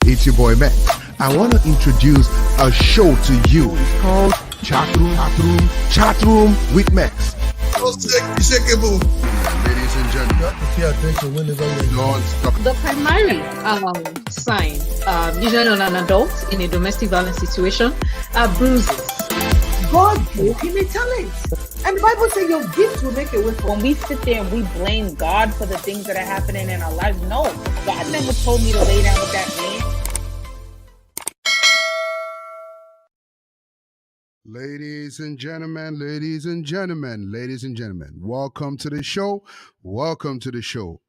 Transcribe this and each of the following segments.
It's your boy Max. I want to introduce a show to you. It's called Chat Room with Max. Unshakable. Ladies and gentlemen, Pay attention whenever you're don't stop. The primary sign, usually on an adult in a domestic violence situation, are bruises. God gave him a talent. And the Bible says your gift will make a way for When we sit there and we blame God for the things that are happening in our lives, no, God never told me to lay down with that man. Ladies and gentlemen, welcome to the show.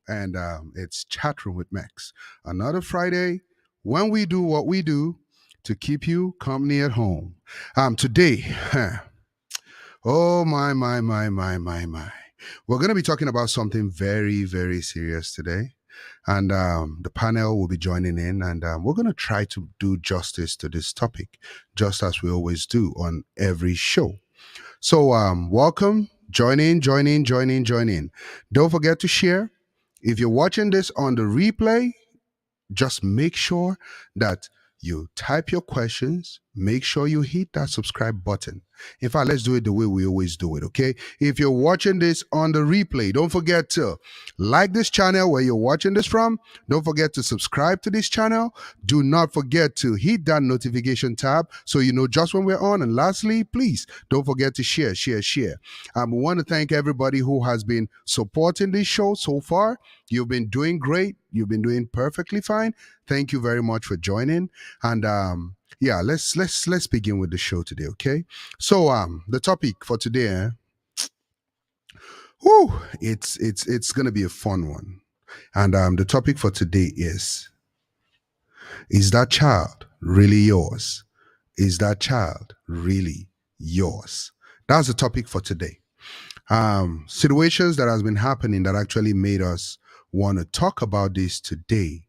And it's Chat Room with Max. Another Friday when we do what we do to keep you company at home. Today, oh my. We're going to be talking about something very, very serious today. And the panel will be joining in, and we're going to try to do justice to this topic, just as we always do on every show. So welcome, join in. Don't forget to share. If you're watching this on the replay, just make sure that you type your questions. Make sure you hit that subscribe button. In fact, let's do it the way we always do it, okay? If you're watching this on the replay, don't forget to like this channel where you're watching this from. Don't forget to subscribe to this channel. Do not forget to hit that notification tab so you know just when we're on. And lastly, please don't forget to share. We want to thank everybody who has been supporting this show so far. You've been doing great. You've been doing perfectly fine. Thank you very much for joining. And let's begin with the show today, okay? So the topic for today, it's gonna be a fun one. And the topic for today is that child really yours? Is that child really yours? That's the topic for today. Situations that has been happening that actually made us want to talk about this today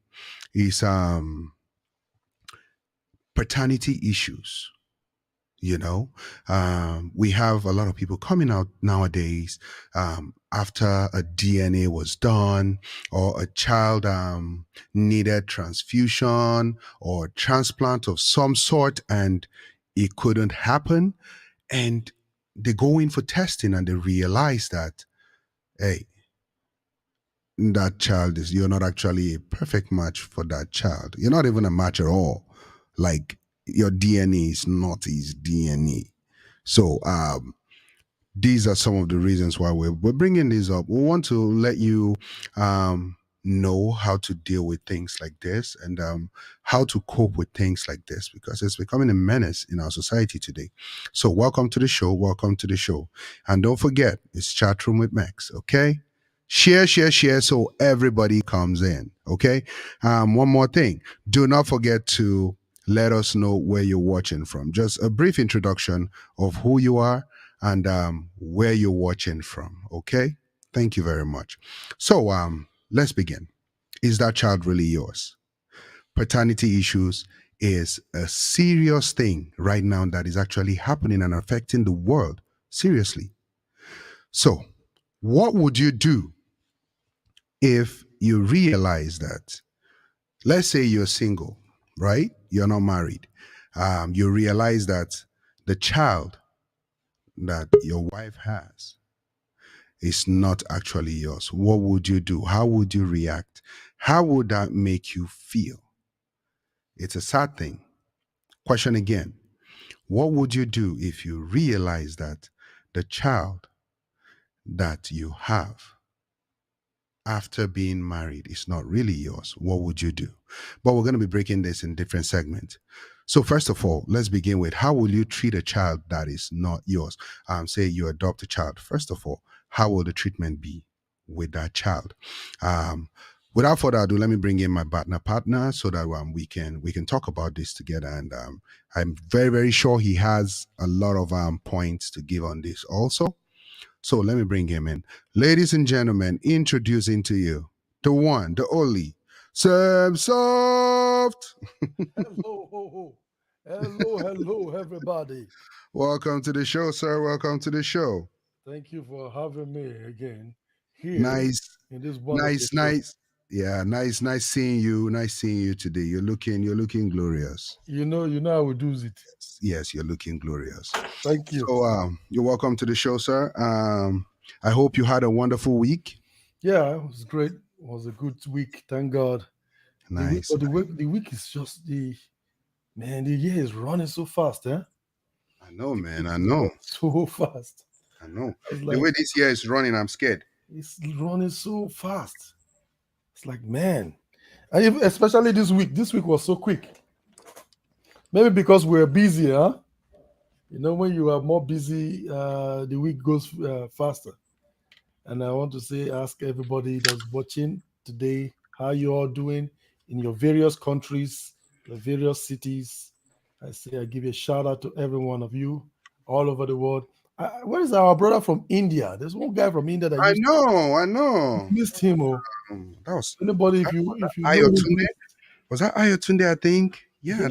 is paternity issues. You know, we have a lot of people coming out nowadays after a DNA was done or a child needed transfusion or transplant of some sort and it couldn't happen. And they go in for testing and they realize that, hey, that child you're not actually a perfect match for that child. You're not even a match at all. Like, your DNA is not his DNA. So these are some of the reasons why we're bringing this up. We want to let you know how to deal with things like this and how to cope with things like this, because it's becoming a menace in our society today. So welcome to the show. And don't forget, it's Chat Room with Max, okay? Share so everybody comes in, okay? One more thing. Do not forget to let us know where you're watching from. Just a brief introduction of who you are and where you're watching from, okay? Thank you very much. So let's begin. Is that child really yours? Paternity issues is a serious thing right now that is actually happening and affecting the world seriously. So what would you do if you realize that, let's say you're single, right? You're not married. You realize that the child that your wife has is not actually yours. What would you do? How would you react? How would that make you feel? It's a sad thing. Question again. What would you do if you realize that the child that you have after being married is not really yours? What would you do? But we're going to be breaking this in different segments. So first of all, let's begin with, how will you treat a child that is not yours? Say you adopt a child. First of all, how will the treatment be with that child? Without further ado, let me bring in my partner so that we can talk about this together. And I'm very, very sure he has a lot of points to give on this also. So let me bring him in. Ladies and gentlemen, introducing to you the one, the only, Sam Soft. Hello, everybody. Welcome to the show, sir. Welcome to the show. Thank you for having me again here. Nice, in this wonderful nice. Yeah, nice seeing you. Nice seeing you today. You're looking glorious. You know how we do it. Yes, you're looking glorious. Thank you. So you're welcome to the show, sir. I hope you had a wonderful week. Yeah, it was great. It was a good week. Thank God. Nice. The week is just the year is running so fast, eh? I know, man. I know. So fast. I know. It's The like way this year is running, I'm scared. it's running so fast. It's like, man. And especially this week. This week was so quick. Maybe because we're busy, huh? You know, when you are more busy, the week goes faster. And I want to ask everybody that's watching today, how you all doing in your various countries, your various cities. I give a shout out to every one of you all over the world. Where is our brother from India? There's one guy from India that I know. missed him. Oh, That was anybody if you know him, Ayotunde. Was that Ayotunde? I think. Yeah.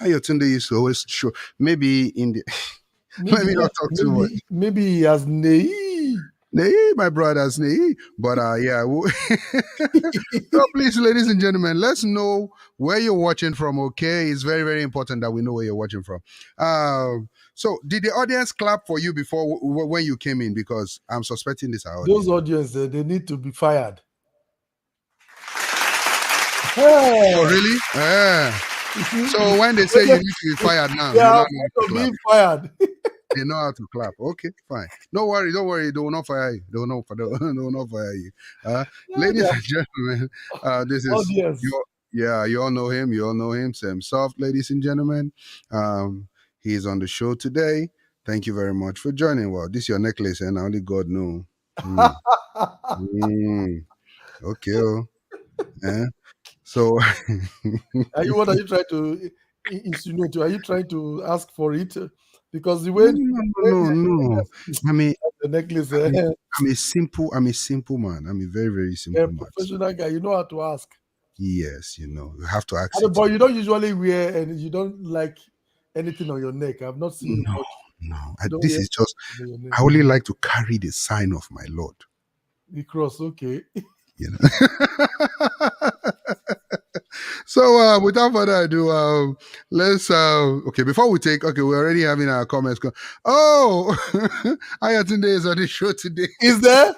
Ayotunde used to always show. Maybe in the. Let me not talk too much. Maybe he has Nay, my brothers, nay. But yeah. So please, ladies and gentlemen, let's know where you're watching from. Okay, it's very, very important that we know where you're watching from. So did the audience clap for you before when you came in? Because I'm suspecting this audience. Those audience, they need to be fired. Oh, really? Yeah. So when they say you need to be fired now, yeah, you're being fired. They know how to clap. Okay, fine. Don't worry. They will not fire you. They will not fire you. Ladies and gentlemen, this is you all know him. You all know him. Sam Soft, ladies and gentlemen. He's on the show today. Thank you very much for joining. Well, this is your necklace, and only God knows. Okay. Yeah. So, what are you trying to insinuate? Are you trying to ask for it? Because the way no. I mean, the necklace. I'm a simple man. I'm a very, very simple man. Professional guy. You know how to ask. Yes, you have to ask. But you don't usually wear, and you don't like anything on your neck. I've not seen. No. This is just. I only like to carry the sign of my Lord. The cross, okay. You know. So without further ado, let's before we take we're already having our comments go. Oh, Ayotunde is on the show today. Is there?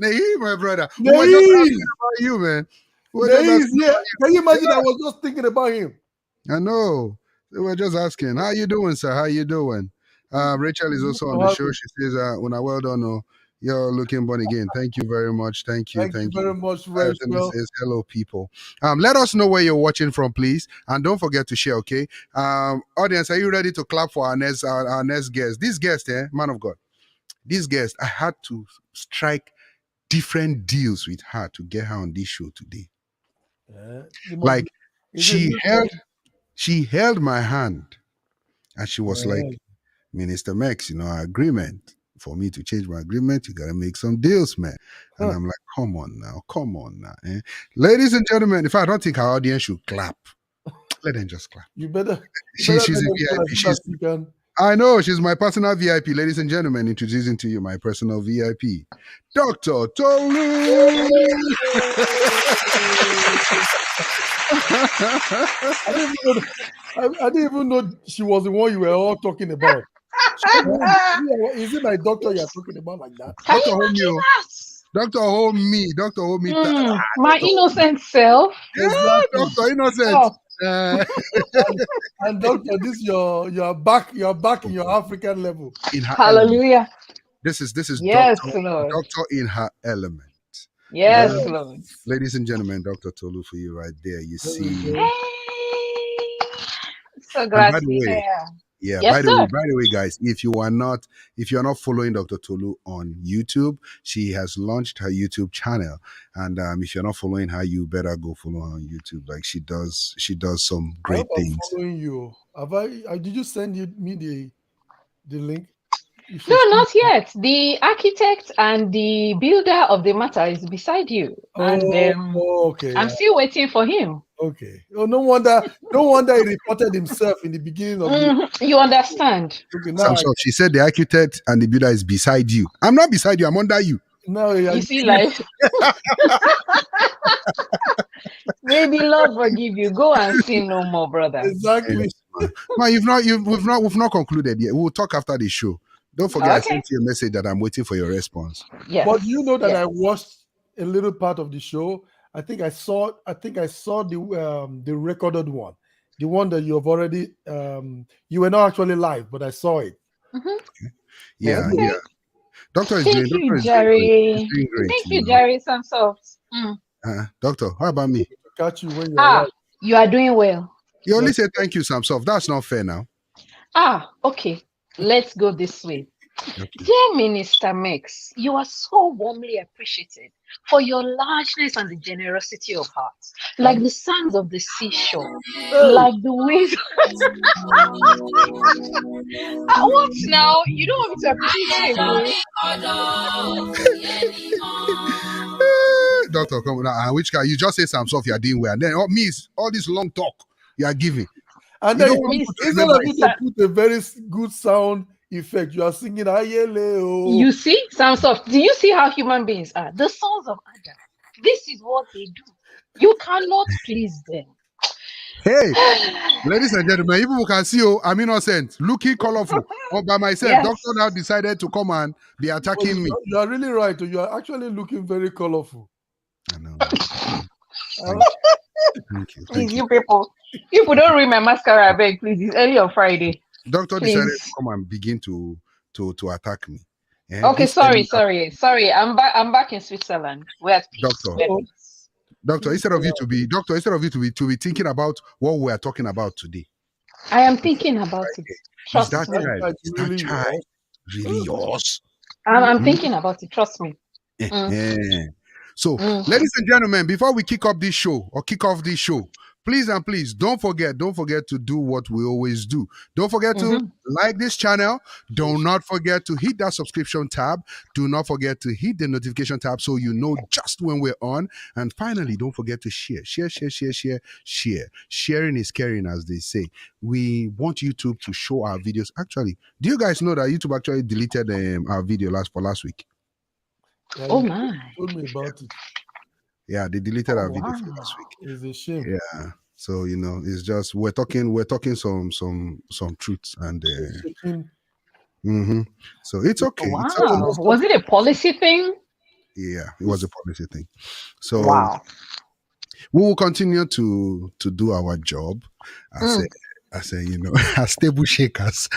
Nahi, my brother. We were just asking about you, man. Can you imagine? I was just thinking about him. I know. We were just asking. How you doing, sir? How you doing? Rachel is also on the show. She says, well done. You're looking born again. Thank you very much. Thank you very much, Rachel. Says, hello, people. Let us know where you're watching from, please, and don't forget to share. Okay, audience, are you ready to clap for our next guest? This guest, man of God, this guest, I had to strike different deals with her to get her on this show today. Like she held my hand, and she was like, Minister Max, our agreement. For me to change my agreement, you gotta make some deals, man. And I'm like, come on now. Ladies and gentlemen, if I don't think our audience should clap, let them just clap. You better. She's a VIP. I know she's my personal VIP. Ladies and gentlemen, introducing to you my personal VIP, Dr. Tolu. I didn't even know she was the one you were all talking about. Is it my doctor you're talking about like that? Dr. Hold me. My innocent self. Yeah, Dr. Innocent. And doctor, this you're back in your African level. Hallelujah. Element. This is yes, doctor in her element. Yes, Lord. Ladies and gentlemen, Dr. Tolu for you right there. You see. Hey, so glad to be here. Yeah, yes, by the way, guys, if you're not following Dr. Tolu on YouTube, she has launched her YouTube channel. And if you're not following her, you better go follow her on YouTube. Like she does some great things. I'm following you. Did you send me the link? No, not yet. The architect and the builder of the matter is beside you. Okay. I'm still waiting for him. Okay. Oh, no wonder he reported himself in the beginning of you understand. Okay, now she said the architect and the builder is beside you. I'm not beside you, I'm under you. Now you You see, life. Maybe Lord forgive you. Go and sin no more, brother. exactly. Yes, man. Man, we've not concluded yet. We'll talk after the show. Don't forget, I Okay. sent you a message that I'm waiting for your response. Yes. But you know that yes. I watched a little part of the show. I think I saw the recorded one, the one that you have already you were not actually live, but I saw it. Yeah, Okay. yeah. Doctor is Thank doing you, great. He's Jerry. doing great, Thank you you, know. Jerry. Some soft. Doctor, how about me? Catch you when you're alive. You are doing well. You only Yes. say thank you, Samsov. That's not fair now. Okay. Let's go this way. Okay. Dear Minister Mix, you are so warmly appreciated for your largeness and the generosity of heart, like the sands of the seashore, like the waves. What now? You don't want me to appreciate you again? Doctor, come on. Which guy? You just say Samsov, you are doing well. And then all this long talk you are giving. And You then don't want people to instead remember of you it. to put a very good sound effect, you are singing Ayele. You see, sounds of. Do you see how human beings are? The sons of Adam. This is what they do. You cannot please them. Hey, ladies and gentlemen, even we can see you, I'm innocent, looking colorful. All by myself, Yes. Doctor now decided to come and be attacking me. You are really right. You are actually looking very colorful. I know. Thank you. Please, you people don't read my mascara, I beg, please. It's early on Friday. Doctor Please. decided to come and begin to attack me. Okay, sorry. I'm back in Switzerland. We're at peace. Doctor, Doctor, instead of you to be thinking about what we are talking about today. I am thinking about it. Trust me. Is that child really yours? I'm thinking about it. Trust me. So, ladies and gentlemen, before we kick off this show, please don't forget to do what we always do. Don't forget to like this channel. Do not forget to hit that subscription tab. Do not forget to hit the notification tab so you know just when we're on. And finally, don't forget to share. Sharing is caring, as they say. We want YouTube to show our videos. Actually, do you guys know that YouTube actually deleted our video last week? Yeah, oh my! Told me about it. Yeah, they deleted our video for last week. It's a shame. Yeah, so it's just we're talking some truths and. So it's okay. Wow. It's okay. Was it a policy thing? Yeah, it was a policy thing. So wow. We will continue to do our job as as table shakers.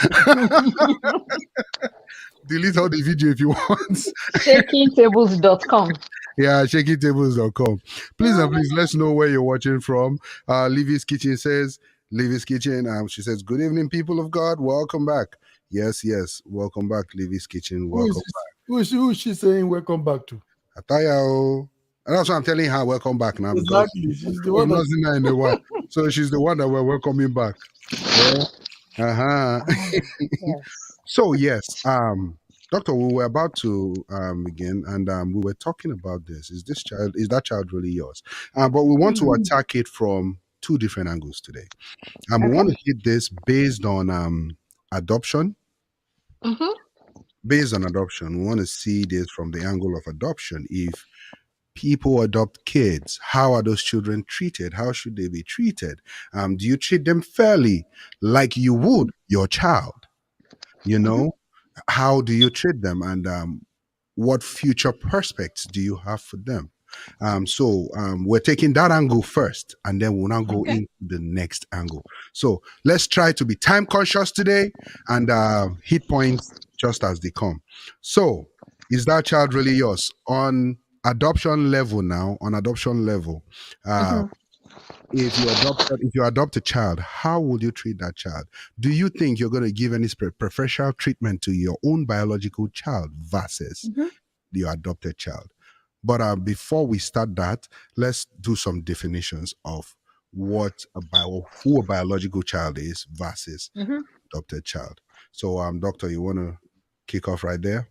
Delete all the video if you want. Shakingtables.com. Yeah, shakingtables.com. Please and please let's know where you're watching from. Livy's Kitchen says, Livy's Kitchen, she says, good evening, people of God. Welcome back. Yes. Welcome back, Livy's Kitchen. Welcome back. Who is she saying welcome back to? Ataya. And that's why I'm telling her welcome back now. Exactly. She's the one not seen her in a while. So she's the one that we're welcoming back. Yeah. Yes. So yes, Doctor, we were about to begin, and we were talking about this. Is that child really yours? But we want to attack it from two different angles today. We want to hit this based on adoption. Based on adoption, we want to see this from the angle of adoption. If people adopt kids, how are those children treated? How should they be treated? Do you treat them fairly, like you would your child? How do you treat them, and what future prospects do you have for them? So we're taking that angle first, and then we'll now go into the next angle. So let's try to be time conscious today and hit points just as they come. So is that child really yours? On adoption level now, if you adopt a child, how would you treat that child? Do you think you're going to give any preferential treatment to your own biological child versus your adopted child? But before we start that, let's do some definitions of who a biological child is versus adopted child. So, Doctor, you want to kick off right there?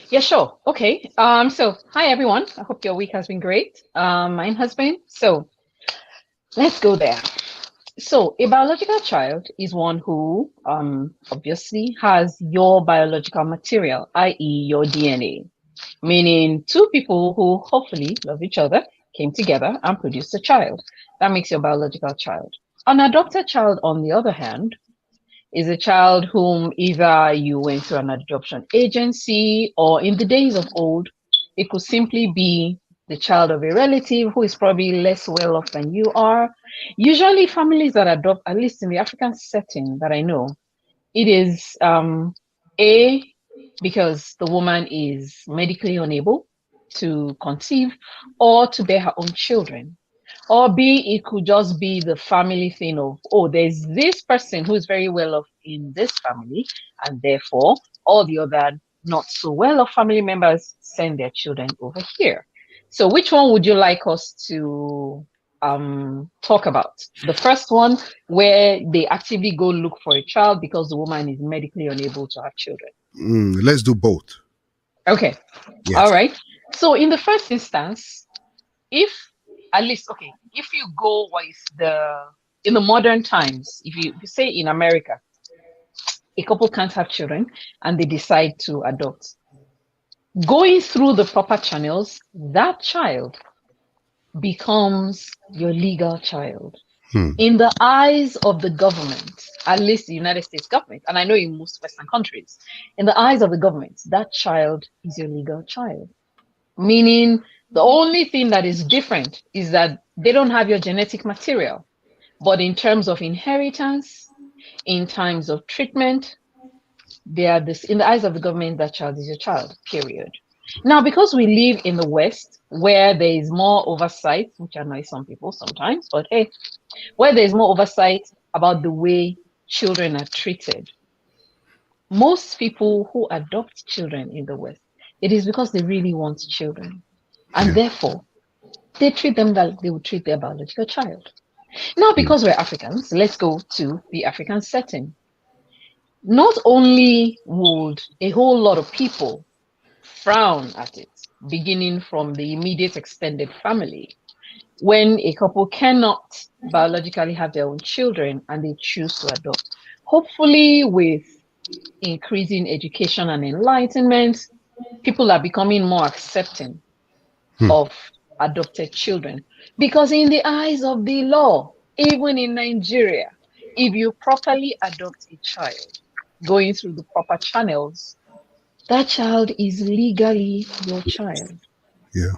Yeah, sure. Okay. So hi everyone. I hope your week has been great. Mine has been. So let's go there. So a biological child is one who obviously has your biological material, i.e. your DNA. meaning two people who hopefully love each other came together and produced a child. That makes your biological child. An adopted child, on the other hand, is a child whom either you went to an adoption agency, or in the days of old, it could simply be the child of a relative who is probably less well off than you are. Usually, families that adopt, at least in the African setting that I know, it is a because the woman is medically unable to conceive or to bear her own children. Or B, it could just be the family thing of, oh, there's this person who is very well off in this family, and therefore all the other not so well off family members send their children over here. So which one would you like us to talk about? The first one, where they actively go look for a child because the woman is medically unable to have children. Let's do both. Okay. Yes. All right. So in the first instance, if at least, okay, if you go in the modern times, if you say in America, a couple can't have children and they decide to adopt, going through the proper channels, that child becomes your legal child. In the eyes of the government, at least the United States government, and I know in most Western countries, in the eyes of the government, that child is your legal child. Meaning the only thing that is different is that they don't have your genetic material. But in terms of inheritance, in terms of treatment, they are this, in the eyes of the government, that child is your child, period. Now, because we live in the West, where there is more oversight, which annoys some people sometimes, but hey, where there is more oversight about the way children are treated, most people who adopt children in the West, it is because they really want children. And therefore, they treat them like they would treat their biological child. Now, because we're Africans, let's go to the African setting. Not only would a whole lot of people frown at it, beginning from the immediate extended family, when a couple cannot biologically have their own children and they choose to adopt. Hopefully, with increasing education and enlightenment, people are becoming more accepting of adopted children. Because in the eyes of the law, even in Nigeria, if you properly adopt a child, going through the proper channels, that child is legally your child. Yeah.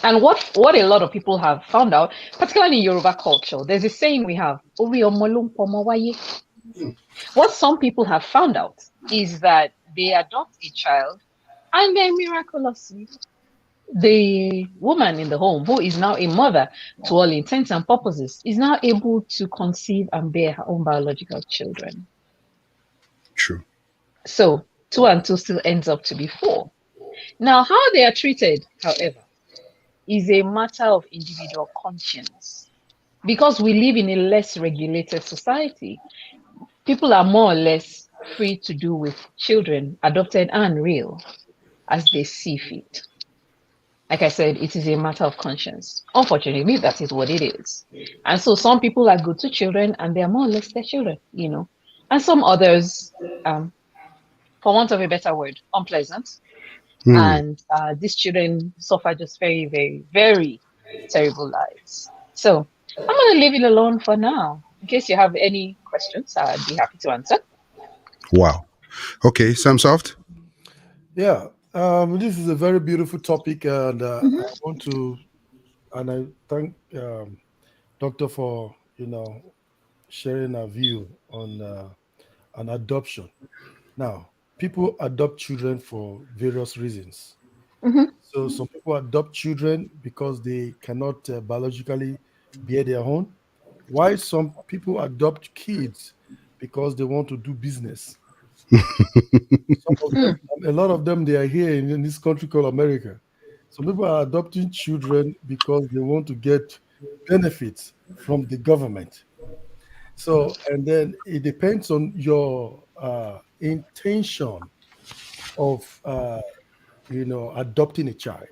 And what a lot of people have found out, particularly in Yoruba culture, there's a saying we have, what some people have found out is that they adopt a child and then miraculously, the woman in the home, who is now a mother to all intents and purposes, is now able to conceive and bear her own biological children. True. So 2 and 2 still ends up to be 4. Now, how they are treated, however, is a matter of individual conscience. Because we live in a less regulated society, people are more or less free to do with children, adopted and real, as they see fit. Like I said, it is a matter of conscience. Unfortunately, that is what it is. And so some people are good to children and they are more or less their children, you know. And some others, for want of a better word, unpleasant. And these children suffer just very, very, very terrible lives. So I'm going to leave it alone for now. In case you have any questions, I'd be happy to answer. Wow. Okay, Samsoft? Yeah, this is a very beautiful topic, and I want to, and I thank Doctor for sharing a view on an adoption. Now, people adopt children for various reasons. So some people adopt children because they cannot biologically bear their own, while some people adopt kids because they want to do business. Some of them, a lot of them, they are here in this country called America. Some people are adopting children because they want to get benefits from the government. So, and then it depends on your intention of adopting a child.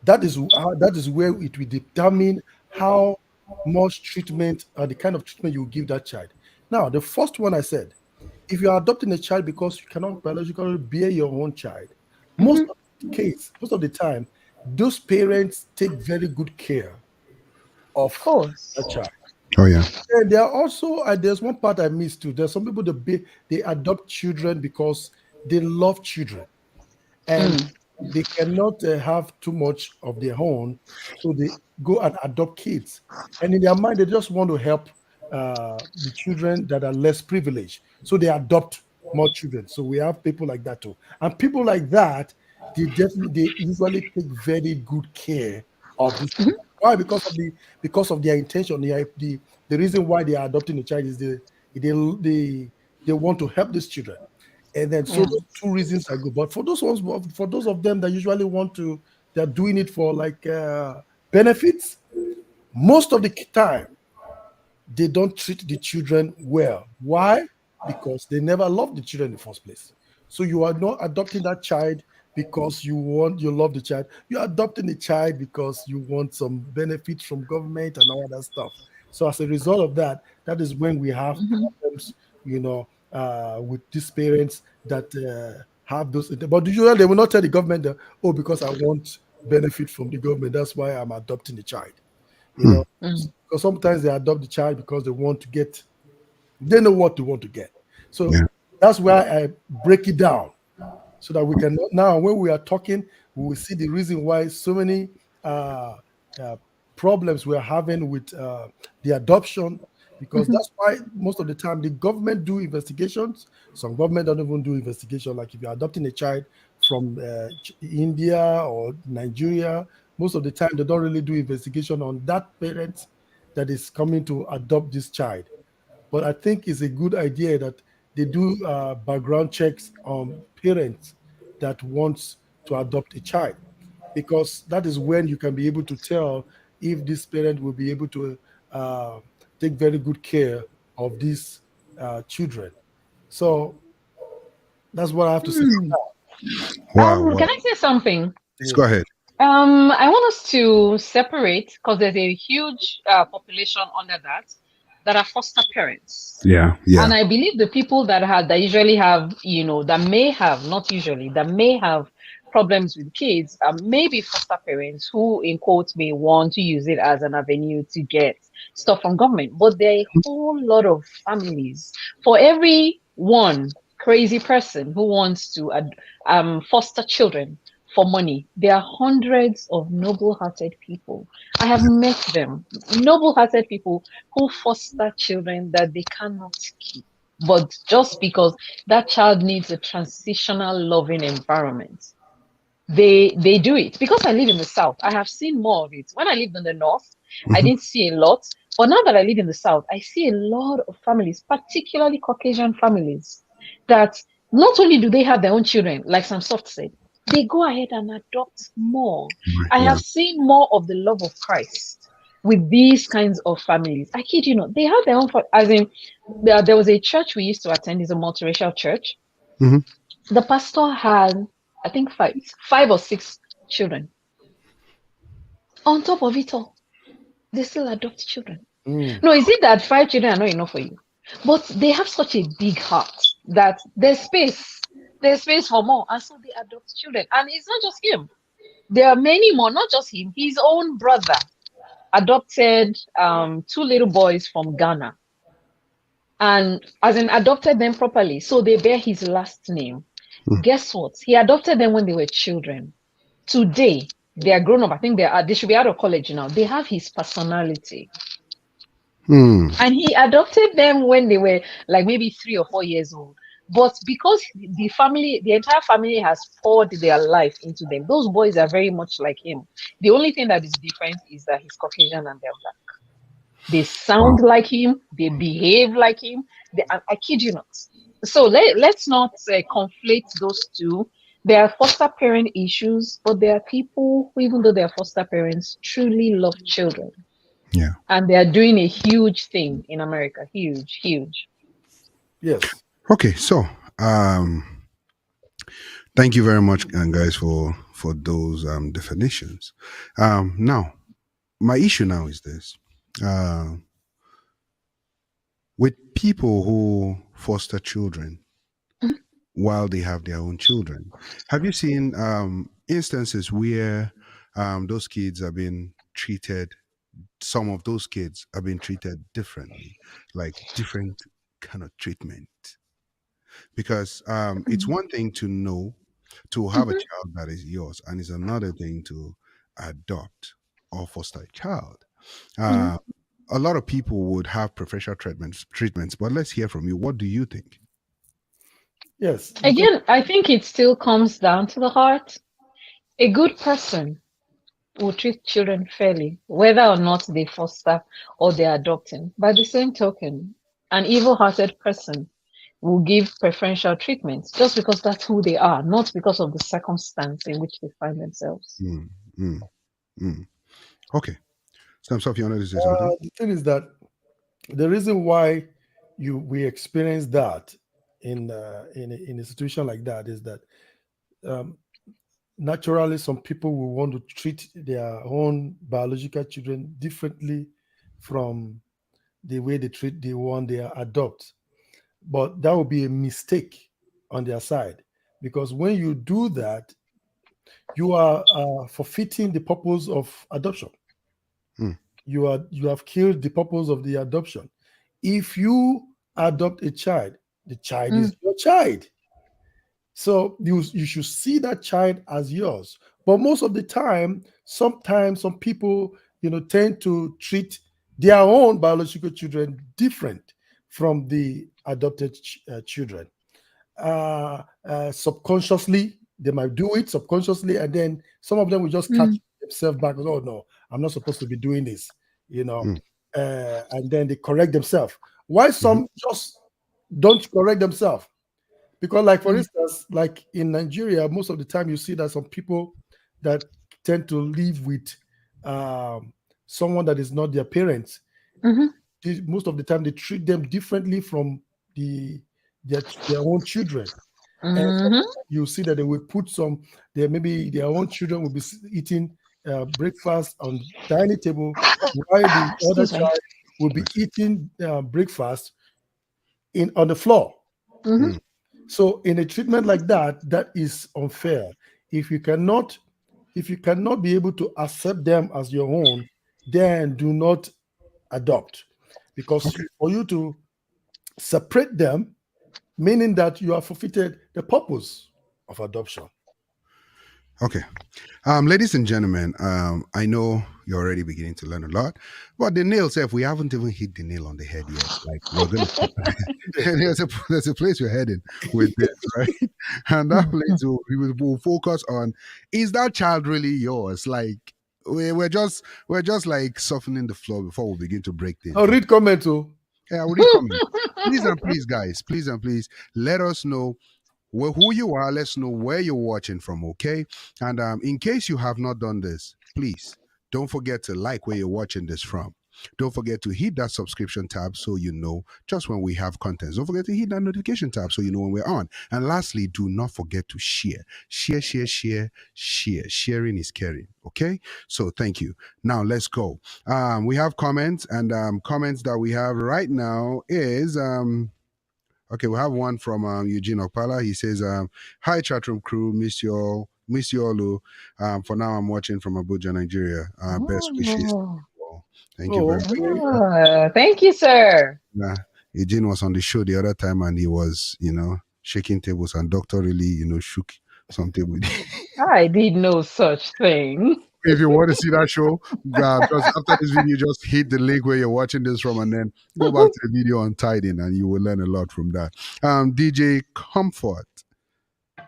That is where it will determine how much treatment or the kind of treatment you give that child. Now, the first one I said, if you are adopting a child because you cannot biologically bear your own child, most of the case, most of the time, those parents take very good care of Of course. a child. Oh yeah. And there are also there's one part I missed too. There's some people they adopt children because they love children, and Mm. they cannot have too much of their own, so they go and adopt kids. And in their mind, they just want to help the children that are less privileged, so they adopt more children. So we have people like that too, and people like that, they usually take very good care of these Mhm. children. Why? Because of their intention. The reason why they are adopting a child is they want to help these children. And then so Yeah. those two reasons are good. But for those of them that usually they're doing it for like benefits. Most of the time, they don't treat the children well. Why? Because they never loved the children in the first place. So you are not adopting that child because you love the child. You're adopting the child because you want some benefits from government and all that stuff. So as a result of that, that is when we have Mhm. problems, with these parents that have those. But usually they will not tell the government that, oh, because I want benefit from the government, that's why I'm adopting the child. You Hmm. know, Mm. because sometimes they adopt the child because they know what they want to get. So Yeah. that's why I break it down so that we can now, when we are talking, we will see the reason why so many uh, uh, problems we are having with the adoption. Because Mhm. that's why most of the time the government do investigations. Some government don't even do investigation. Like if you're adopting a child from India or Nigeria, most of the time they don't really do investigation on that parent that is coming to adopt this child. But I think it's a good idea that they do background checks on parents that wants to adopt a child, because that is when you can be able to tell if this parent will be able to uh, take very good care of these children. So that's what I have to say for Mm. Wow. Can Wow. I say something? Please now. go Yeah. ahead. I want us to separate because there's a huge population under that are foster parents. Yeah. And Yeah. I believe the people that usually have, that may have, not usually, that may have problems with kids are maybe foster parents who, in quotes, may want to use it as an avenue to get stuff from government. But there are a whole lot of families. For every one crazy person who wants to foster children for money, there are hundreds of noble-hearted people. I have met them, noble-hearted people who foster children that they cannot keep. But just because that child needs a transitional, loving environment, they do it. Because I live in the south, I have seen more of it. When I lived in the north, I Mhm. didn't see a lot. But now that I live in the south, I see a lot of families, particularly Caucasian families, that not only do they have their own children, like some soft said, they go ahead and adopt more. I Yeah. have seen more of the love of Christ with these kinds of families. I kid you not, they have their own, as in, there was a church we used to attend, is a multiracial church. Hmm. The pastor had, I think, five or six children. On top of it all, they still adopt children. Mm. No, is it that five children are not enough for you? But they have such a big heart that there's space for more, and so they adopt children. And it's not just him. There are many more, not just him. His own brother adopted two little boys from Ghana, and as in adopted them properly, so they bear his last name. Guess what? He adopted them when they were children. Today, they are grown up. I think they should be out of college now. They have his personality. Hmm. And he adopted them when they were like maybe 3 or 4 years old. But because the entire family has poured their life into them, those boys are very much like him. The only thing that is different is that he's Caucasian and they're black. They Wow. sound like him, they behave like him. I kid you not. So let's not conflate those two. There are foster parent issues, but there are people who, even though they're foster parents, truly love children. Yeah. And they are doing a huge thing in America. Huge, huge. Yes. Okay. So, um, thank you very much, guys, for those definitions. Now, my issue now is this: uh, with people who foster children while they have their own children. Have you seen instances where those kids are being treated, some of those kids are being treated differently, like different kind of treatment. Because it's one thing to know, to have a Mhm. child that is yours, and it's another thing to adopt or foster a child. Mhm. Uh, a lot of people would have preferential treatments, but let's hear from you. What do you think? Yes, because Again, I think it still comes down to the heart. A good person will treat children fairly, whether or not they foster or they're adopting. By the same token, an evil-hearted person will give preferential treatment just because that's who they are, not because of the circumstance in which they find themselves. Mm, mm, mm. Okay. Samsov, you wanted to say something? the thing is that the reason why we experience that in a situation like that is that um, naturally some people will want to treat their own biological children differently from the way they treat the one they adopt. But that would be a mistake on their side, because when you do that, you are forfeiting the purpose of adoption. Mm, You have killed the purpose of the adoption. If you adopt a child, the child is Mm, your child. So you should see that child as yours. But most of the time, sometimes some people, tend to treat their own biological children different from the adopted children. Subconsciously, they might do it subconsciously, and then some of them will just catch mm, themselves back. Oh no, I'm not supposed to be doing this, mm, and then they correct themselves. Why mhm, some just don't correct themselves? Because, like for mm, instance, like in Nigeria, most of the time you see that some people that tend to live with um, someone that is not their parents, mhm, most of the time they treat them differently from the their own children. And mhm. you see that they will put some, maybe their own children will be eating breakfast on dining table, while the other Excuse me. child will be bless eating breakfast in on the floor. Mhm. you. Mm, So in a treatment like that, that is unfair. If you cannot, if you cannot be able to accept them as your own, then do not adopt. Because okay. for you to separate them, meaning that you have forfeited the purpose of adoption. Okay. Ladies and gentlemen, I know you're already beginning to learn a lot, but the nail self, we haven't even hit the nail on the head yet. Like we're gonna there's a place we're heading with this, right? And that place will focus on, is that child really yours? Like we're just like softening the floor before we begin to break things Oh, down. read comment. Oh, Yeah, I will read comments. Please and please, guys, please and please let us know who you are. Let's know where you're watching from, okay? And in case you have not done this, please don't forget to like where you're watching this from. Don't forget to hit that subscription tab so you know just when we have content. Don't forget to hit that notification tab so you know when we're on. And lastly, do not forget to share. Share, share, share, share. Sharing is caring. Okay? So thank you. Now let's go. We have comments, and comments that we have right now is okay, we have one from Eugene Okpala. He says, "Hi, chatroom crew, miss you all. For now, I'm watching from Abuja, Nigeria. Best wishes to Oh, you all. Thank you oh, very okay. much." thank you, sir. Eugene was on the show the other time, and he was, shaking tables, and Doctor really, shook some table. I did no such thing. If you want to see that show, just after this video, just hit the link where you're watching this from, and then go back to the video on Tiding, and you will learn a lot from that. DJ Comfort.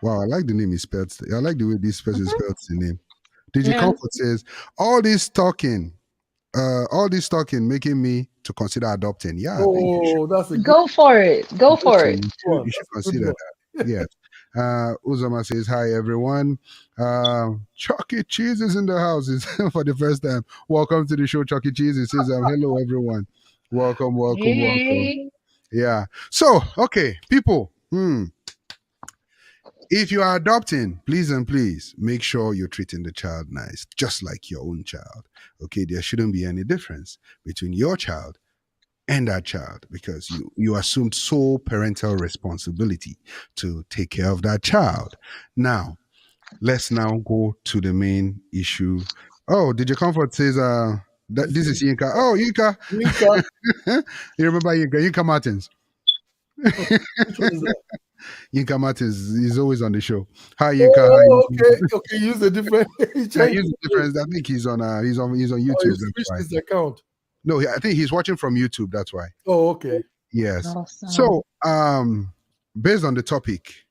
Wow, I like the name he spelled. I like the way this person Mhm. spells the name. DJ Yeah. Comfort says, all this talking making me to consider adopting. Yeah, I think Oh, that's a good Go for it. Go for listen, it. one. you should That's a good consider one. that. Yes. Uzama says, hi everyone. Chucky Cheese is in the house for the first time. Welcome to the show, Chucky Cheese. He says, hello everyone. Welcome, welcome, welcome. Hey. Yeah. So, okay, people. If you are adopting, please and please make sure you're treating the child nice, just like your own child. Okay, there shouldn't be any difference between your child and that child, because you assumed sole parental responsibility to take care of that child. Now, let's now go to the main issue. Oh, DJ Comfort says that this is Yinka. Oh, Yinka. Yinka. You remember Yinka? Yinka Martins. Which one is that? Yinka Martins is always on the show. Hi Yinka. How Oh, you okay. Use a different. Yeah, here's the difference. I think he's on YouTube. He That's switched why. his account. No, I think he's watching from YouTube. That's why. Oh, okay. Yes. Awesome. So, based on the topic,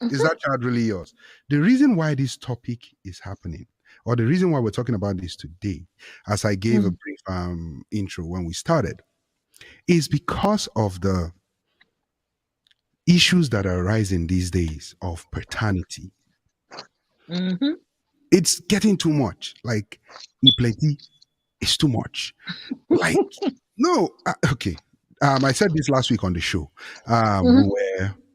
is that child really yours? The reason why this topic is happening, or the reason why we're talking about this today, as I gave a brief intro when we started, is because of the issues that are arising these days of paternity. It's getting too much. Like, it's too much. Like, no, okay. I said this last week on the show. We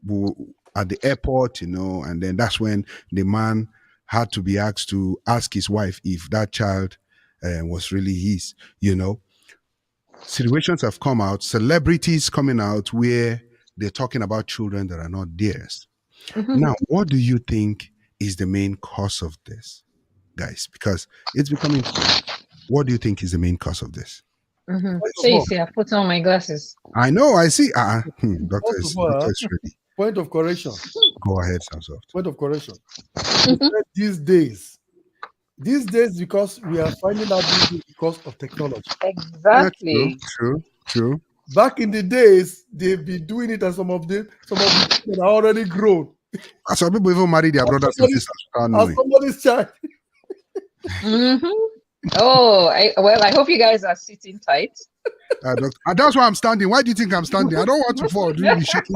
were at the airport, and then that's when the man had to be asked to ask his wife if that child was really his. Situations have come out, celebrities coming out where they're talking about children that are not theirs. Now, what do you think is the main cause of this, guys? Because it's becoming. What do you think is the main cause of this? So you see, I put on my glasses. I know, I see. Doctor is ready. Point of correction. Go ahead, Samsoft. Point of correction. These days, because we are finding out because of technology. Exactly. Yeah, true. Back in the days, they've been doing it, and some of them are already grown. Some people even marry their brothers and sisters. As somebody's child. Oh, I hope you guys are sitting tight. That's why I'm standing. Why do you think I'm standing? I don't want to fall. Really shaking.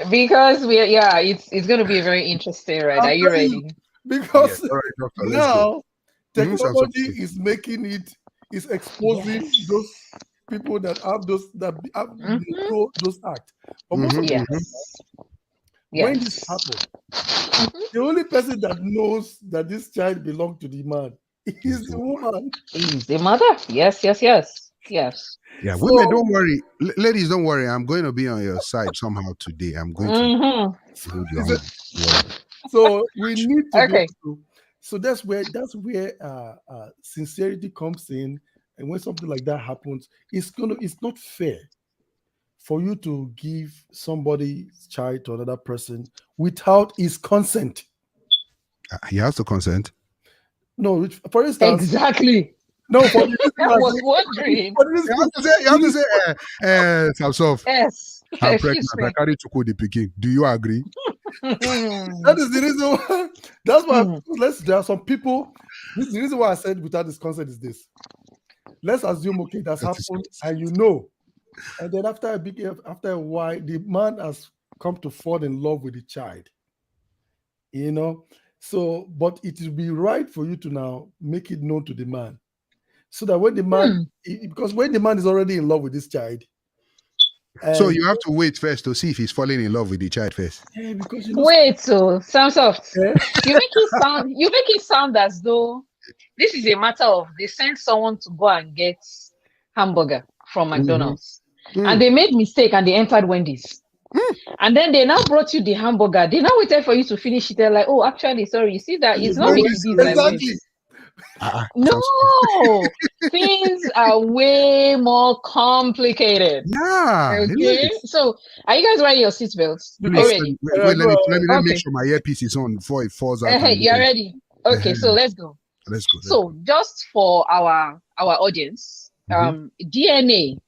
Because it's going to be very interesting, right? Are you ready? Because yes. All right, doctor, now technology is making is exposing those people that have those those acts. But most of them, when this happens, the only person that knows that this child belongs to the man is the woman. Is the mother? Yes. Yeah, so, women, don't worry. Ladies, don't worry. I'm going to be on your side somehow today. I'm going to hold your hand. So we need to. Okay. So that's where sincerity comes in, and when something like that happens, it's not fair for you to give somebody's child to another person without his consent. He has to consent. No, for instance, exactly. No, for I was wondering. You have to say, Samsoft. Yes. I'm pregnant. I carry to call the Peking. Do you agree? That is the reason why. That's why. There are some people. This is the reason why I said without this consent is this. Let's assume that's happened, and and then after a while, the man has come to fall in love with the child. So, but it will be right for you to now make it known to the man, so that when the man, because when the man is already in love with this child, So you have to wait first to see if he's falling in love with the child first. Yeah, because wait, so Samsoft, you make it sound as though this is a matter of they sent someone to go and get hamburger from McDonald's, and they made mistake and they entered Wendy's. And then they now brought you the hamburger. They now waited for you to finish it. They're like, oh, actually, sorry, you see that it's not making this exactly. No, things are way more complicated. Yeah. Okay. So, are you guys wearing your seatbelts? Already? Let me make sure my earpiece is on before it falls out. You're ready. Okay, so let's go. So, just for our audience, DNA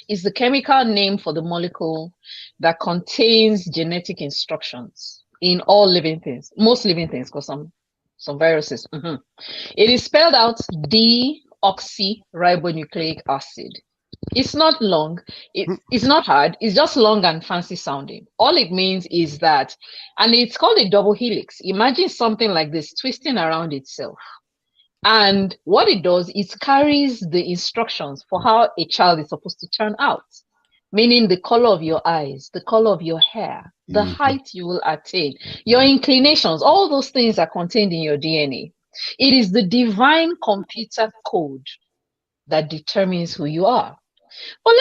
is the chemical name for the molecule that contains genetic instructions in all living things, most living things, because some viruses. It is spelled out deoxyribonucleic acid. It's not long. It's not hard. It's just long and fancy sounding. All it means is that, and it's called a double helix. Imagine something like this twisting around itself. And what it does is carries the instructions for how a child is supposed to turn out, meaning the color of your eyes, the color of your hair, the height you will attain, your inclinations, all those things are contained in your DNA. It is the divine computer code that determines who you are. Well,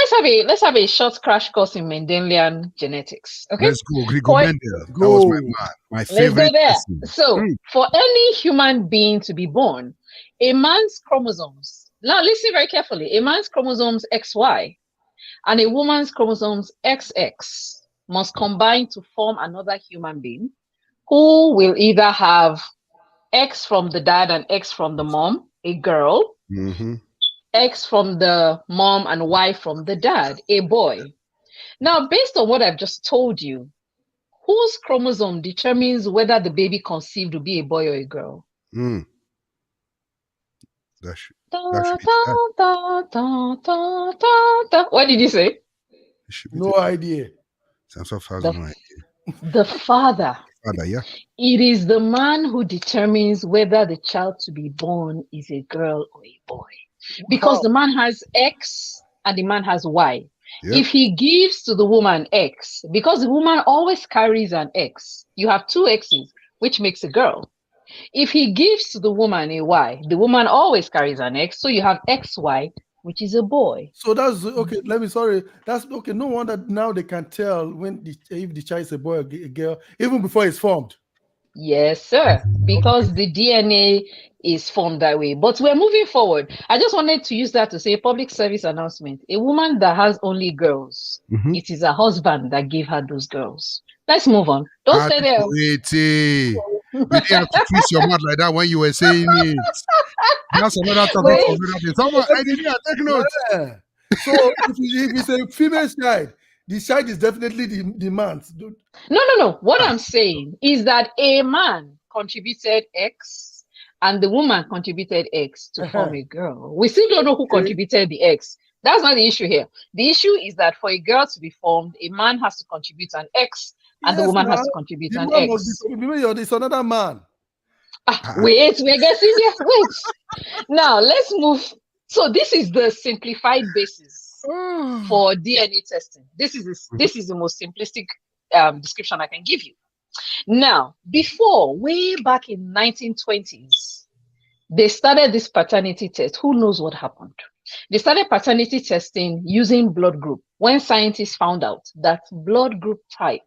let's have a short crash course in Mendelian genetics. Okay. Let's go. Gregor For Mendel. That was my Go. man. My Let's go favorite there. person. So, for any human being to be born, a man's chromosomes, now listen very carefully, a man's chromosomes XY and a woman's chromosomes XX must combine to form another human being who will either have X from the dad and X from the mom, a girl, Mm-hmm. X from the mom and Y from the dad, a boy. Now, based on what I've just told you, whose chromosome determines whether the baby conceived will be a boy or a girl? Mm. That should Da, be da, that. da, da, da, da, da. What did you say? It should be No idea. Samsung has The, no idea. the father. Father, yeah. It is the man who determines whether the child to be born is a girl or a boy. Because Wow. the man has X and the man has Y. Yep. If he gives to the woman X, because the woman always carries an X, you have two X's, which makes a girl. If he gives to the woman a Y, the woman always carries an X, so you have XY, which is a boy. So that's okay. Sorry. That's okay. No wonder now they can tell if the child is a boy or a girl, even before it's formed. Yes, sir, because the DNA is formed that way. But we're moving forward. I just wanted to use that to say a public service announcement. A woman that has only girls, Mm-hmm. it is her husband that gave her those girls. Let's move on. Don't stay there. You didn't have to twist your mouth like that when you were saying it. That's another topic Wait. for another day. Someone, I didn't take notes. Yeah. So if it's a female child, the child is definitely the man's. No. What I'm saying is that a man contributed X and the woman contributed X to form a girl. We still don't know who contributed the X. That's not the issue here. The issue is that for a girl to be formed, a man has to contribute an X and the woman has to contribute an X. It's another man. Wait, we're getting there. Wait. Now let's move. So this is the simplified basis for DNA testing. This is the most simplistic description I can give you. Now, before, way back in 1920s, they started this paternity test. Who knows what happened? They started paternity testing using blood group when scientists found out that blood group type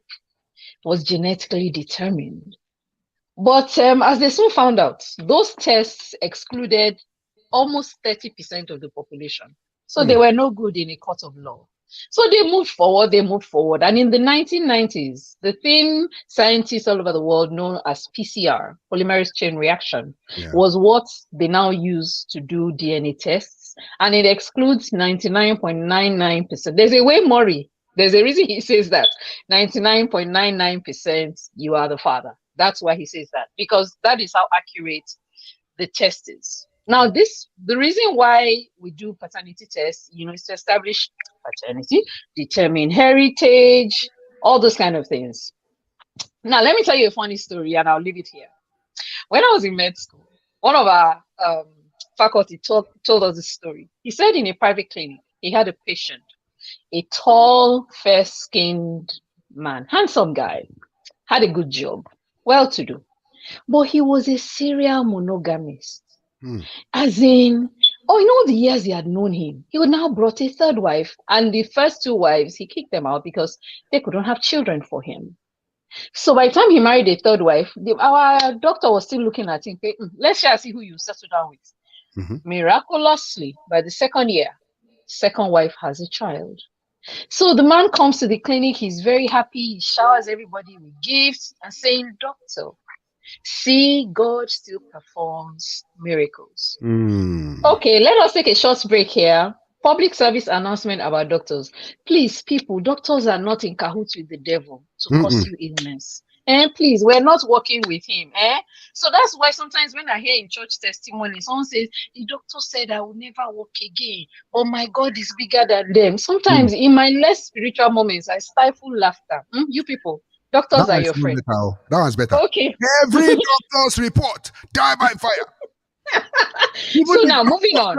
was genetically determined. But as they soon found out, those tests excluded almost 30% of the population. So they were no good in a court of law. So they moved forward. And in the 1990s, the thing scientists all over the world know as PCR, polymerase chain reaction, was what they now use to do DNA tests. And it excludes 99.99%. There's a way Maury. There's a reason he says that. 99.99% you are the father. That's why he says that, because that is how accurate the test is. Now, the reason why we do paternity tests, is to establish paternity, determine heritage, all those kind of things. Now, let me tell you a funny story, and I'll leave it here. When I was in med school, one of our faculty told us this story. He said in a private clinic, he had a patient, a tall, fair-skinned man, handsome guy, had a good job, well-to-do, but he was a serial monogamist. As in, all the years he had known him, he would now brought a third wife, and the first two wives, he kicked them out because they couldn't have children for him. So by the time he married a third wife, our doctor was still looking at him, let's see who you settle down with. Miraculously, by the second year, second wife has a child. So the man comes to the clinic, he's very happy, he showers everybody with gifts and saying, "Doctor, see, God still performs miracles." Okay, let us take a short break here. Public service announcement about doctors. Please, people, doctors are not in cahoots with the devil to cause you illness. And please, we're not working with him. So that's why sometimes when I hear in church testimony, someone says, the doctor said I will never walk again, or my God is bigger than them. Sometimes in my less spiritual moments, I stifle laughter. You people, doctors are your friend. That one's better. Okay. Every doctor's report, die by fire. So now, moving on.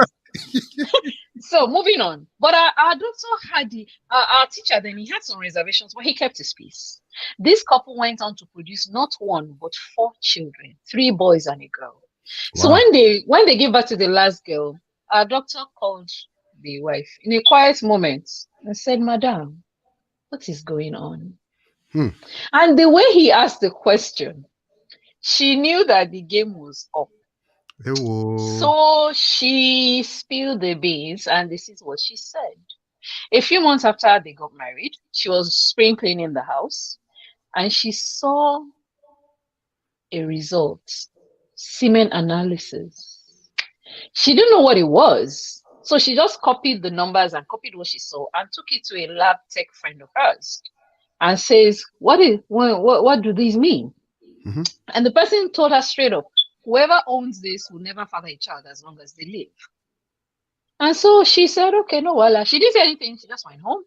Moving on. But our doctor had our teacher then, he had some reservations, but he kept his peace. This couple went on to produce not one, but 4 children, 3 boys and a girl. Wow. So when they gave birth to the last girl, our doctor called the wife in a quiet moment and said, Madam, what is going on? Hmm. And the way he asked the question, she knew that the game was up. Ewo. So she spilled the beans, and this is what she said. A few months after they got married, she was spring cleaning the house, and she saw a result, semen analysis. She didn't know what it was. So she just copied the numbers and copied what she saw and took it to a lab tech friend of hers and says, what do these mean? Mm-hmm. And the person told her straight up, whoever owns this will never father a child as long as they live. And so she said, okay, no, well, she didn't say anything. She just went home.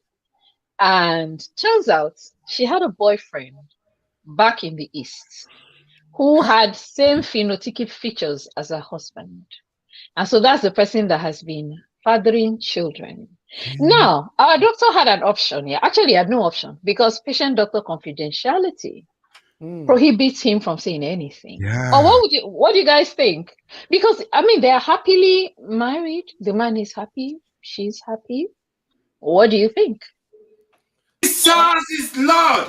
And turns out she had a boyfriend back in the East who had same phenotypic features as her husband. And so that's the person that has been fathering children. Now, our doctor had an option here. Actually, he had no option because patient-doctor confidentiality prohibits him from saying anything. Yeah. Or what do you guys think? Because, I mean, they are happily married. The man is happy. She's happy. What do you think? Jesus is Lord.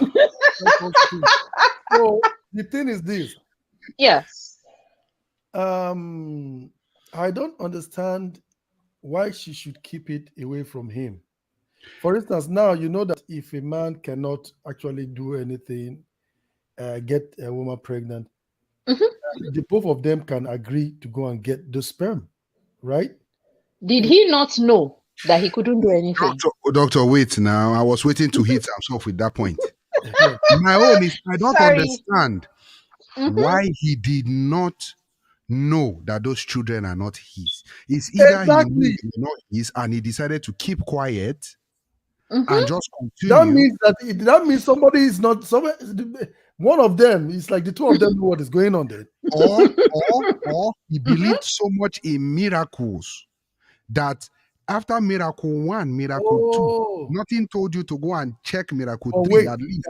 So the thing is this. Yes. I don't understand why she should keep it away from him. For instance, now you know that if a man cannot actually do anything, get a woman pregnant, the both of them can agree to go and get the sperm, right? Did he not know that he couldn't do anything? Doctor, wait now. I was waiting to hit himself with that point. My own is I don't understand why he did not know that those children are not his. It's either he knew they're not his and he decided to keep quiet and just continue. That means somebody is not one of them. It's like the two of them know what is going on there. Or he believed so much in miracles that after miracle 1, miracle 2, nothing told you to go and check miracle 3 at least.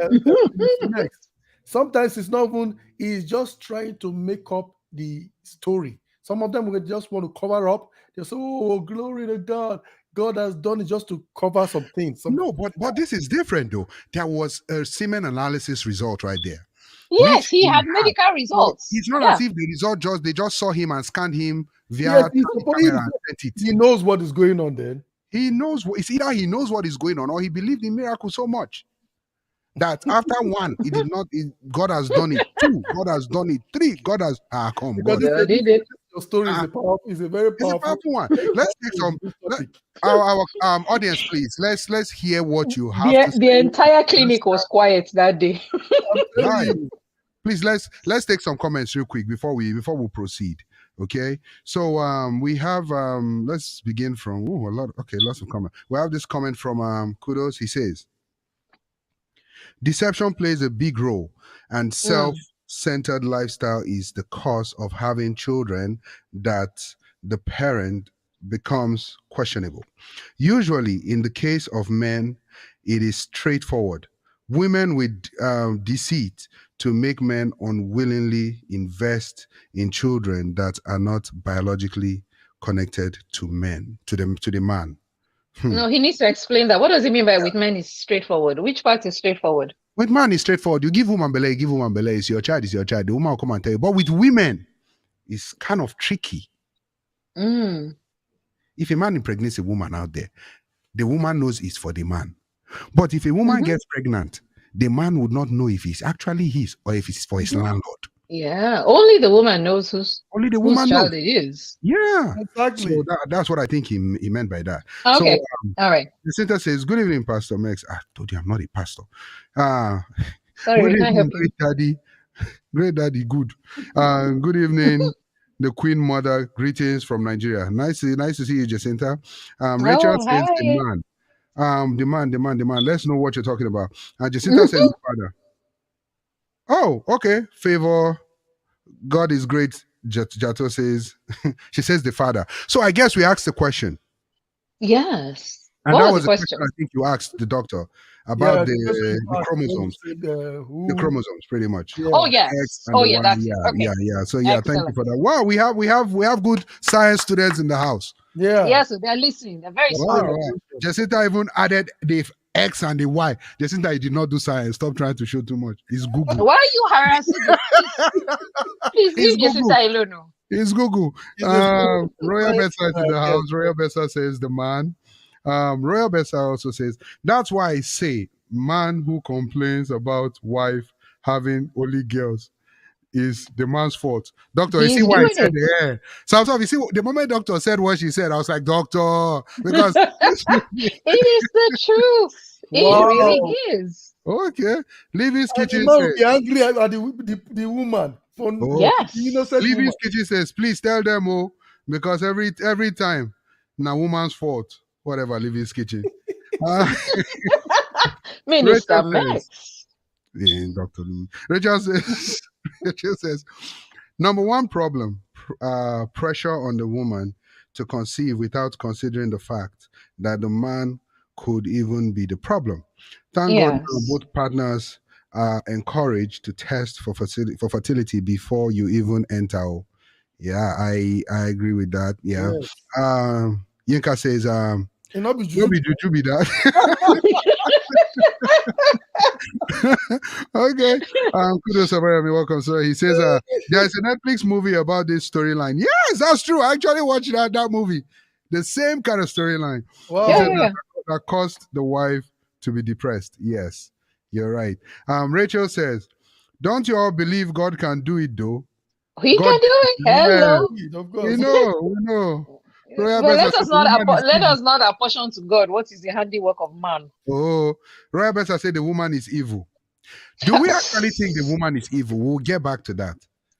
Next. Sometimes it's not even, he's just trying to make up the story. Some of them will just want to cover up. They say, oh, glory to God. God has done it just to cover some things. No, but this is different though. There was a semen analysis result right there. Yes, he had medical results. It's not as if the result they just saw him and scanned him via camera and sent it. He knows what is going on then. He knows it's either he knows what is going on or he believed in miracles so much that after 1, he did not. God has done it. 2, God has done it. 3, God has come. Because God did it. Your story is a very powerful one. Let's take some. Our audience, please. Let's hear what you have to say. The entire clinic was quiet that day. Right. Please let's take some comments real quick before we proceed. Okay. So we have let's begin from lots of comments. We have this comment from Kudos. He says deception plays a big role and self-centered lifestyle is the cause of having children that the parent becomes questionable. Usually in the case of men, it is straightforward. Women with deceit to make men unwillingly invest in children that are not biologically connected to the man. No, he needs to explain that. What does he mean by with men is straightforward? Which part is straightforward? With man is straightforward. You give woman belay, it's your child, The woman will come and tell you. But with women, it's kind of tricky. If a man impregnates a woman out there, the woman knows it's for the man. But if a woman gets pregnant, the man would not know if it's actually his or if it's for his landlord. Yeah, only the woman knows whose child it is. Yeah, exactly. So that's what I think he meant by that. Okay, so, all right. The center says, "Good evening, Pastor Max." I told you I'm not a pastor. Sorry, good evening, great daddy, good. Good evening, the Queen Mother. Greetings from Nigeria. Nice to see you, Jacinta. Rachel says the man. Let's know what you're talking about. Jacinta says the father. Oh, okay. Favor. God is great. Jato says. She says the father. So I guess we asked the question. Yes. And that was the question I think you asked the doctor about the chromosomes. The chromosomes, pretty much. Yeah. Oh yes. Yeah. So yeah, excellent. Thank you for that. Wow, we have good science students in the house. Yeah. So they're listening. They're very Wow. smart. Wow. Jacinta even added the X and the Y. Jacinta, he did not do science. Stop trying to show too much. It's Google. Why are you harassing them? Please It's leave Jacinta Google. alone. No. It's Google. It's a Royal science Bessa is in the house. Royal Bessa says the man. Royal Bessa also says, that's why I say man who complains about wife having only girls is the man's fault. Doctor, you see He's why I doing said it. the Sometimes you see the moment doctor said what she said, I was like, doctor, because It is the truth. Wow. It really is. okay. Livy's And the Kitchen man will says, be angry at the woman for oh, Yes. the innocent woman. Livy's Kitchen says, please tell them, oh, because every time, now woman's fault. Whatever, Livy's Kitchen. Minister Rachel Max. Dr. Lee. Rachel says, number one problem, pressure on the woman to conceive without considering the fact that the man could even be the problem. Thank God now Yes. both partners are encouraged to test for fertility before you even enter. Yeah, I agree with that. Yeah. Yes. Yinka says, It not be no juju. be juju be that. Okay. Kudos Abayami, welcome, sir. He says there's a Netflix movie about this storyline. Yes, that's true. I actually watched that movie. The same kind of storyline. Wow. He said Yeah. that caused the wife to be depressed. Yes, you're right. Rachel says, don't you all believe God can do it though? He God, can do it. Hello. Of we course. know. Royal But Bessa let said us the not woman is let evil. us not apportion to God what is the handiwork of man. Oh, Royal Bessa said the woman is evil. Do we actually think the woman is evil? We'll get back to that.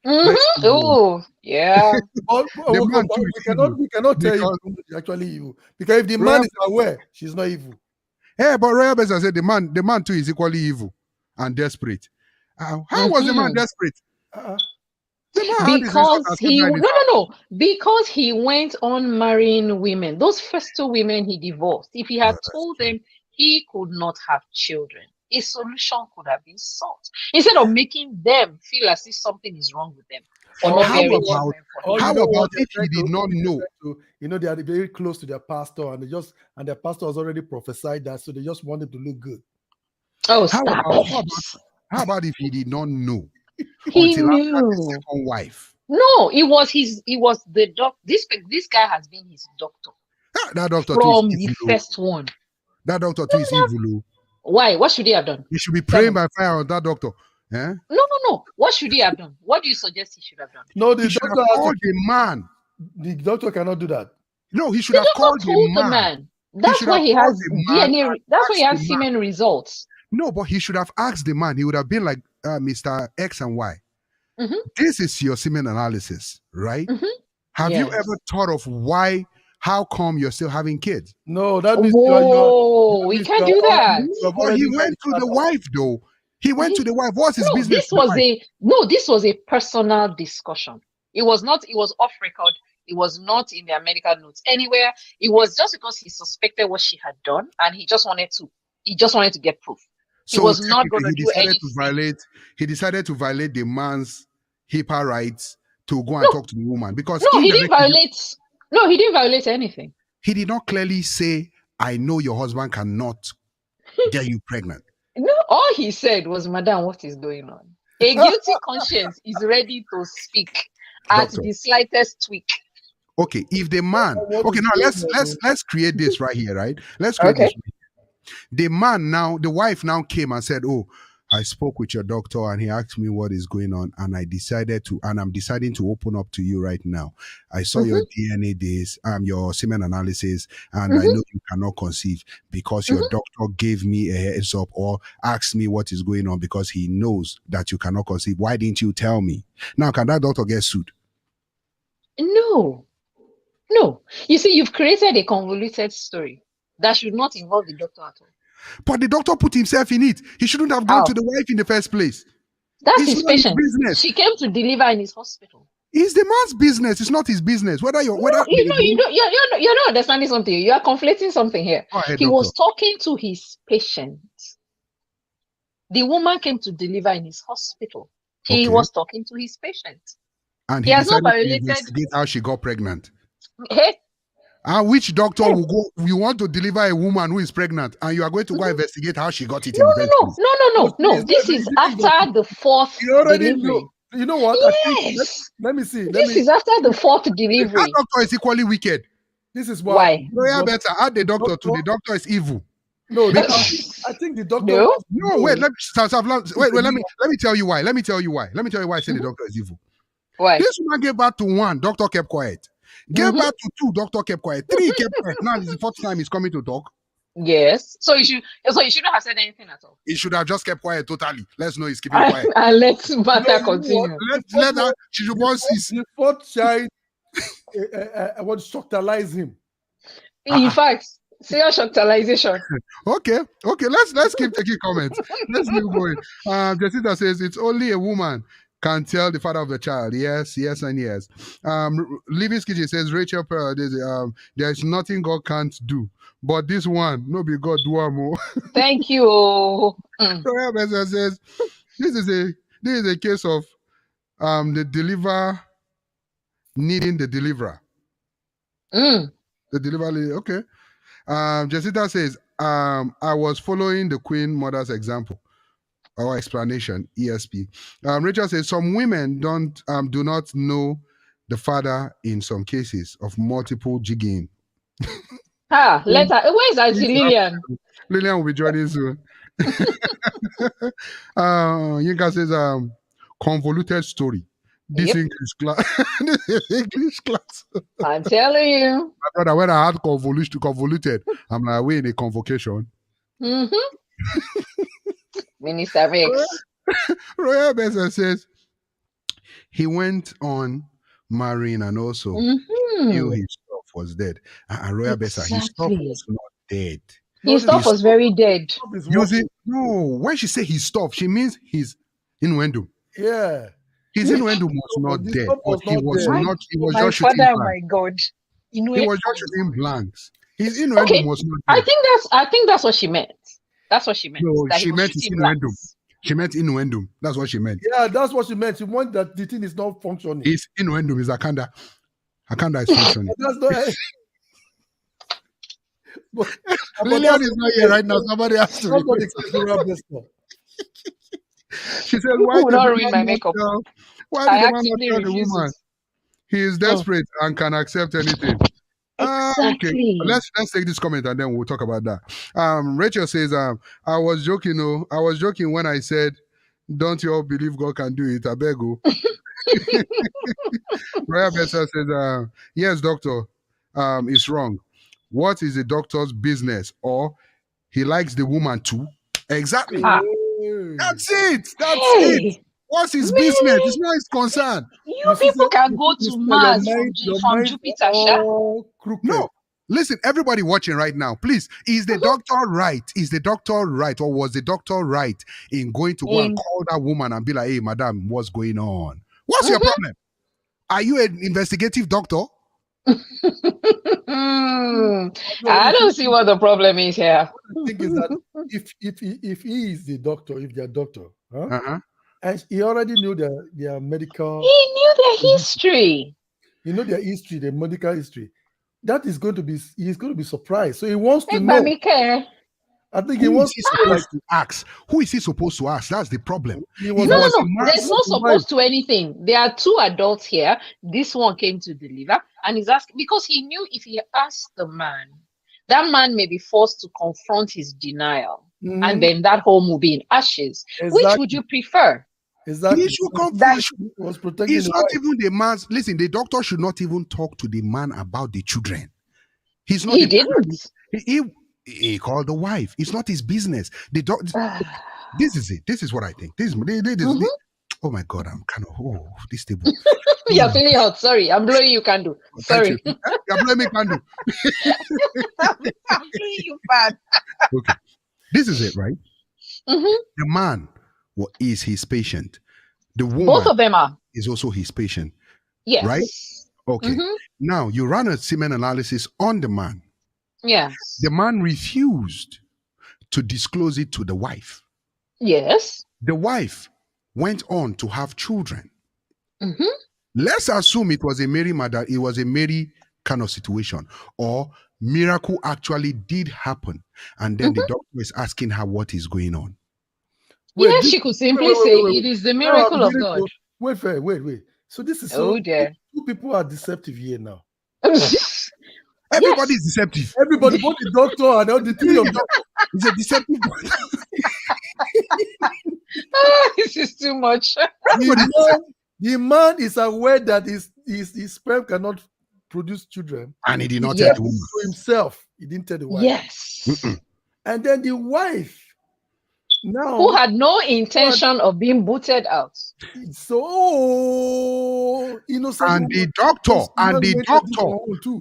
Mm-hmm. Oh, yeah. But The man too is evil. we cannot tell you Because- the woman is actually evil. Because if the man is aware, she's not evil. Hey, but Royal Bessa said the man too is equally evil and desperate. How was the man desperate? The man had his Because result he at no, because he went on marrying women. Those first two women he divorced. If he had told them he could not have children, a solution could have been sought instead of making them feel as if something is wrong with them for not How bearing about- children. For How him. about if he did not know? They are very close to their pastor, and their pastor has already prophesied that, so they just wanted to look good. Oh, How stop about, it. how about if he did not know He until after the knew. second wife? No, it was the doc. This guy has been his doctor That doctor from too is the evil. first one. That doctor too is evil. Why? What should he have done? He should be praying by fire on that doctor. Eh? No. What should he have done? What do you suggest he should have done? No, the He should have doctor has called to, the man. the doctor cannot do that. No, he should The have doctor called told the the man. That's should why have he called has the man DNA. and That's why he asked has the man. semen results. No, but he should have asked the man. He would have been like, Mr. X and Y. Mhm. This is your semen analysis, right? Mhm. Have you Yes. ever thought of how come you're still having kids? No, that means Whoa, we can't do that. But he went to the wife, though. He went to the wife. What's his No, business? this was a personal discussion. It was off record. It was not in their medical notes anywhere. It was just because he suspected what she had done, and he just wanted to get proof. He was not going to do anything. He decided to violate the man's HIPAA rights to go and talk to the woman because He didn't violate anything. He did not clearly say, "I know your husband cannot get you pregnant." No, all he said was, "Madam, what is going on?" A guilty conscience is ready to speak at Doctor. the slightest tweak. Okay, if the man, okay, now let's create this right here, right? Let's create Okay. this. The wife now came and said, "Oh, I spoke with your doctor and he asked me what is going on, and I'm deciding to open up to you right now. I saw your DNA your semen analysis, and I know you cannot conceive because your doctor gave me a heads up or asked me what is going on because he knows that you cannot conceive. Why didn't you tell me?" Now, can that doctor get sued? No. You see, you've created a convoluted story that should not involve the doctor at all. But the doctor put himself in it. He shouldn't have gone to the wife in the first place. That's It's his not his patient. business. She came to deliver in his hospital. It's the man's business. It's not his business. You're not understanding something. You are conflating something here. Go ahead, He doctor. was talking to his patient. The woman came to deliver in his hospital. He Okay. was talking to his patient. And He has not decided to violated. investigate how she got pregnant. Hey, And which doctor will go? You want to deliver a woman who is pregnant, and you are going to go investigate how she got it in the first place. No. This is after the fourth You already delivery. know. You know what? Yes. Let me see. This is after the fourth That delivery. doctor is equally wicked. This is Why? Royal better add the doctor to the doctor is evil. No, I think the doctor. No? No, wait, let me tell you why. Let me tell you why I say the doctor is evil. Why? This woman gave birth to 1, doctor kept quiet. Gave birth to 2, doctor kept quiet. 3 kept quiet. Now it's the 4th time he's coming to talk. Yes. So you shouldn't have said anything at all. He should have just kept quiet totally. Let's know he's keeping quiet. And let matter continue. Let her. She should born 6. The 4th child what shocktalize him. In fact, serious shocktalization. Okay. Let's keep taking comments. Let's keep going. Jessica says it's only a woman can tell the father of the child. Yes, and yes. Living's Kitchen says Rachel Pearl. There is nothing God can't do, but this one, no be God do more. Thank you. Royal Bessa says this is a case of the deliverer needing the deliverer. The deliverer. Okay. Jessica says I was following the Queen Mother's example. Our explanation, ESP. Rachel says some women do not know the father in some cases of multiple jigging. Later. Where is Auntie Lillian? Lillian will be joining soon. Yinka says convoluted story. This English class. This is English class. I'm telling you. My brother, when I had convoluted, I'm like, we in a convocation. Minister Rex. Royal Bessa says he went on marrying and also knew his stuff was dead. And Royal Bessa, his stuff was not dead. His stuff was very dead. When she say his stuff, she means his innuendo. Yeah. His innuendo was not dead, but he was just shooting blanks. My God. He was just shooting blanks. His innuendo was not dead. I think that's what she meant. That's what she meant. No, that she meant innuendo. She meant innuendo. That's what she meant. Yeah, that's what she meant. She meant that the thing is not functioning. His innuendo is Akanda. Akanda is functioning. That's not. Lillian is not here right now. Somebody has to. She said, "Why did not ruin my makeup? Why did the man not tell the woman? He is desperate and can accept anything." Exactly. Okay, let's take this comment and then we'll talk about that. Rachel says, I was joking. I was joking when I said, "Don't you all believe God can do it?" I beg you. Royal Bessa says, "Yes, doctor, it's wrong. What is the doctor's business? Or he likes the woman too." Exactly. That's it. That's it. What's his business? It's not his concern. You people can go to Mars from Jupiter. No. Listen, everybody watching right now, please. Is the doctor right? Is the doctor right? Or was the doctor right in going to go and call that woman and be like, "Hey, madam, what's going on? What's your problem? Are you an investigative doctor?" I don't see what the problem is here. The thing is that if he is the doctor, if they're doctor, and he already knew their medical. He knew their history. You know their history, their medical history. That is going to be. He's going to be surprised. So he wants to know. I think he wants to ask. Who is he supposed to ask? That's the problem. No. There's no supposed to anything. There are 2 adults here. This one came to deliver, and he's asking because he knew if he asked the man, that man may be forced to confront his denial, and then that home will be in ashes. Exactly. Which would you prefer? Exactly. It's not even the man's. Listen, the doctor should not even talk to the man about the children. He's not. He didn't. He called the wife. It's not his business. The doctor. This is it. This is what I think. This. Oh my God! I'm kind of this table. You're feeling hot. Sorry, I'm blowing you candle. Sorry. You're blowing me candle. I'm blowing you bad. Okay. This is it, right? The man is his patient. The woman, both of them are, is also his patient. Yes. Right? Okay. Now you run a semen analysis on the man. Yes. The man refused to disclose it to the wife. Yes. The wife went on to have children. Let's assume it was a Mary mother. It was a Mary kind of situation, or miracle actually did happen, and then the doctor is asking her what is going on. Yes, she could simply say it is the miracle of God. Wait. So this is Oh dear. two people are deceptive here now. Everybody is deceptive. Everybody, both the doctor and all the three of them. It's a deceptive. This is too much. The man is aware that his sperm cannot produce children, and he did not tell the woman. To himself. He didn't tell the wife. Yes. And then the wife, now, who had no intention of being booted out. So innocent. And the doctor,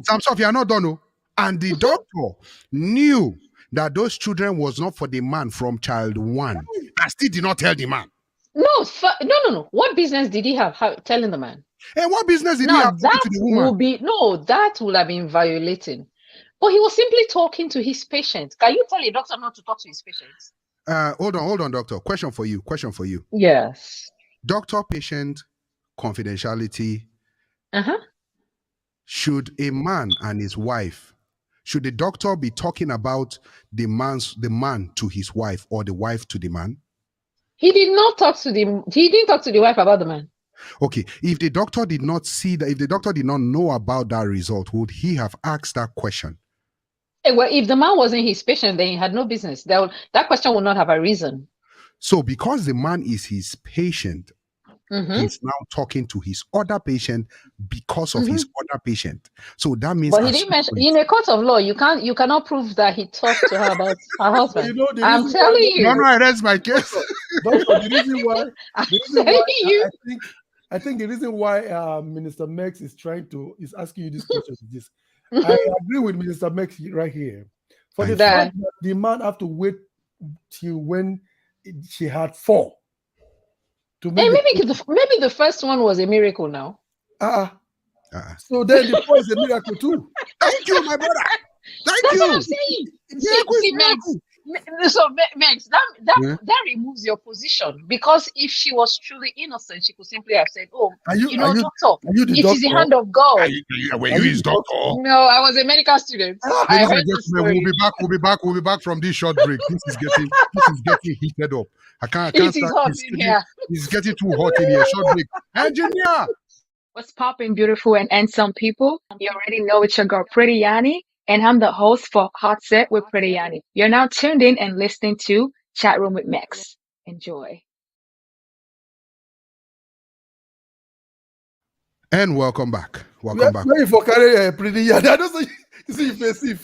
Samson, you are not done, no? And the doctor knew that those children was not for the man from child 1. I still did not tell the man. No. What business did he have telling the man? And what business did he have talking to the woman? That would have been violating. But he was simply talking to his patient. Can you tell a doctor not to talk to his patients? Hold on, doctor. Question for you. Yes. Doctor-patient confidentiality. Should a man and his wife, should the doctor be talking about the man to his wife, or the wife to the man? He didn't talk to the wife about the man. Okay, if the doctor did not see that, if the doctor did not know about that result, would he have asked that question? Well, if the man wasn't his patient, then he had no business. That question would not have arisen. So because the man is his patient, he's now talking to his other patient because of his other patient. So that means. But he didn't mention in a court of law. You cannot prove that he talked to her about her husband. I'm telling you. No, that's my case. Doctor, the reason why I think the reason why Minister Mex is asking you this question is this. I agree with Minister Mex right here. For the fact that the man have to wait till when she had 4. Maybe the first one was a miracle now. So then the 4 is a miracle too. Thank you, my brother. That's what I'm saying. See, Mex. So Mex, that removes your position, because if she was truly innocent, she could simply have said, "Oh, doctor, it is the hand of God." Were you his doctor? No, I was a medical student. I heard the story. We'll be back from this short break. This is getting heated up. I can't It is start. hot in here. It's getting too hot in here. Short break. Engineer. What's popping, beautiful and handsome people? You already know it's your girl, Pretty Yanni, and I'm the host for Hot Set with Pretty Yanni. You're now tuned in and listening to Chat Room with Mex. Enjoy. And welcome back. Where you for carry Pretty Yanni? I don't see your face. Where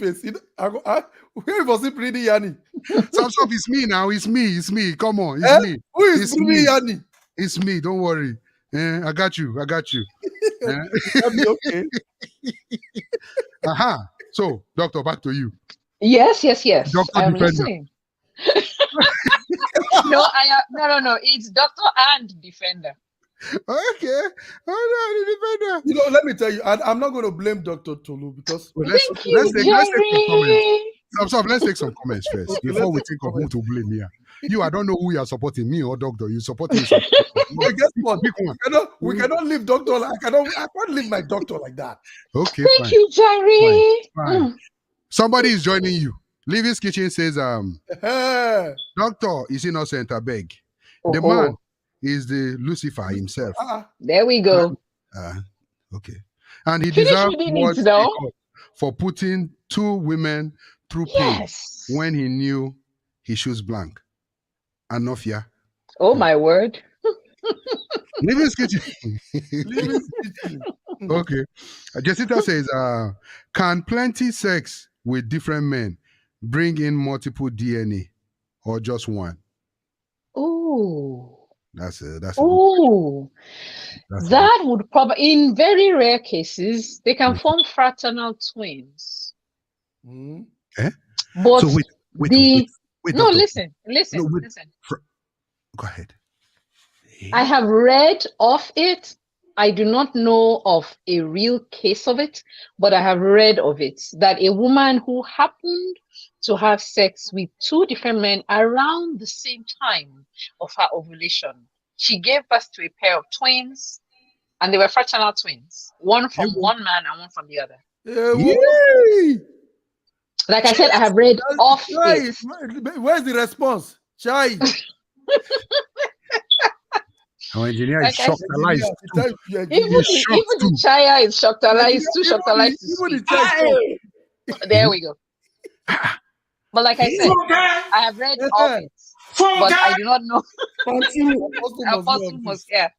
you for see Pretty Yanni? Samson, it's me now. It's me. Come on, it's me. Who is Pretty Yanni? It's me. Don't worry. I got you. Okay. So, doctor, back to you. Yes. Doctor I'm Defender. listening. No. It's doctor and defender. Okay. Oh no, the defender. Let me tell you, I'm not going to blame Dr. Tolu because let's take some comments. Let's take some comments first before we think of who to blame here. I don't know who you are supporting, me or doctor. You supporting yourself. But guess what? We cannot leave doctor. I can't leave my doctor like that. Okay. Thank you, Jerry. Fine. Somebody is joining you. Living's Kitchen says, doctor is innocent, I beg. The man is the Lucifer himself. There we go. Okay. And he deserves for putting 2 women through pain when he knew he shoes blank. Anofia. Oh my word. Living's Kitchen. Okay. Jessica says, can plenty sex with different men bring in multiple DNA or just one? Oh. That would probably, in very rare cases, they can form fraternal twins. But so wait, no, doctor. listen. Go ahead. I have read of it. I do not know of a real case of it, but I have read of it, that a woman who happened to have sex with 2 different men around the same time of her ovulation, she gave birth to a pair of twins, and they were fraternal twins, one from one man and one from the other. Yay! Like I said, I have read off it. Where's the response? Chai. Our engineer is Like I shocked. said, Alive. even the Chaya is shocked alive too, shocked alive to Even the speak. Chai. There we go. But like I said, I have read off it, but I do not know. Apostle must, yeah.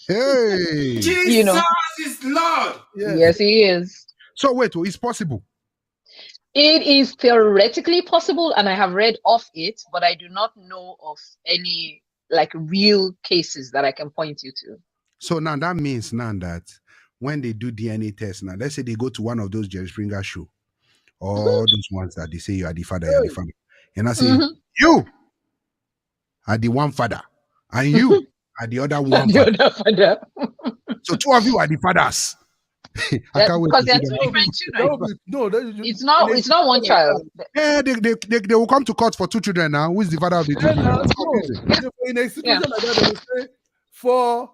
Hey. You know. is Lord. Yes, he is. So wait, it's possible. It is theoretically possible, and I have read of it, but I do not know of any like real cases that I can point you to. So now that means now that when they do DNA tests, now let's say they go to one of those Jerry Springer show, or those ones that they say you are the father, you're the father, and I say you are the one father, and you are the other one The father. other father. So two of you are the fathers. I can't wait Because to they're see two them. different children. It's not one child. Yeah, they will come to court for two children now. Who is the father of the two? It's confusing. In a situation like that, they will say for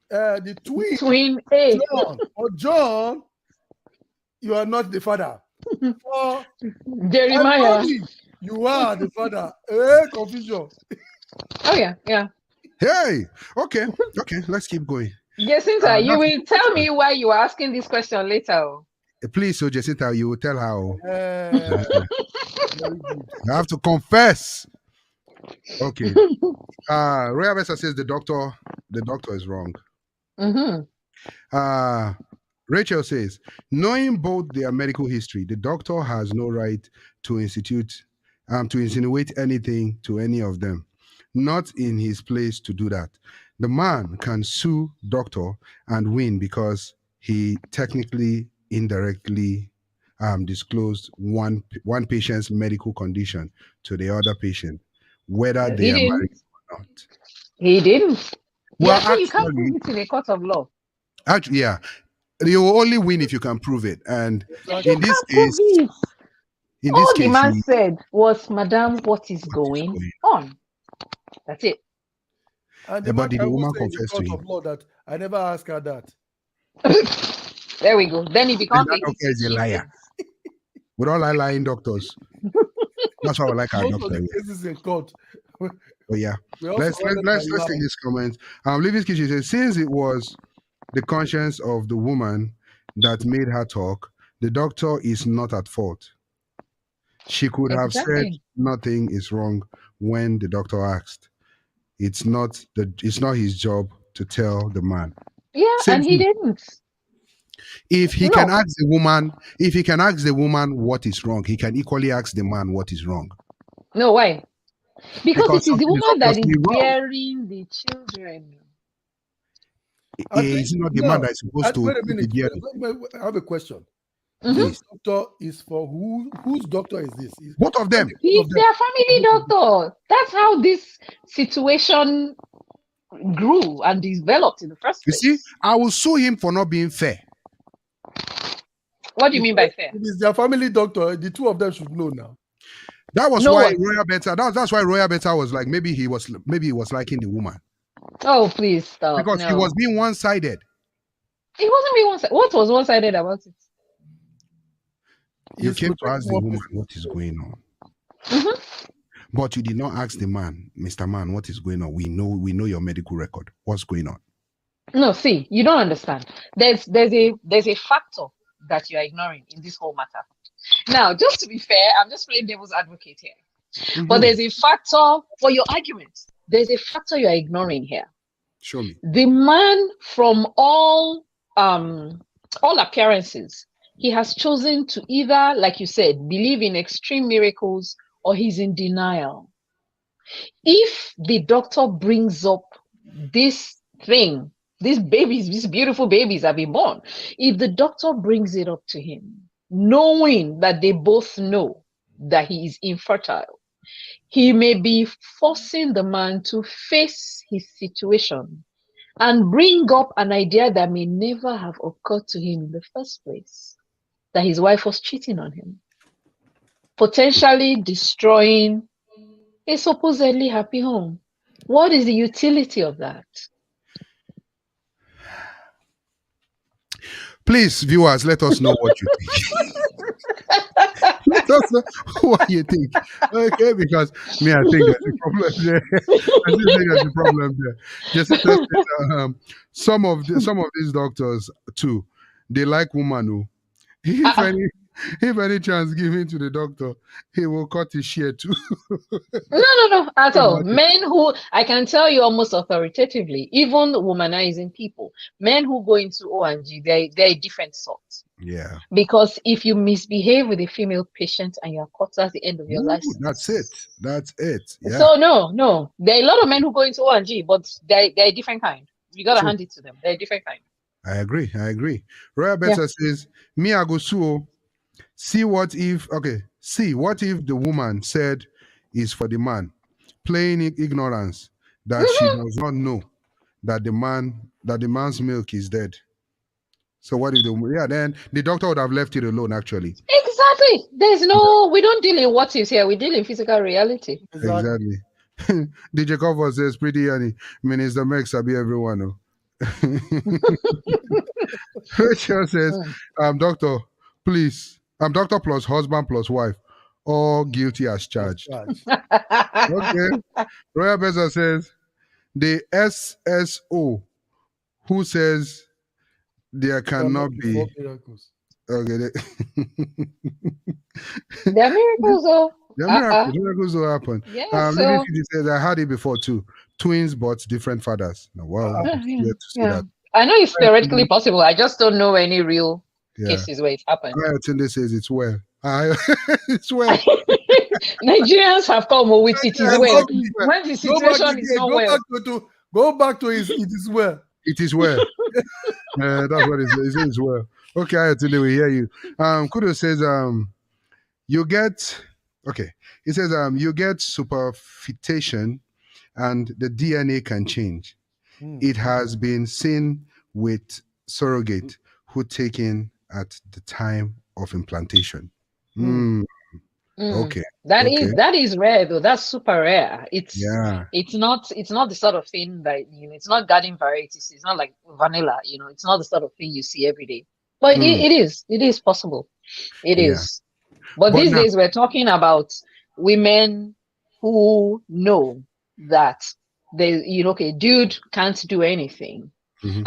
the Twin A. John or John, you are not the father. For Jeremiah. Anthony, you are the father. Confusion. Oh yeah. Hey, okay, let's keep going. Jacinta, you will tell me why you are asking this question later. Please, so Jacinta, you will tell how. Very good. I have to confess. Okay. Royal Vesta says the doctor is wrong. Rachel says, knowing both their medical history, the doctor has no right to insinuate anything to any of them. Not in his place to do that. The man can sue doctor and win because he technically indirectly disclosed one patient's medical condition to the other patient, whether they are married or not. He didn't. Well, so you can't prove it in a court of law. Actually, yeah. You will only win if you can prove it. And in this case, all the man said was, Madam, what is going on? That's it. And the woman confessed to him that I never asked her that. There we go. Then he becomes a doctor is a liar. We don't like lying doctors. That's why we like our doctor. Cases in court. Oh yeah. Let's take this comment. Living Kitchen says, since it was the conscience of the woman that made her talk, the doctor is not at fault. She could have said nothing is wrong when the doctor asked. It's not his job to tell the man. Yeah, and he didn't. If he can ask the woman what is wrong, he can equally ask the man what is wrong. No, why? Because it is the woman that is bearing the children. It's not the man that is supposed to. Wait a minute. I have a question. This doctor is for whose doctor is this? Both of them. He's their family doctor. That's how this situation grew and developed in the first place. You see, I will sue him for not being fair. What do you mean by fair? It is their family doctor. The two of them should know now. That was why Royal Beta. That's why Royal Beta was like maybe he was liking the woman. Oh, please stop! Because he was being one-sided. It wasn't being one-sided. What was one-sided about it? You came to ask the woman what is going on, but you did not ask the man, Mr. Man, what is going on. We know your medical record. What's going on? No, see, you don't understand. There's a factor that you are ignoring in this whole matter. Now, just to be fair, I'm just playing devil's advocate here. But there's a factor for your argument. There's a factor you are ignoring here. Show me. The man, from all appearances, he has chosen to either, like you said, believe in extreme miracles or he's in denial. If the doctor brings up this thing, these beautiful babies have been born, if the doctor brings it up to him, knowing that they both know that he is infertile, he may be forcing the man to face his situation and bring up an idea that may never have occurred to him in the first place, that his wife was cheating on him, potentially destroying a supposedly happy home. What is the utility of that? Please, viewers, let us know what you think. Let us know what you think. Okay, because me, I think there's a problem there. I still think there's a problem there. Jessica says, some of these doctors too, they like woman who if any chance given to the doctor, he will cut his share too. No, at all. Men who, I can tell you almost authoritatively, even womanizing people, men who go into O&G, they're a different sort. Yeah. Because if you misbehave with a female patient and you're cut at the end of your life, that's it. That's it. Yeah. So no, there are a lot of men who go into O&G, but they're a different kind. You gotta hand it to them. They're a different kind. I agree. Royal Better says, me I go sue. See what if the woman said is for the man, playing ignorance that she does not know that the man's milk is dead. So what if then the doctor would have left it alone actually. Exactly. We don't deal in what is here, we deal in physical reality. Exactly. DJ Cover says pretty honey. Minister Max will be everyone. Rachel says, doctor, please. Doctor plus husband plus wife, all guilty as charged. Okay. Royal Beza says, the SSO who says there cannot be. Okay. There are miracles, though. Miracles will happen. Yeah, Lily says, I had it before too. Twins, but different fathers. Wow. To see that. I know it's theoretically possible. I just don't know any real cases where it happened. Tunde says it's well. It's well. Nigerians have come with it is well. When the situation is not well. Go back to it is well. It is well. That's what it says. It is well. Okay, Tunde, we hear you. Kudo says, you get, okay. He says, you get superfetation and the DNA can change. It has been seen with surrogate who taken at the time of implantation. Okay. That is rare though. That's super rare. It's not the sort of thing that it's not garden varieties. It's not like vanilla. It's not the sort of thing you see every day. But it is possible. It is. But these days we're talking about women who know that dude can't do anything,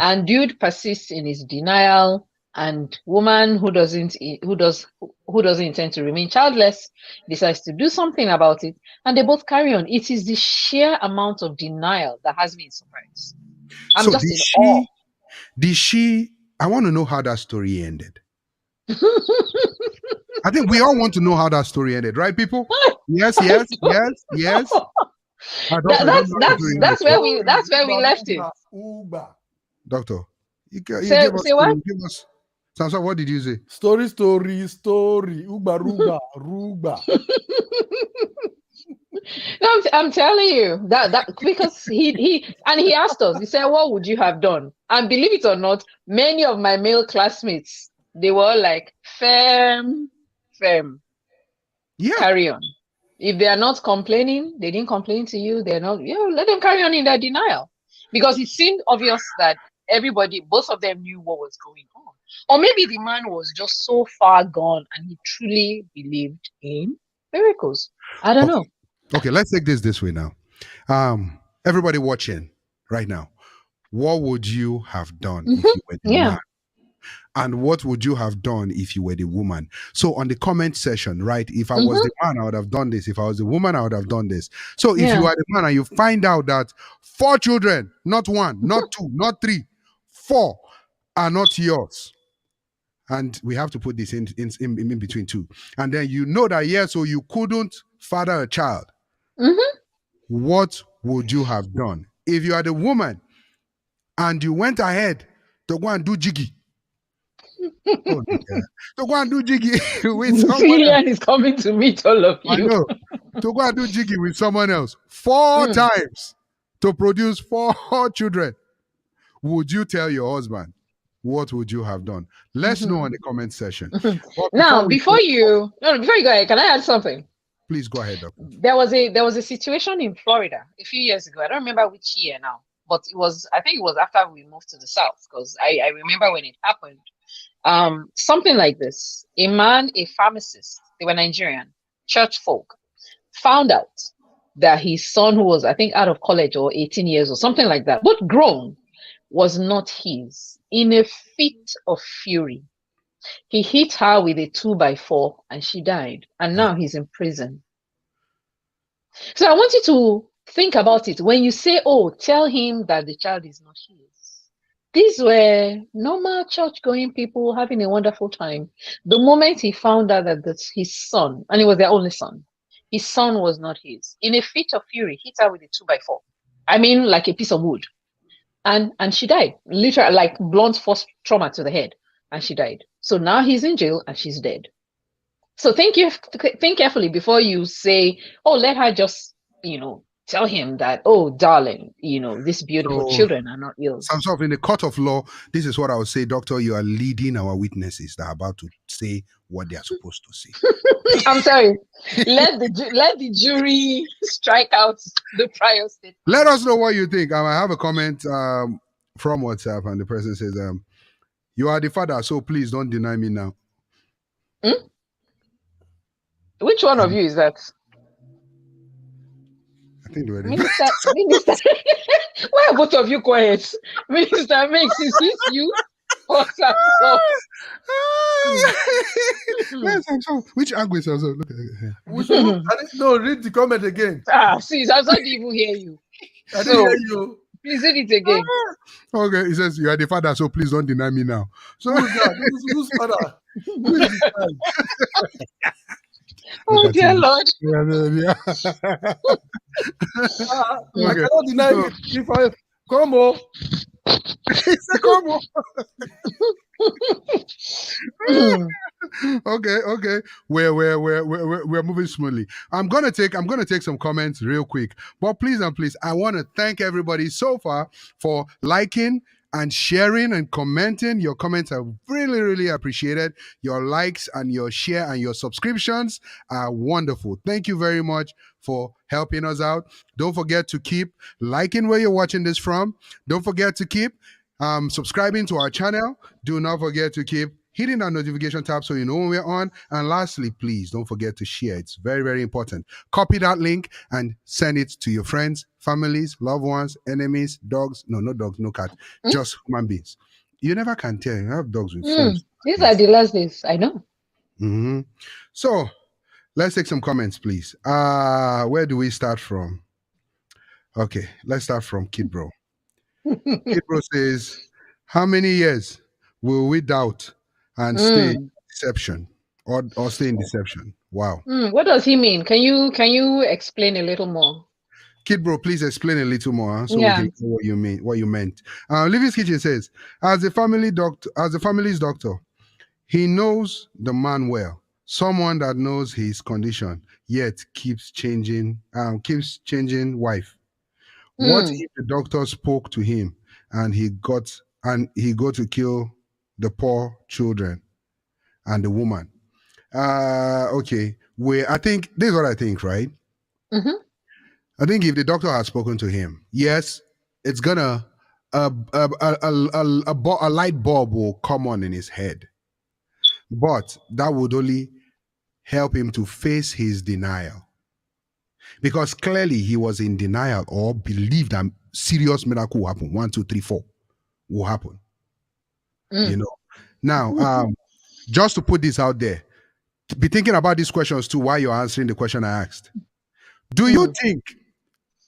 and dude persists in his denial, and woman who doesn't intend to remain childless decides to do something about it, and they both carry on. It is the sheer amount of denial that has me surprised. I'm just in awe. Did she? I want to know how that story ended. I think we all want to know how that story ended, right, people? Yes. That's where we left it. Doctor, you say what? Give us. Samson, what did you say? Story. Ruba. No, I'm telling you that because he asked us. He said, "What would you have done?" And believe it or not, many of my male classmates, they were all like, "Firm, carry on." If they are not complaining, they didn't complain to you. They're not. Let them carry on in their denial, because it seemed obvious that both of them knew what was going on, or maybe the man was just so far gone and he truly believed in miracles. I don't know. Okay, let's take this way now. Everybody watching right now, what would you have done if you were the man? And what would you have done if you were the woman? So on the comment section, right? If I was the man, I would have done this. If I was the woman, I would have done this. So if you are the man and you find out that 4 children, not 1, not 2, not 3, 4 are not yours. And we have to put this in between 2. And then you know that, so you couldn't father a child. What would you have done? If you are the woman and you went ahead to go and do jiggy. To go and do jiggy with someone Cillian is coming to meet all of you. I know. To go and do jiggy with someone else 4 times to produce 4 children. Would you tell your husband? What would you have done? Let's know in the comment section. Now, before you go ahead, can I add something? Please go ahead, Doctor. There was a situation in Florida a few years ago. I don't remember which year now, but I think it was after we moved to the South, because I remember when it happened. Something like this. A man, a pharmacist, they were Nigerian, church folk, found out that his son, who was, I think, out of college or 18 years or something like that, but grown, was not his. In a fit of fury, he hit her with a 2x4 and she died. And now he's in prison. So I want you to think about it. When you say, oh, tell him that the child is not his. These were normal church-going people having a wonderful time. The moment he found out that that's his son, and he was their only son, his son was not his. In a fit of fury, hit her with a 2x4. I mean, like a piece of wood. And she died. Literally, like blunt force trauma to the head. And she died. So now he's in jail and she's dead. So think carefully before you say, oh, let her just, tell him that, oh, darling, these beautiful children are not yours. Some in the court of law, this is what I would say, doctor, you are leading our witnesses that are about to say what they are supposed to say. I'm sorry. Let the jury strike out the prior statement. Let us know what you think. I have a comment from WhatsApp, and the person says, you are the father, so please don't deny me now. Which one of you is that? I think the Minister. Why are both of you quiet? Minister makes it you. Which angle is also? Look at it. No, read the comment again. See, I didn't even hear you. I didn't hear you. Please read it again. Okay, he says, you are the father, so please don't deny me now. So who's that? Who's father? Who is this guy? Oh dear Lord. Yeah. I cannot deny it. If I come on. Come on. Okay. We're moving smoothly. I'm gonna take some comments real quick. But please, I want to thank everybody so far for liking and sharing and commenting. Your comments are really, really appreciated. Your likes and your share and your subscriptions are wonderful. Thank you very much for helping us out. Don't forget to keep liking where you're watching this from. Don't forget to keep subscribing to our channel. Do not forget to keep hitting that notification tab so you know when we're on. And lastly, please don't forget to share. It's very, very important. Copy that link and send it to your friends, families, loved ones, enemies, dogs. No, not dogs, no cat, just human beings. You never can tell. You have dogs with phones. These are the last days, I know. Mm-hmm. So let's take some comments, please. Where do we start from? Okay, let's start from Kid Bro. Kid Bro says, how many years will we doubt and stay in deception or stay in deception? Wow. What does he mean? Can you explain a little more? Kid Bro, please explain a little more so we can know what you meant. Living's Kitchen says, as the family's doctor, he knows the man well. Someone that knows his condition, yet keeps changing wife. What if the doctor spoke to him and he got to kill the poor children and the woman? Okay. I think this is what I think, right? Mm-hmm. I think if the doctor had spoken to him, yes, it's gonna a light bulb will come on in his head, but that would only help him to face his denial, because clearly he was in denial or believed that serious miracle will happen. 1, 2, 3, 4 will happen. Now, just to put this out there, be thinking about these questions too while you're answering the question I asked. Do you think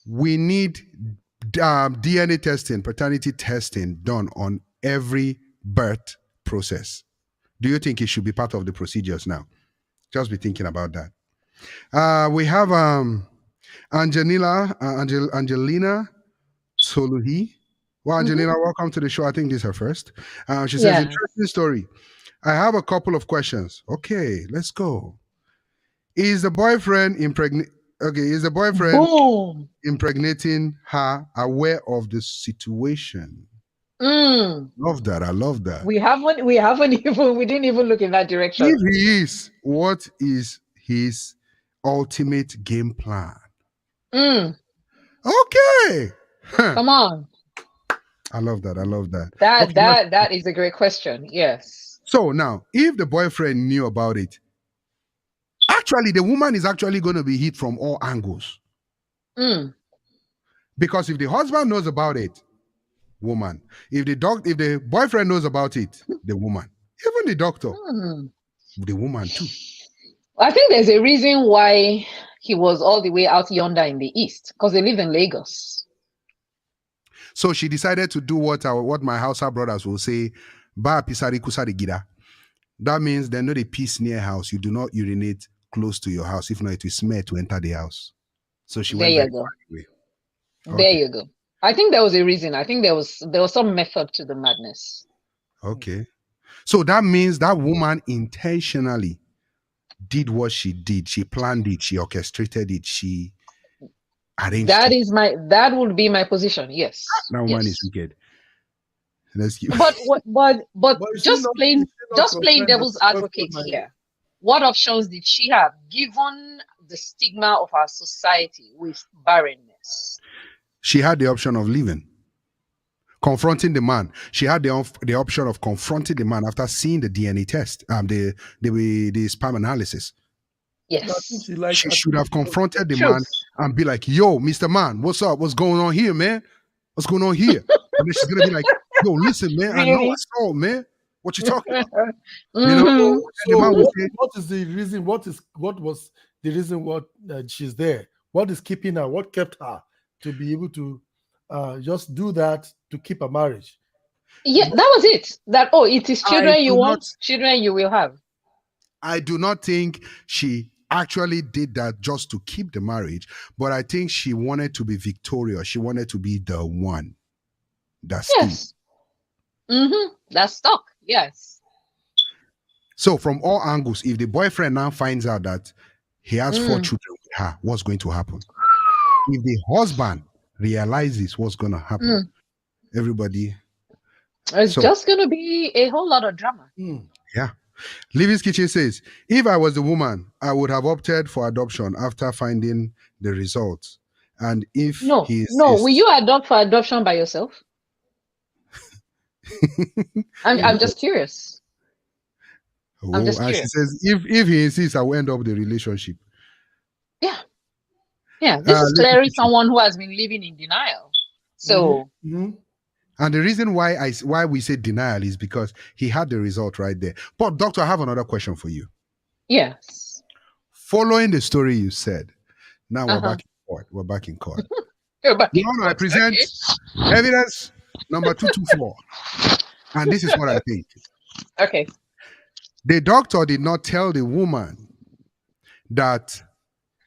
we need DNA testing, paternity testing done on every birth process? Do you think it should be part of the procedures now? Just be thinking about that. We have Angelina Soluhi. Well, Angelina, welcome to the show. I think this is her first. She says, interesting story. I have a couple of questions. Okay, let's go. Is the boyfriend impregnating her aware of the situation? Love that. I love that. We didn't even look in that direction. If he is, what is his ultimate game plan? Okay. Come on. I love that. That is a great question. Yes. So now, if the boyfriend knew about it, actually, the woman is actually going to be hit from all angles. Mm. Because if the husband knows about it, woman. If the boyfriend knows about it, the woman. Even the doctor, Mm. the woman too. I think there's a reason why he was all the way out yonder in the east, because they live in Lagos. So she decided to do what my Hausa brothers will say, ba pisari kusari gida. That means they know the piece near house. You do not urinate close to your house. If not, it will smell to enter the house. So she There went you very go. far away. There Okay. you go. I think there was a reason. I think there was some method to the madness. Okay. So that means that woman intentionally did what she did. She planned it. She orchestrated it. She arranged it. That would be my position. Yes. That woman is Yes. wicked. Let's keep. But But is she just not, plain is she not playing concerned that devil's the boyfriend advocate might- here. What options did she have given the stigma of our society with barrenness? She had the option of leaving, confronting the man. She had the option of confronting the man after seeing the DNA test, the sperm analysis. I think Yes. she likes. She should have confronted the Truth. man and be like, "Yo, Mr. Man, what's up? What's going on here, man? What's going on here?" And then she's gonna be like, "Yo, listen, man. I know Really? I saw, man. What you talking about?" Mhm. You know? And the So man will say, what is the reason? What was the reason? She's there? What is keeping her? What kept her to be able to just do that to keep a marriage? Yeah, that was it. That it is children you do want, not- children you will have. I do not think she actually did that just to keep the marriage, but I think she wanted to be victorious. She wanted to be the one. That's Yes. That's stuck. Yes. So from all angles, if the boyfriend now finds out that he has 4 Mm. children with her, what's going to happen? If the husband realizes what's going to happen, everybody, It's So- just going to be a whole lot of drama. yeah. Livy's Kitchen says, if I was the woman, I would have opted for adoption after finding the results. And if No, he no. insists- Will you adopt for adoption by yourself? I'm just curious. I'm just and she curious. says, if he insists, I will end up the relationship. Yeah. Yeah. This is Livy's clearly Kitchen. someone who has been living in denial. So And the reason why we say denial is because he had the result right there. But doctor, I have another question for you. yes. Following the story you said, now we're Uh-huh. back in court. We're back in court. Go back Your in Honor, I court, present okay? evidence number 224. And this is what I think. Okay. The doctor did not tell the woman that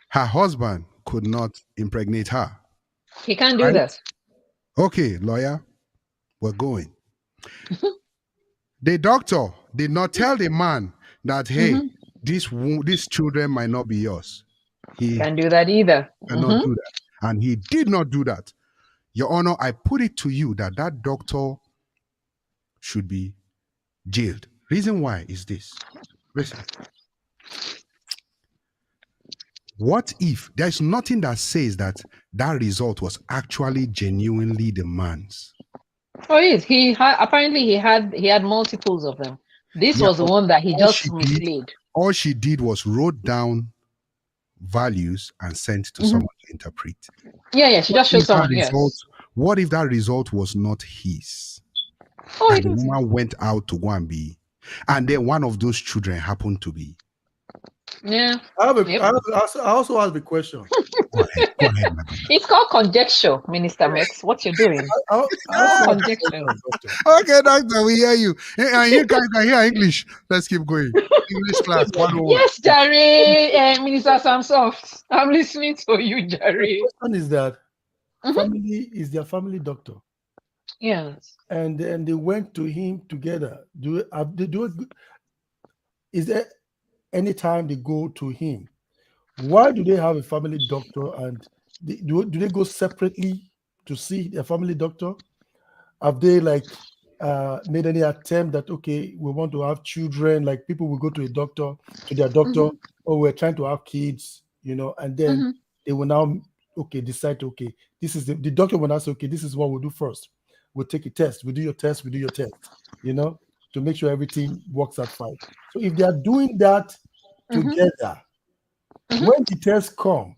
her husband could not impregnate her. He can't do Right? that. Okay, lawyer, we're going. The doctor did not tell the man that, hey, these children might not be yours. He Can't do that either. cannot do that. And he did not do that. Your Honor, I put it to you that doctor should be jailed. Reason why is this. Listen. What if there's nothing that says that result was actually genuinely the man's? Oh, yes. Apparently he had multiples of them. This Yeah, was the one that he all just she did- mislaid. All she did was wrote down values and sent to someone to interpret. Yeah. She just showed If that someone. Yes. What if that result was not his? Oh, And it the was. woman went out to go and be, and then one of those children happened to be. Yeah. Yep. I also have a question. Go ahead, my brother. It's called conjecture, Minister Max. What you're doing? I also have a Conjecture. question, doctor. Okay, doctor, we hear you. And you guys can hear English. Let's keep going. English class 101. Yes, Jare, Minister Samsoft. I'm listening to you, Jare. The question is that Mhm. family is their family doctor, Yes. and they went to him together. Is there any time they go to him? Why do they have a family doctor, and do they go separately to see their family doctor? Have they made any attempt that, okay, we want to have children, like people will go to their doctor, or we're trying to have kids, and then they will now decide, this is the doctor will now say, okay, this is what we'll do first. We'll take a test, we do your test, to make sure everything works out fine. So if they are doing that Mhm. together, when the tests come,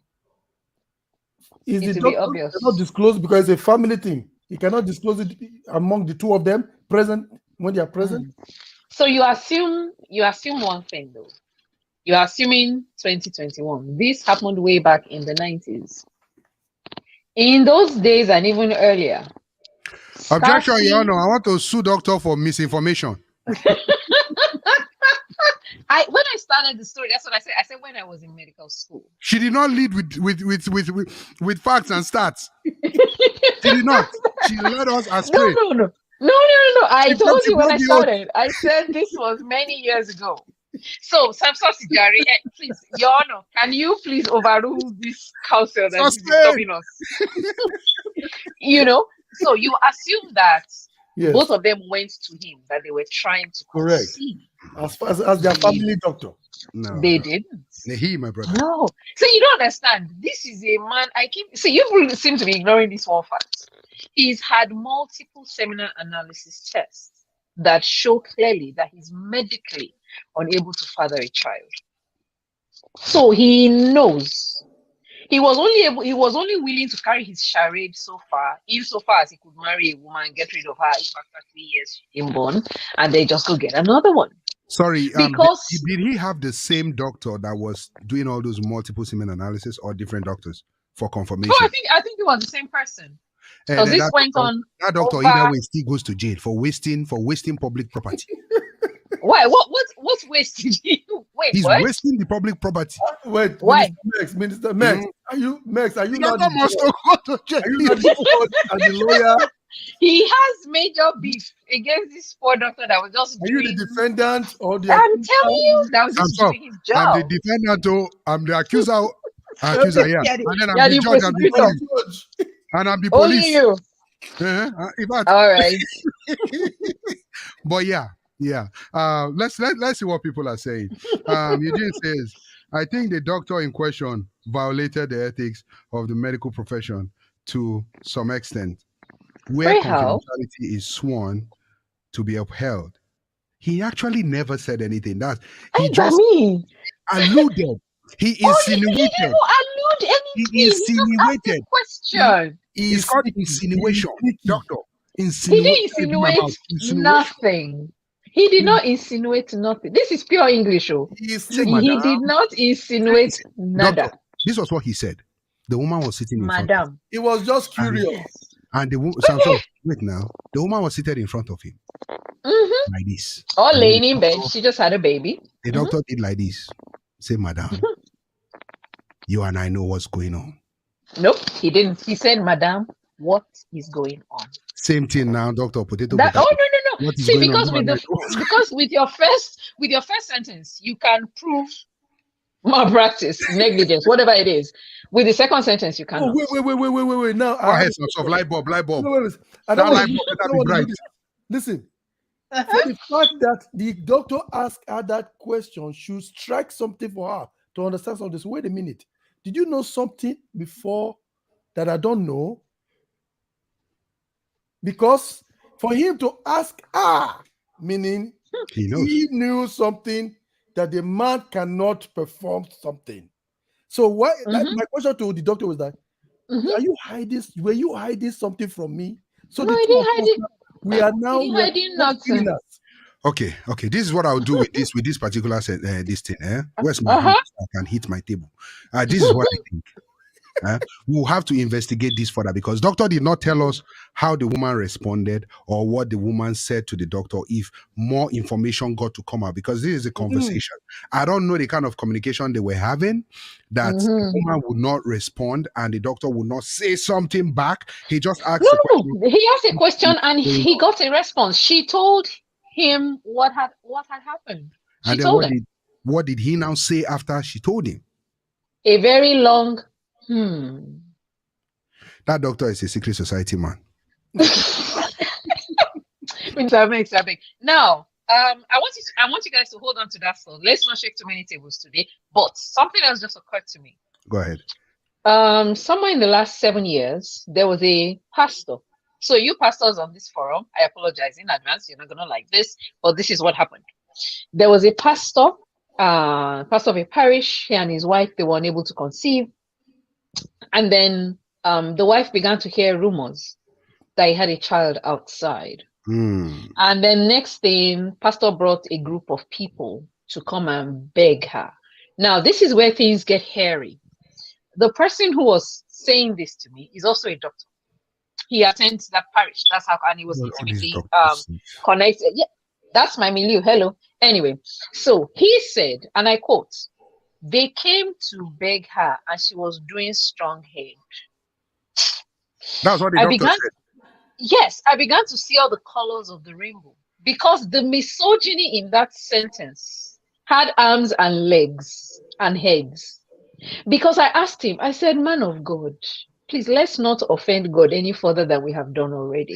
is It the will be doctor obvious. cannot disclose because it's a family thing. He cannot disclose it among the two of them present when they are present. So you assume one thing though. You are assuming 2021. This happened way back in the 90s. In those days and even earlier. Objection, scarcely- Your Honor. I want to sue doctor for misinformation. When I started the story, that's what I said. I said when I was in medical school. She did not lead with facts and stats. She did not. She led us astray. No. I She told broke you when I the oath. started. I said this was many years ago. So, Samson Sijari, please, Your Honor, can you please overrule this counsel that is Sustained. disturbing us? So you assume that Yes, both of them went to him, that they were trying to Correct. conceive. as far as their family doctor. No, They no. didn't. He, my brother. No. So you don't understand. This is a man. You really seem to be ignoring this one fact. He's had multiple seminal analysis tests that show clearly that he's medically unable to father a child. So he knows. He was only willing to carry his charade so far, insofar as he could marry a woman, get rid of her if after 3 years in born, and then just go get another one. Sorry, Because did he have the same doctor that was doing all those multiple semen analysis, or different doctors for confirmation? I think it was the same person. Because Then this went on. That doctor over- either way still goes to jail for wasting public property. Why? What's wasted? Wait, He's what? wasting the public property. Wait, Why? Minister Max, are you not The the doctor must judge? go to jail. Are you not the judge and the lawyer? He has major beef against this poor doctor that was just Are you doing. the defendant or the I'm accuser? telling you, that was just I'm doing his I'm job. the defendant, oh, I'm the accuser. Accuser, yeah. Yeah, And then yeah, I'm the the judge, I'm the prosecutor. police. Judge. And I'm the Only police. you. In fact, All right. but yeah. Let's see what people are saying. Eugene says, I think the doctor in question violated the ethics of the medical profession to some extent, where Wait, how? confidentiality is sworn to be upheld. He actually never said anything. He Hey, just Dami. alluded. He He insinuated. didn't allude anything. He He just asked a insinuated. question. It's called sneaky. insinuation, He's sneaky. doctor. He Insinuation. didn't insinuate nothing. He did not insinuate nothing. This is pure English. He's Say, sneaky. He madam. did not insinuate nada. Doctor, this was what he said. The woman was sitting in front of him. Madam. He was just curious. And the woman, Samson, wait now. The woman was seated in front of him Mm-hmm. like this. Or And laying the in bed. doctor- She just had a baby. The doctor did like this. Say, madam, you and I know what's going on. Nope, he didn't. He said, Madam, what is going on? Same thing now, doctor. Potato. That, potato. no. What is See, going because on? with your first sentence, you can prove malpractice, negligence, whatever it is. With the second sentence, you Oh, cannot. wait. Now, Go ahead, of light bulb. wait. I That don't light want bulb better to be do bright. this. Listen, for the fact that the doctor asked her that question should strike something for her to understand something. So wait a minute. Did you know something before that I don't know? Because for him to ask her, meaning He knows. he knew something that the man cannot perform something. So why? My question to the doctor was that: Mhm. Were you hiding something from me? So No, the I two didn't of hide us it. now, we are now He didn't we are hide it, not nothing. criminals. Okay. This is what I'll do with this particular this thing. Where's my hand? I can hit my table. This is what I think. We'll have to investigate this further because doctor did not tell us how the woman responded or what the woman said to the doctor if more information got to come out because this is a conversation. I don't know the kind of communication they were having that the woman would not respond and the doctor would not say something back. He just asked the question. No. He asked a question and he got a response. She told him what had happened. She And then told him what did he now say after she told him? a very long That doctor is a secret society man. Now, I want you guys to hold on to that thought. Let's not shake too many tables today. But something else just occurred to me. Go ahead. Somewhere in the last 7 years, there was a pastor So you pastors on this forum, I apologize in advance. You're not gonna like this, but this is what happened. There was a pastor of a parish. He and his wife, they were unable to conceive, and then the wife began to hear rumors that he had a child outside. And then next thing, pastor brought a group of people to come and beg her. Now, this is where things get hairy. The person who was saying this to me is also a doctor. He attends that parish. That's how, and he was intimately connected. Yeah, that's my milieu. Hello. Anyway, so he said, and I quote, they came to beg her and she was doing strong head. That's what the doctor said. Yes, I began to see all the colors of the rainbow because the misogyny in that sentence had arms and legs and heads. Because I asked him, I said, man of God, please let's not offend God any further than we have done already.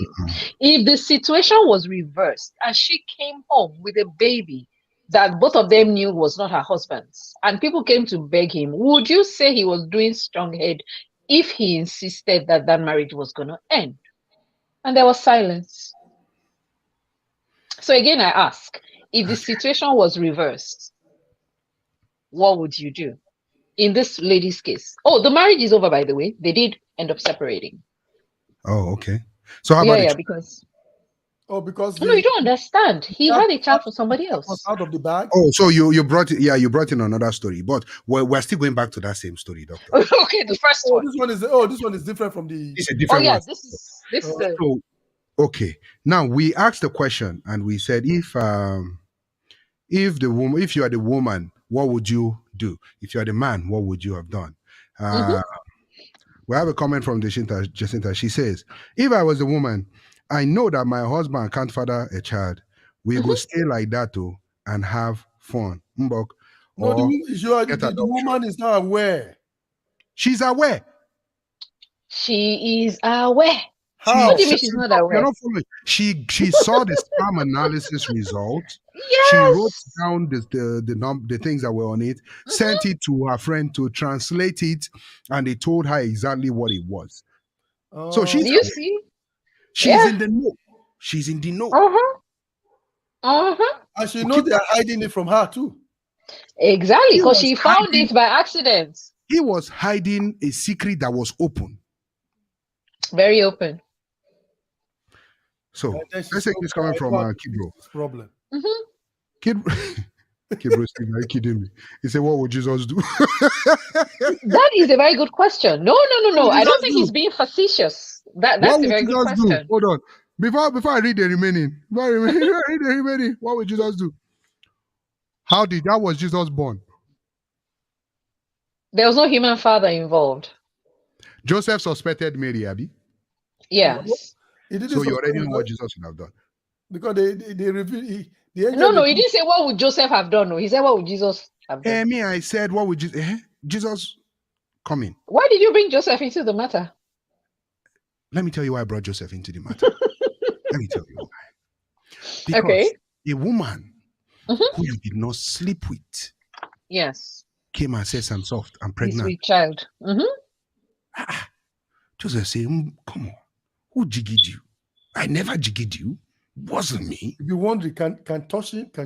If the situation was reversed and she came home with a baby that both of them knew was not her husband's, and people came to beg him, would you say he was doing strong head if he insisted that that marriage was going to end? And there was silence. So again, I ask, if the situation was reversed, what would you do? In this lady's case. Oh, the marriage is over, by the way. They did end up separating. Oh, okay. So how about because because no, you don't understand. He had a child for somebody else. Was out of the bag. Oh, so you brought it, you brought in another story, but we're still going back to that same story, doctor. Okay, the first one. This one is different from the. It's a different one. This is the. So, okay. Now we asked the question and we said if you are the woman, what would you do? If you are the man, what would you have done? We have a comment from Jacinta. She says, if I was a woman, I know that my husband can't father a child. We go stay like that too and have fun. Mbok. No, the woman is not aware. She's aware. She is aware. How? What do you mean she's not aware? She saw the spam analysis result. Yes. She wrote down the things that were on it, sent it to her friend to translate it, and they told her exactly what it was. So she's you see? She's in the know. She's in the know. And she knows they're hiding it from her too. Exactly, because she found it by accident. He was hiding a secret that was open. Very open. So let's take this coming from Kidro. Problem. Kidro, are you kidding me? He said, "What would Jesus do?" That is a very good question. No. I don't think he's being facetious. That's a very good question. Do? Hold on. Before I read the remaining, what would Jesus do? How was Jesus born? There was no human father involved. Joseph suspected Mary, Abby. Yes. So you already know what Jesus would have done. Because they revealed. No, he didn't say what would Joseph have done. No, he said what would Jesus have done. I said what would Jesus come in? Why did you bring Joseph into the matter? Let me tell you why I brought Joseph into the matter. Let me tell you why. Because a woman who you did not sleep with, came and said, "I'm soft, I'm pregnant." Sweet child. Joseph said, "Come on, who jiggied you? I never jiggied you. Wasn't me." If you wonder, can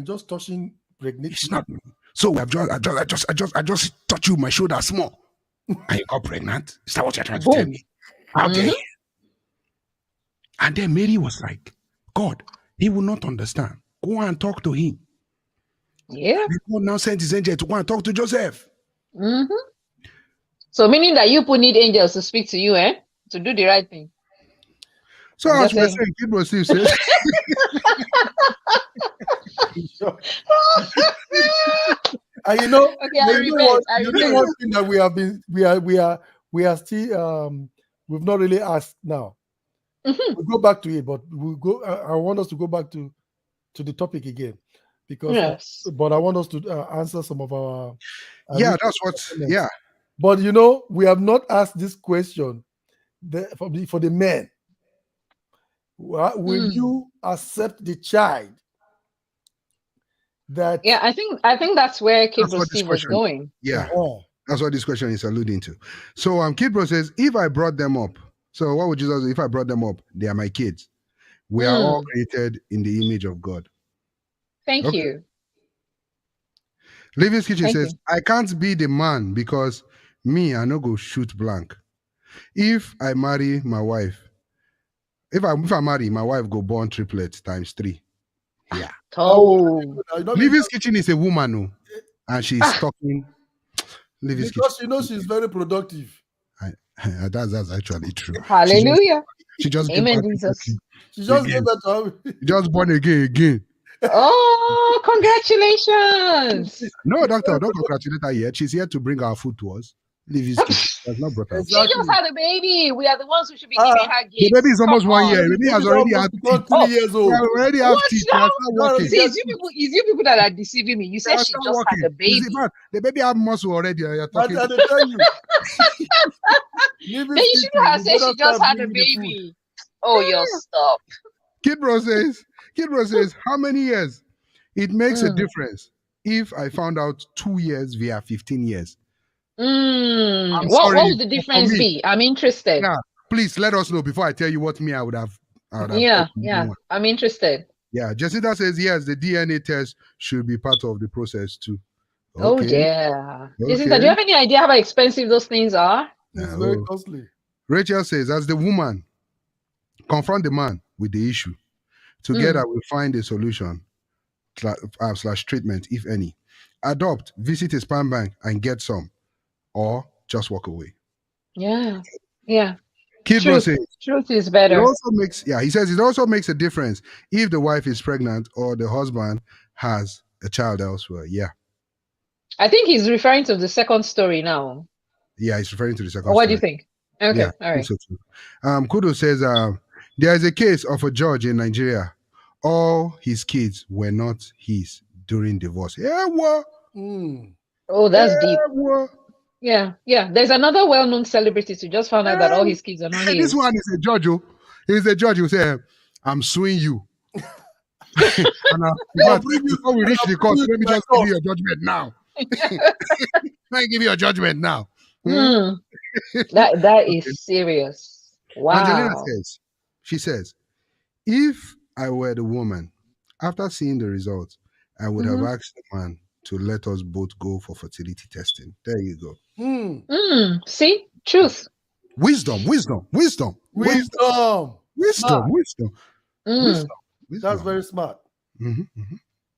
just touching pregnant? It's not me. So I just touch you my shoulder small, and you got pregnant. Is that what you're trying to tell me? Okay. And then Mary was like, "God, he will not understand. Go and talk to him." Yeah. And God now sent his angel to go and talk to Joseph. So meaning that you need angels to speak to you, to do the right thing. So as we're saying, Kidro Steve says. And you know, one thing that we are still we've not really asked now. We'll go back to it, but we'll go. I want us to go back to the topic again, because but I want us to answer some of our. That's what. Yeah. But you know, we have not asked this question for the men. Will you accept the child? That I think that's where Kidro Steve was going. Yeah, that's what this question is alluding to. So Kidro says, if I brought them up, So what would Jesus do if I brought them up? They are my kids. We are all created in the image of God. Thank you. Living's Kitchen Thank says, I can't be the man because me, I no go shoot blank. If I marry my wife, if I marry, my wife go born triplets times 3. Yeah. Oh. Living's Kitchen is a woman, no, and she's talking. Living's Because Kitchen. she knows she's very productive. That's actually true. Hallelujah. She just gave Amen, birth Jesus. She just Again. gave that to her. She just born again. Oh, congratulations. No, doctor, don't congratulate her yet. She's here to bring our food to us. Living's Kitchen. She has not brought her. She just had a baby. We are the ones who should be giving her gifts. The baby is almost Come 1 on. year. The baby has already had teeth. 3 years old. Yeah, we already have What teeth. now? That's not working. See, it's you people that are deceiving me. You said That's she not just working. had a baby. You see, man, the baby have muscle already. You're But talking. I tell you. Then you shouldn't have said she just had a baby. Oh, your stuff. Kid Bro says, how many years? It makes a difference if I found out 2 years via 15 years. What sorry, would the difference be? I'm interested. Yeah, please let us know before I tell you what me I would have. Yeah. I'm interested. Yeah, Jessica says yes, the DNA test should be part of the process too. Oh yeah. Jessica, do you have any idea how expensive those things are? It's very costly. Rachel says, as the woman, confront the man with the issue. Together we'll find a solution / treatment, if any. Adopt, visit a sperm bank and get some, or just walk away. Yeah. Kid Bro says, truth is better. It also makes, he says it also makes a difference if the wife is pregnant or the husband has a child elsewhere. Yeah. I think he's referring to the second story now. Yeah, he's referring to the second What story. do you think? Okay, Yeah, all right. So too. Kudo says there is a case of a judge in Nigeria. All his kids were not his during divorce. Yeah, what? Oh, that's deep. Yeah. There's another well-known celebrity who just found out that all his kids are not his. This one is a judge. He's a judge who say, I'm suing you. And before we reach the court, let me just give you a judgment now. Let me give you a judgment now. That is serious. Wow. Angelina says, if I were the woman, after seeing the results, I would have asked the man to let us both go for fertility testing. There you go. See? Truth. Wisdom. That's very smart.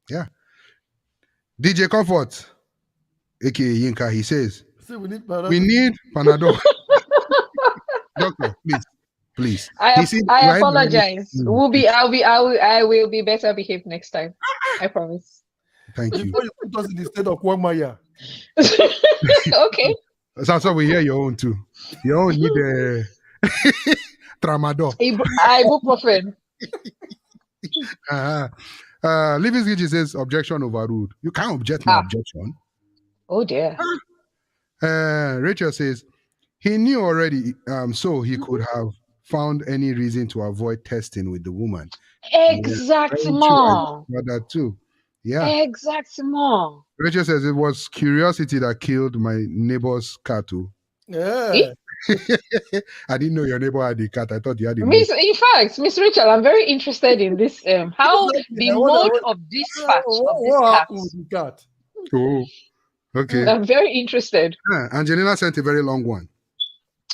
Yeah. DJ Comfort, aka Yinka, he says, we need Panadol. Doctor, please. I apologize. I will be better behaved next time. I promise. Thank you. Before you put us in the state of Quagmire. Okay. So we hear your own too. Your own need a tramadol. Ibuprofen. Living Gigi says objection overruled. You can't object my objection. Oh dear. Rachel says he knew already, so he could have found any reason to avoid testing with the woman. Exactement. Yeah, that too. Yeah. Exactement. Rachel says it was curiosity that killed my neighbor's cat too. Yeah. I didn't know your neighbor had a cat. I thought you had a In fact, Miss Rachel, I'm very interested in this. How the mode of dispatch of this cat. Oh, okay. I'm very interested. Angelina sent a very long one.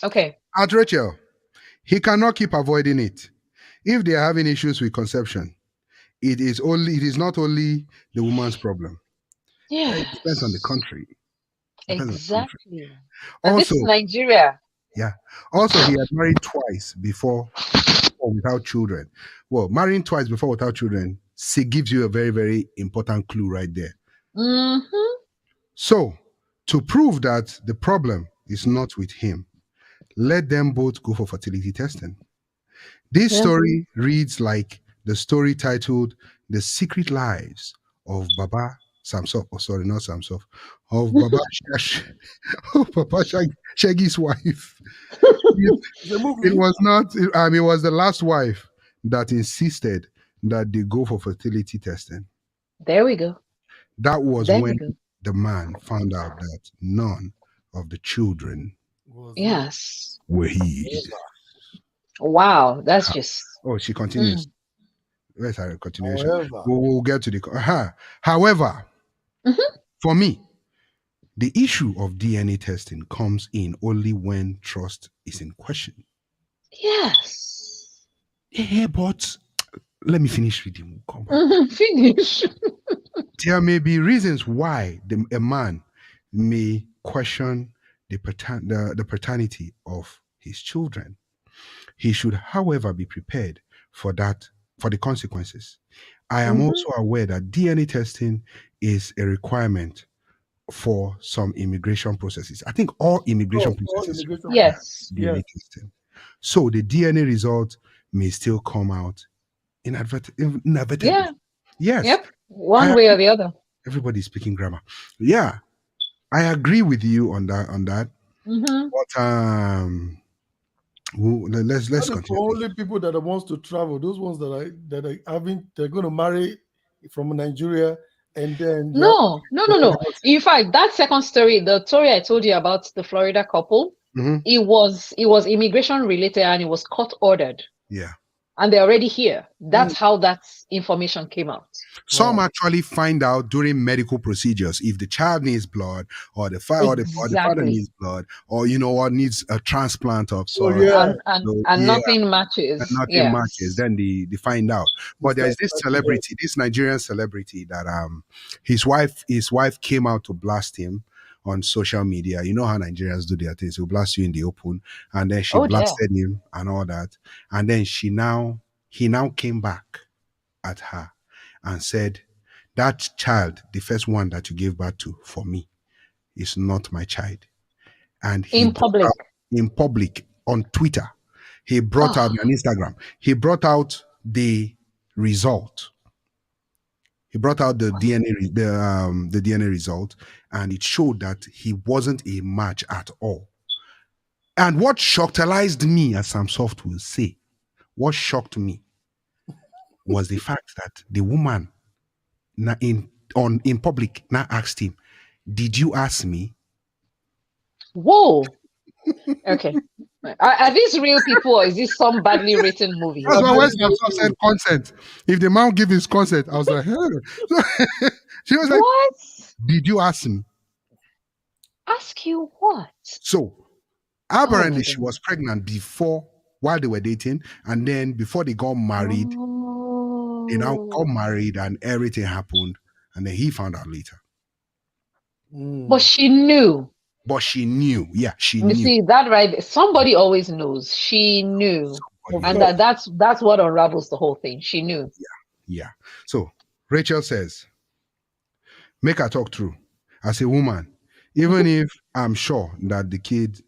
Okay. At Rachel, he cannot keep avoiding it. If they are having issues with conception, it is not only the woman's problem. Yeah. It depends on the country. Exactly. Also, this is Nigeria. Yeah. Also, he had married twice before or without children. Well, marrying twice before without children, gives you a very, very important clue right there. So, to prove that the problem is not with him, let them both go for fertility testing. This story reads like the story titled The Secret Lives of Baba Samsop. Oh, sorry, not Samsop. Of Baba Shaggy's wife. It was not, it was the last wife that insisted that they go for fertility testing. There we go. That was when the man found out that none of the children were his. Wow, that's just. Oh, she continues. Mm. Where's her continuation? However, We'll get to the. However, Mhm. for me, the issue of DNA testing comes in only when trust is in question. Yes. Yeah, but let me finish reading. We'll come back. Finish. There may be reasons why a man may question the paternity of his children. He should, however, be prepared for the consequences. I am Mhm. also aware that DNA testing is a requirement for some immigration processes. I think all immigration all processes immigration. require Yes. Yes. DNA testing. So the DNA result may still come out inevitably. Yeah. Yes, Yep. One I way or the other. everybody's speaking grammar. Yeah, I agree with you on that. Mhm. But let's That is continue. for only people that wants to travel. Those ones that are having, they're going to marry from Nigeria, and then they have No, no, no, to. no. In fact, that second story, the story I told you about the Florida couple, Mhm. it was immigration related and it was court ordered, Yeah. and they're already here. That's Mm. how that information came out. Some Wow. actually find out during medical procedures if the child needs blood, or the father Exactly. needs blood, or or needs a transplant of Oh sorts. yeah, And Yeah, nothing and matches. nothing matches, Yes. then they find out. they But there start is this fighting that. celebrity, this Nigerian celebrity that his wife came out to blast him on social media. You know how Nigerians do their things. They'll blast you in the open, and then she Oh dear. blasted him and all that. And then he now came back at her and said, that child, the first one that you gave birth to for me, is not my child. And he In brought public. out in public on Twitter, he brought out Oh, on Instagram, he brought out the result. He brought out the the DNA result, and it showed that he wasn't a match at all. And what shocked me, as Sam Soft will say, what shocked me was the fact that the woman in public now asked him, "Did you ask me?" whoa. Okay. Are these real people or is this some badly written movie? That's I why beg when you. Samson said consent, if the man give his consent, I was like, So she was like, What? "Did you ask me?" Ask you what? So Oh my apparently she God. was pregnant while they were dating, and then before they got married, they now got Oh. married and everything happened, and then he found out later. But Mm. she knew. But she knew, yeah, she You knew. see that right? Somebody always knows. She knew. But Of And yeah, course. that's what unravels the whole thing. She knew. yeah. So Rachel says, make her talk true. As a woman, even if I'm sure that the kids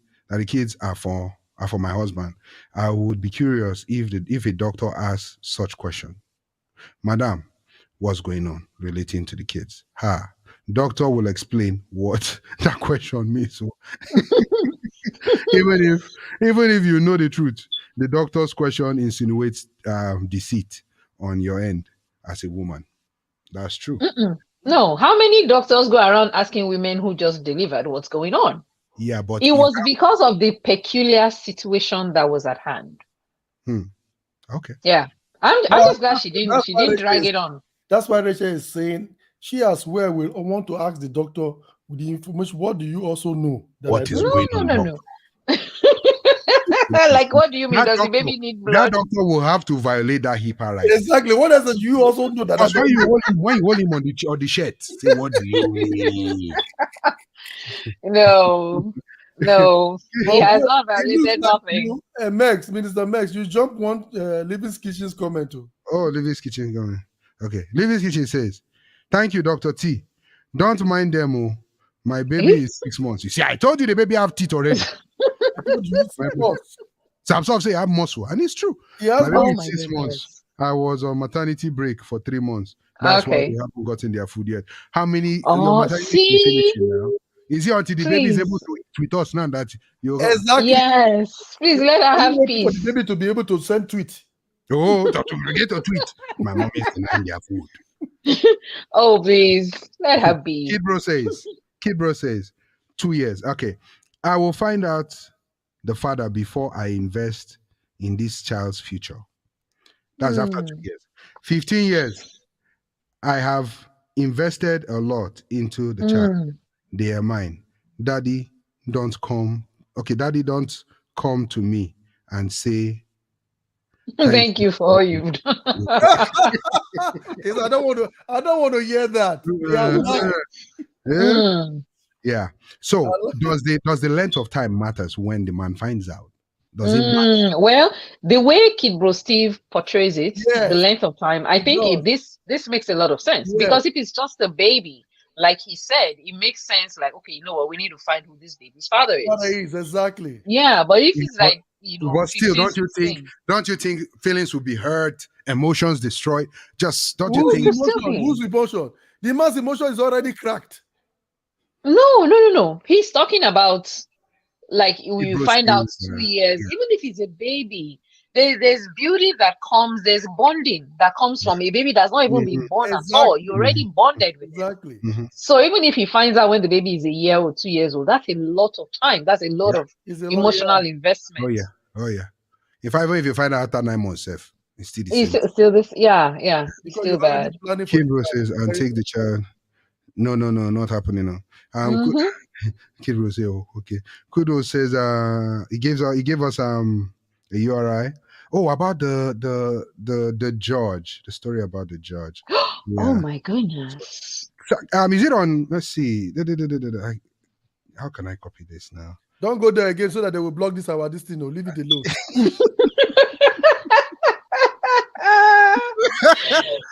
are for my husband, I would be curious if a doctor asks such question. Madam, what's going on relating to the kids? Doctor will explain what that question means. So even if you know the truth, the doctor's question insinuates deceit on your end as a woman. That's true. Mm-mm. No, how many doctors go around asking women who just delivered what's going on? Yeah, but It if was because of the peculiar situation that was at hand. okay. Yeah. I'm Well, just glad she that's why didn't drag it on. Rachel is saying she as well will want to ask the doctor with the information. What do you also know that I What is don't? No, going no, on, no, doctor? no. Like, what do you mean? That Does the doctor, baby need that blood? doctor will have to violate that HIPAA right. Exactly. What else do you also know that I Because when don't? you hold him on the shirt, say, what do you mean? No, no. He But has wait, not it looks violated like nothing. you, Minister Max, you jump one Living Kitchen's comment too. Oh, Livy's Kitchen going. Okay. Livy's Kitchen says, thank you, Dr. T. Don't mind them. Oh. My baby Eh? is 6 months. You see, I told you the baby have teeth already. I told you, My of course. Samson say I have muscle. And it's true. He has My baby Oh is my 6 months. goodness. I was on maternity break for 3 months. That's why they Okay. haven't gotten their food yet. How many your Oh, maternity is see, finishing now? Is it until the baby is able please. to eat with us now that you Exactly. Yes, please let her Are you have waiting for the peace. baby to be able to send tweet? to get a tweet? My mom is denying their food. Oh, please let her be. Kid bro says 2 years. Okay. I will find out the father before I invest in this child's future. That's after 2 years. 15 years, I have invested a lot into the child. They are mine. Daddy, don't come. Okay, daddy, don't come to me and say Thank you for all you've done. Yes, I don't want to hear that. Yeah. So does the length of time matters when the man finds out? Does it matter? Well, the way Kid Bro Steve portrays it, Yes. the length of time, I think this makes a lot of sense. Because if it's just a baby, like he said, it makes sense. Like, okay, you know what, we need to find who this baby's father is. Exactly. Yeah, but if it's like, But still, 15, don't you think feelings will be hurt, emotions destroyed? Just don't you Whose think? emotion? Whose emotion? The man's emotion is already cracked. No. He's talking about like you Bro find out Steve, 2 years, even if it's a baby. There's beauty that comes, there's bonding that comes from a baby that's not even been born at all. You're already bonded with it. Exactly. So even if he finds out when the baby is a year or 2 years old, that's a lot of time. That's a lot of emotional investment. Oh yeah. If you find out after 9 months, it's still the same. It's still this, yeah, it's Because still bad. Kid Bro says, and take the child. No, not happening now. Kid Bro says, oh, okay. Kudo says, he gave us a URI. Oh, about the judge, the story about the judge. Oh my goodness. So, is it on? Let's see. How can I copy this now? Don't go there again so that they will block this thing. Leave it alone.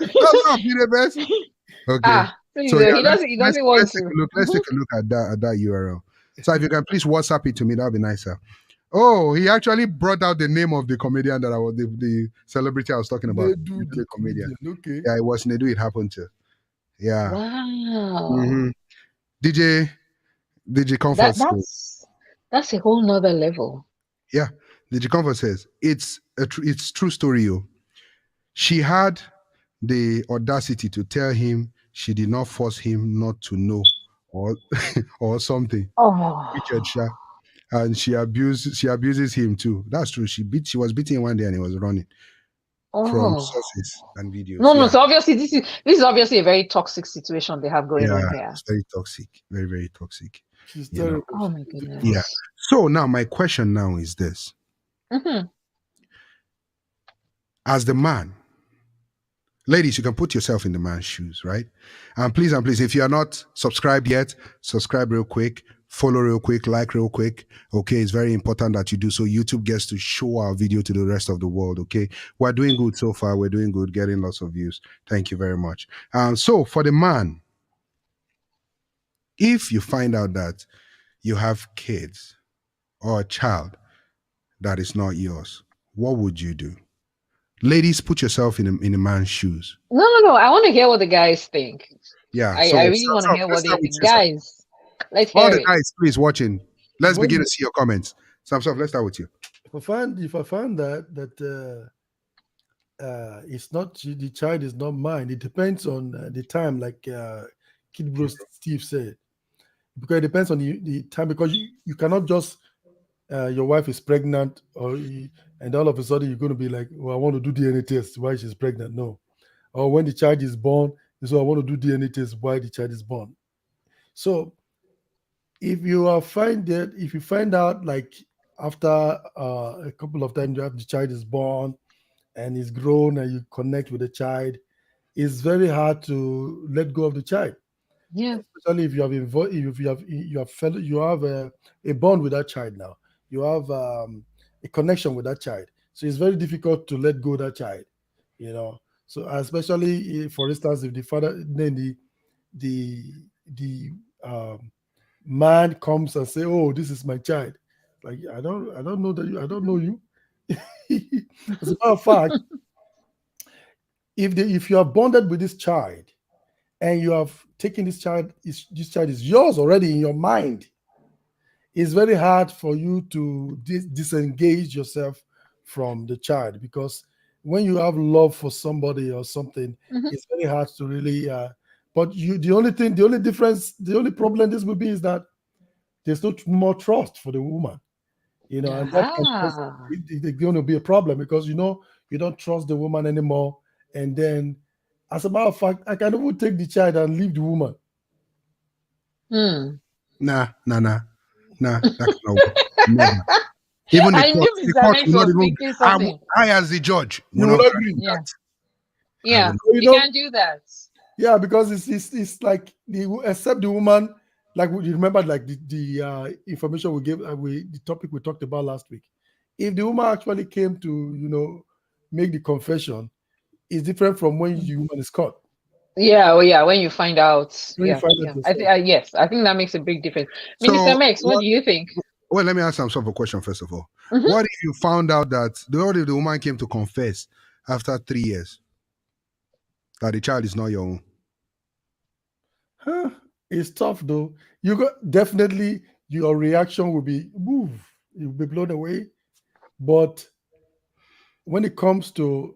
That's not be the best. Okay. So he doesn't want to. Let's take a look at that URL. So if you can please WhatsApp it to me, that would be nicer. Oh, he actually brought out the name of the comedian that I was the celebrity I was talking about. The comedian. Okay. Yeah, it was Nedu. It happened to. Yeah. Wow. DJ Comfort. That's a whole nother level. Yeah. DJ Comfort says it's true story. She had the audacity to tell him she did not force him not to know or something. Oh. Richard Shah. And she abuses him too. That's true. She was beaten one day and he was running from sources and videos. No. So obviously this is obviously a very toxic situation they have going on here. It's very toxic. Very, very toxic. She's terrible. Oh my goodness. Yeah. So now my question now is this. As the man, ladies, you can put yourself in the man's shoes, right? And please, if you are not subscribed yet, subscribe real quick, follow real quick, like real quick. Okay, it's very important that you do so. YouTube gets to show our video to the rest of the world. Okay, we're doing good so far. We're doing good, getting lots of views. Thank you very much. So for the man, if you find out that you have kids or a child that is not yours, what would you do? Ladies, put yourself in a man's shoes. No. I want to hear what the guys think. Yeah, I really want to hear what they think. Guys, let's hear all the it. guys, please watching. Let's begin to see your comments. Samson, let's start with you. If I find that it's not the child is not mine, it depends on the time, like Kid Bro Steve said, because it depends on the time. Because you cannot just your wife is pregnant and all of a sudden you're going to be like, well, I want to do DNA test while she's pregnant. No. Or when the child is born, so I want to do DNA test while the child is born. So if you find out like after a couple of times the child is born and is grown and you connect with the child, it's very hard to let go of the child. Yeah. Especially if you have a bond with that child now. You have a connection with that child. So it's very difficult to let go of that child, So especially for instance, if the father, then the man comes and say, "Oh, this is my child," like I don't know that I don't know you. As a matter of fact, if you are bonded with this child and you have taken this child is yours already in your mind, it's very hard for you to disengage yourself from the child, because when you have love for somebody or something, it's very hard to really. But the only problem this will be is that there's no more trust for the woman. And that it's going to be a problem because you don't trust the woman anymore. And then, as a matter of fact, I can even take the child and leave the woman. Nah. That cannot work. Never. Even the court will not even. I as the judge You will will not agree. Yeah. Yeah. You can't do that. Yeah, because it's like except the woman, like you remember, like the information we gave, the topic we talked about last week. If the woman actually came to make the confession, it's different from when the woman is caught. Yeah, when you find out. When you find out I think that makes a big difference. Minister Max, what do you think? Well, let me ask some sort of a question first of all. What if you found out that the woman came to confess after 3 years that the child is not your own? It's tough though. You got definitely your reaction will be you'll be blown away. But when it comes to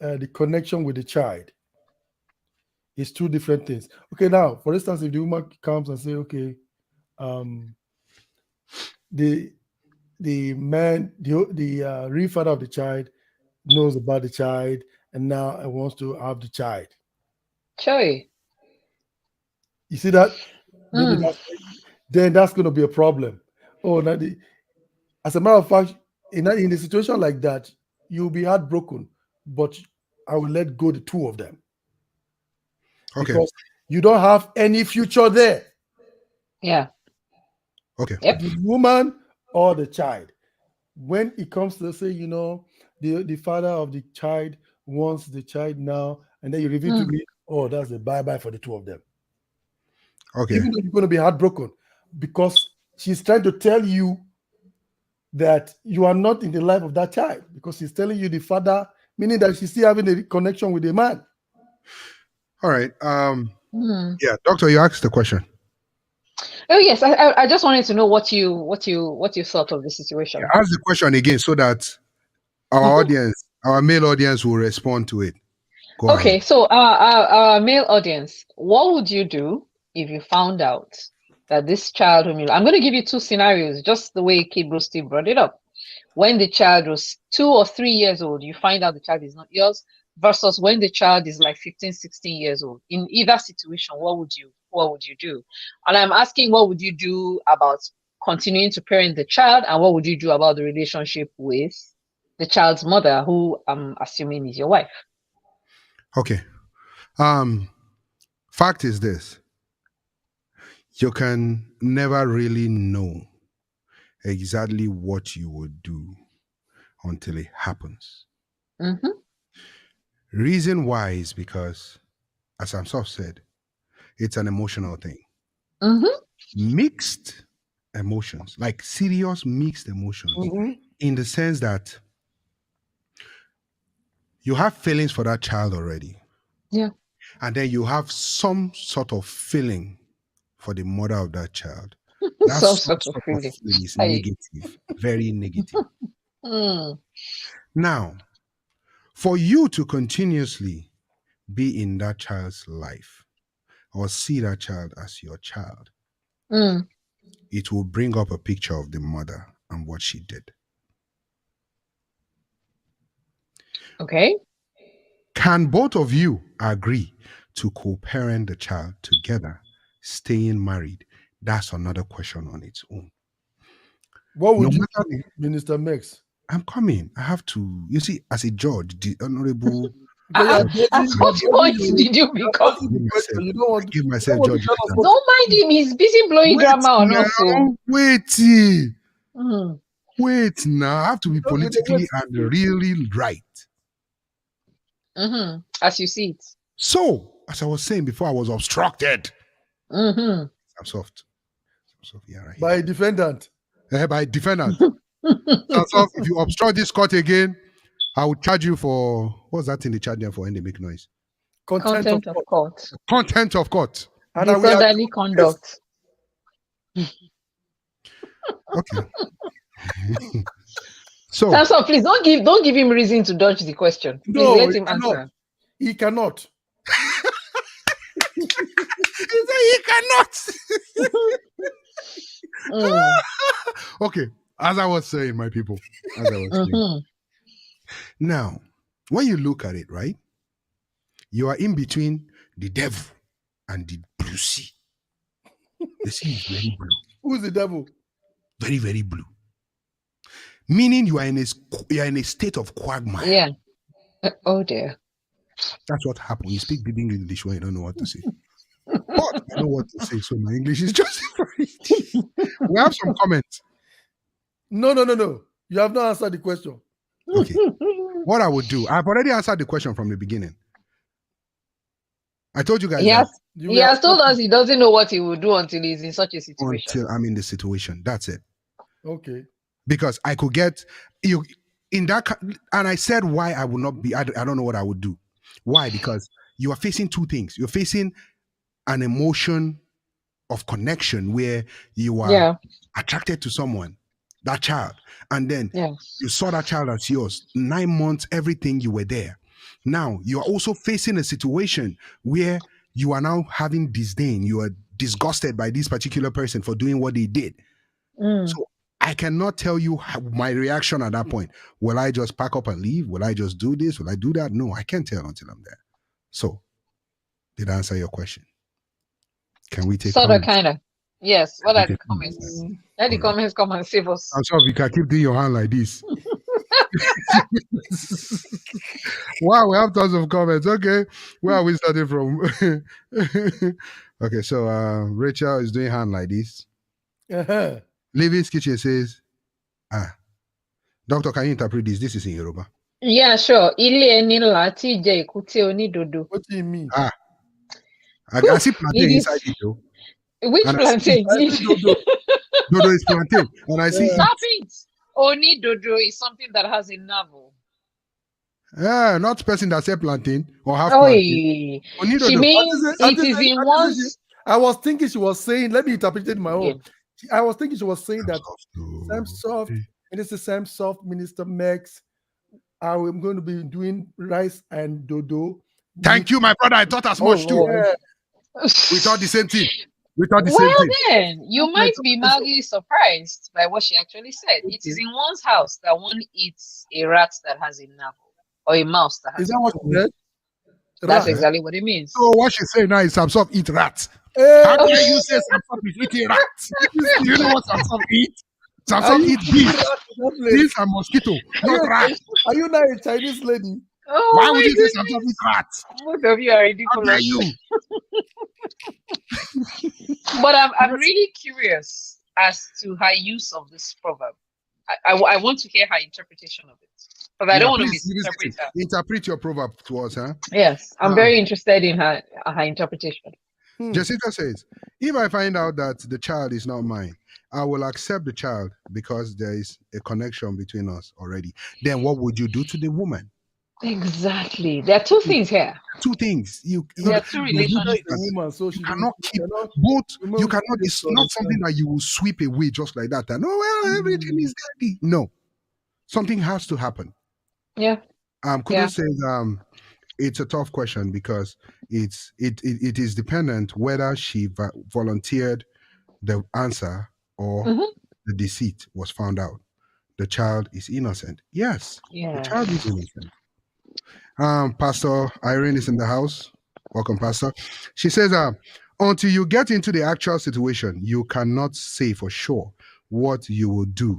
the connection with the child, it's two different things. Okay, now for instance, if the woman comes and say, okay, the man, the real father of the child knows about the child and now wants to have the child. Sorry. You see that? Maybe then that's going to be a problem. As a matter of fact, in a situation like that, you'll be heartbroken, but I will let go the two of them. Okay. Because you don't have any future there. Yeah. Okay. Yep. The woman or the child. When it comes to say, the father of the child wants the child now, and then you reveal to me, that's a bye-bye for the two of them. Okay. Even though you're going to be heartbroken, because she's trying to tell you that you are not in the life of that child, because she's telling you the father, meaning that she's still having a connection with the man. All right. Yeah, doctor, you asked the question. Oh yes, I just wanted to know what you thought of the situation. Yeah, ask the question again so that our audience, our male audience, will respond to it. Go ahead. So our male audience, what would you do if you found out that this child whom I'm going to give you two scenarios, just the way Kibro Steve brought it up. When the child was 2 or 3 years old, you find out the child is not yours, versus when the child is like 15, 16 years old. In either situation, what would you do? And I'm asking, what would you do about continuing to parent the child, and what would you do about the relationship with the child's mother, who I'm assuming is your wife? Okay. Fact is this. You can never really know exactly what you would do until it happens. Reason why is because, as Amsof said, it's an emotional thing. Mixed emotions, like serious mixed emotions, in the sense that you have feelings for that child already. Yeah. And then you have some sort of feeling for the mother of that child. That some sort of feeling is negative, very negative. Now, for you to continuously be in that child's life or see that child as your child, it will bring up a picture of the mother and what she did. Okay. Can both of you agree to co-parent the child together, staying married? That's another question on its own. What would you do, Minister Max? I'm coming. I have to. You see, as a judge, the honorable. At what point did you become? You don't want give myself judge. Don't mind him. He's busy blowing grammar on us. Wait now. I have to be politically and really right. As you see it. So, as I was saying before, I was obstructed. I'm soft. Yeah, right. By defendant. By defendant. So if you obstruct this court again, I will charge you for, what's that thing they charge them for when they make noise? Content of court. Content of court. And disorderly conduct. Okay. So please don't give him reason to dodge the question. Please let him answer. He cannot. He said he cannot. Okay. As I was saying, my people. As I was saying. Mhm. Now, when you look at it, right, you are in between the devil and the blue sea. The sea is very blue, Who's the devil? very, very blue. Meaning you are in a state of quagmire. Yeah. Oh dear. That's what happened. You speak big English when you don't know what to say. But I know what to say, so my English is just right. We have some comments. No. You have not answered the question. Okay. What I would do, I've already answered the question from the beginning. I told you guys Yes. You He were- has told us he doesn't know what he will do until he's in such a that situation. until I'm in the situation. That's it. Okay. Because I could get you in that, and I said why I would not be. I don't know what I would do. Why? Because you are facing two things. You're facing an emotion of connection where you are Yeah. attracted to someone, that child, and then Yeah. you saw that child as yours. 9 months, everything, you were there. Now you are also facing a situation where you are now having disdain. You are disgusted by this particular person for doing what they did. Mm. So I cannot tell you my reaction at that point. Will I just pack up and leave? Will I just do this? Will I do that? No, I can't tell until I'm there. So, did I answer your question? Can we take Sort of, comments? kind of. Yes. What we are the take comments? comments? Let the Alright. comments come and save us. I'm sorry, you can keep doing your hand like this. Wow, we have tons of comments. Okay, where are we starting from? Okay, so Rachel is doing hand like this. Uh-huh. Livy's Kitchen says, Doctor, can you interpret this? This is in Yoruba. Yeah, sure. Ilé ẹni láti jẹ èkúté onídodo. What do you mean? I see plantain Livy's- inside it though. Which And I plantain? I see dodo. Dodo is plantain, and I see Stop it. Onidodo is something that has a navel. not person that said plantain or half Oh, plantain. Onidodo. she means What it is is it? in What one. is it? I was thinking she was saying, let me interpret it my own. Yeah. I was thinking she was saying that Sam Soft. Soft, and this is Sam Soft, Minister Max. I'm going to be doing rice and dodo. Thank you, my brother. I thought as much too. Yeah. We thought the same thing. We thought the same Well, thing. then you That's my might be interpretation. mildly surprised by what she actually said. It is in one's house that one eats a rat that has a navel or a mouse that has Is a that what navel. you said? That's Right. exactly what it means. So what she's saying now is Samsung eat rats. Hey, How dare you say Samsung is eating rats? Do you know what Samsung eat? are Samsung you eat beef. that place? Beef and mosquito, not rats. Are you not a Chinese lady? Oh Why my would you say goodness. Samsung eat rats? Both of you are How dare ridiculous. you? But I'm really curious as to her use of this proverb. I want to hear her interpretation of it. But I don't want to please, misinterpret her. interpret your proverb to us, huh? Yes, I'm Ah. very interested in her interpretation. Jessica says, if I find out that the child is not mine, I will accept the child because there is a connection between us already. Then what would you do to the woman? Exactly. There are two things here. Two things. There are two relationships. The woman, so she cannot keep cannot- both. women You cannot. will It's just not something that you will sweep away just like that. And well, everything is daddy. No, something has to happen. Yeah. Kudo Yeah. says it's a tough question because it is dependent whether she volunteered the answer or the deceit was found out. The child is innocent. Yes, Yeah. the child is innocent. Pastor Irene is in the house. Welcome, Pastor. She says, until you get into the actual situation, you cannot say for sure what you will do.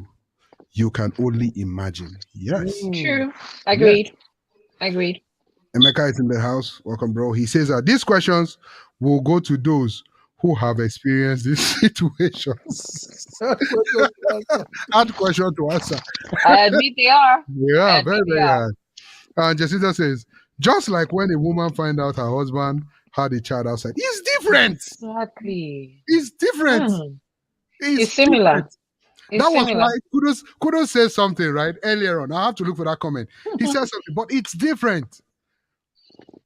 You can only imagine. Yes. True. Agreed. Agreed. Emeka is in the house. Welcome, bro. He says that these questions will go to those who have experienced these situations. Hard question to answer. I admit they are. Yeah, And very, very yeah. hard. Jessica says, just like when a woman finds out her husband had a child outside, it's different. Exactly. It's different. It's similar. different. It's That was similar. why Kudos said something right earlier on. I have to look for that comment. He said something, but it's different.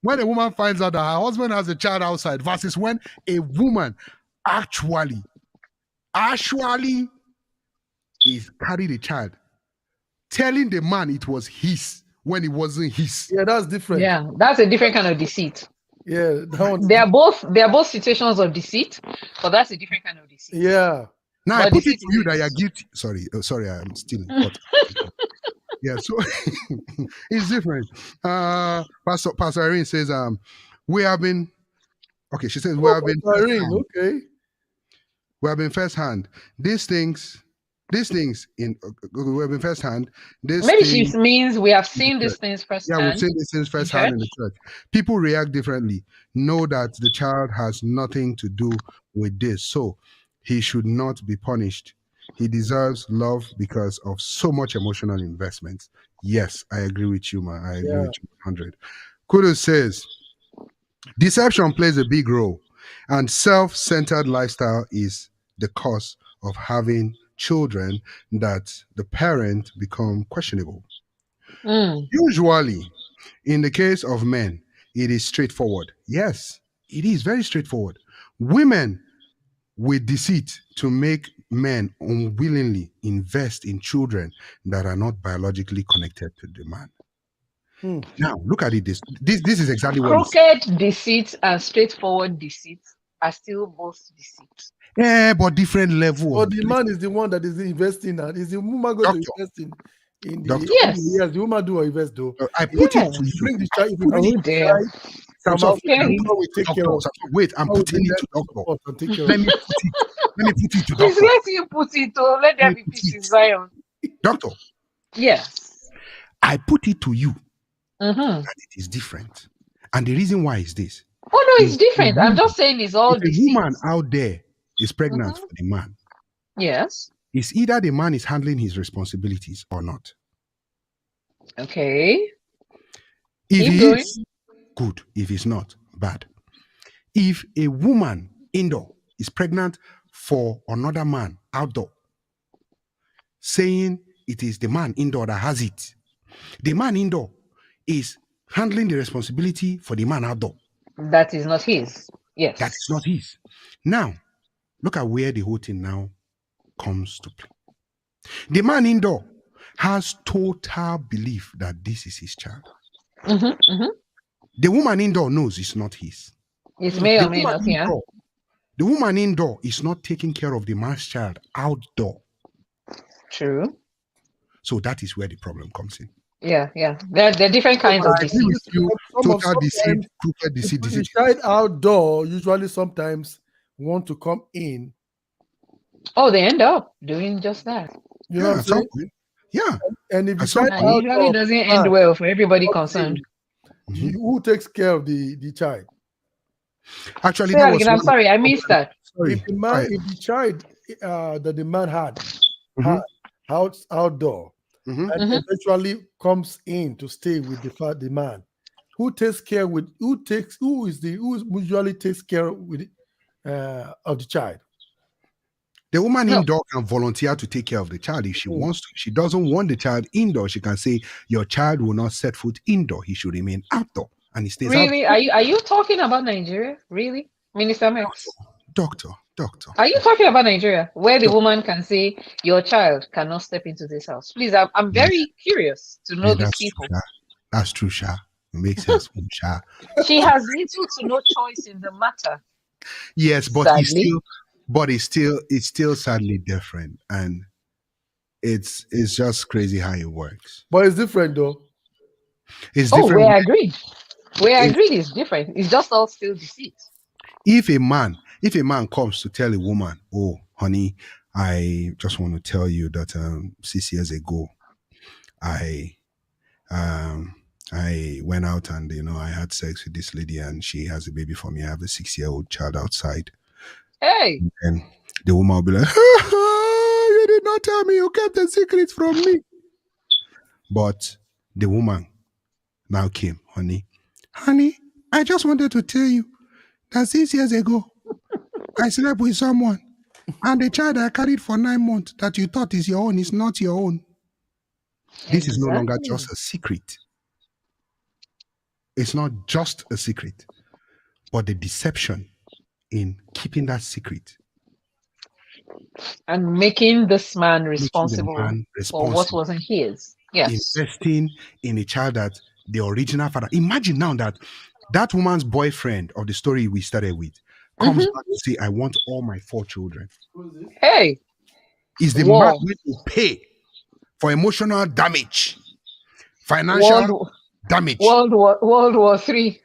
When a woman finds out that her husband has a child outside versus when a woman actually is carrying a child, telling the man it was his when it wasn't his. Yeah, that's different. Yeah, that's a different kind of deceit. Yeah, that one. They are both situations of deceit, but that's a different kind of deceit. Yeah. Now I But put it deceit to you is that you're his. guilty. Sorry, I'm stealing. But yeah, so it's different. Pastor Irene says, we have been okay. She says we have been first Irene, hand. okay. We have been first hand. These things in we have been first hand. This Maybe thing she means we have in the seen these church. things Yeah, we've firsthand seen these things in firsthand in the church. church. People react differently. Know that the child has nothing to do with this, so he should not be punished. He deserves love because of so much emotional investment. Yes, I agree with you, man. I agree Yeah. with you 100. Kudos says deception plays a big role, and self-centered lifestyle is the cause of having children that the parent become questionable. Mm. Usually, in the case of men, it is straightforward. Yes, it is very straightforward. Women with deceit to make men unwillingly invest in children that are not biologically connected to the man. Hmm. Now, look at it. This is exactly what is. Crooked deceit and straightforward deceit are still both deceit. Yeah, but different level But of the man is the one that is investing, and is the woman going to doctor. invest in the Doctor. Yes. yes, the woman do invest though. I put it Yes. to If you you. bring the child, if you bring Oh the dear. child from Samson, Africa, Okay. the man will take care doctor. of. Samson, wait, I'm Man will putting bring it them to to doctor. support and take care Let of. me put it. Let me put it to Please doctor. let you put it. Oh, let there Let be me put peace in it. Zion. Doctor, Yes. I put it to you Mm-hmm. that it is different. And the reason why is this. Oh no, If it's a different. I'm woman, just saying it's all if a deceit. woman out there is pregnant Mhm. for the man, Yes. it's either the man is handling his responsibilities or not. Okay. If Keep he going. is, good. If he's not, bad. If a woman indoor is pregnant for another man outdoor, saying it is the man indoor that has it, the man indoor is handling the responsibility for the man outdoor. That is not his. Yes. That is not his. Now, look at where the whole thing now comes to play. The man indoor has total belief that this is his child. Mm-hmm. Mm-hmm. The woman indoor knows it's not his. It's may The or may woman not, yeah. indoor, the woman indoor is not taking care of the man's child outdoor. True. So that is where the problem comes in. Yeah, yeah. There are different kinds But of I agree deceit. with you. Some of Total deceit, sometimes crooked the deceit, deceit. child outdoor usually sometimes want to come in. Oh, they end up doing just that. You know Yeah, what I'm at some saying? point. Yeah. And if the At some child And it usually outdoor doesn't end well for everybody comes in, concerned. Mhm. who takes care of the child? Actually, Say that that was again. I'm one sorry, I missed that. sorry. If the child that the man had Mhm. outdoor Mhm. and Mhm. eventually comes in to stay with the man, who usually takes care with of the child? The woman No. indoor can volunteer to take care of the child if she wants to. If she doesn't want the child indoor, she can say, your child will not set foot indoor. He should remain outdoor. And he stays Really? outdoor. Are you talking about Nigeria? Really? Minister Max? Doctor. Are you talking about Nigeria? Where the woman can say your child cannot step into this house? Please, I'm very curious to know Yeah, these that's true, people. Sha. That's true, Sha. It makes sense, Sha. She has little to no choice in the matter. Yes, but Sadly. it's still sadly different. And it's just crazy how it works. But it's different though. It's Oh, different. we agreed. We It's- agreed it's different. It's just all still deceit. If a man comes to tell a woman, oh, honey, I just want to tell you that 6 years ago, I went out and I had sex with this lady and she has a baby for me. I have a 6-year-old child outside. Hey, And the woman will be like, you did not tell me, you kept the secret from me. But the woman now came, honey, I just wanted to tell you that 6 years ago, I slept with someone and the child I carried for 9 months that you thought is your own is not your own. This is no longer exactly. just a secret. It's not just a secret, but the deception in keeping that secret, And making this man making the responsible man for what responsible, wasn't his. Yes. investing in a child that the original father. Imagine now that woman's boyfriend of the story we started with comes back to say, I want all my 4 children. Hey, Is the man War. going to pay for emotional damage, financial damage? World War III.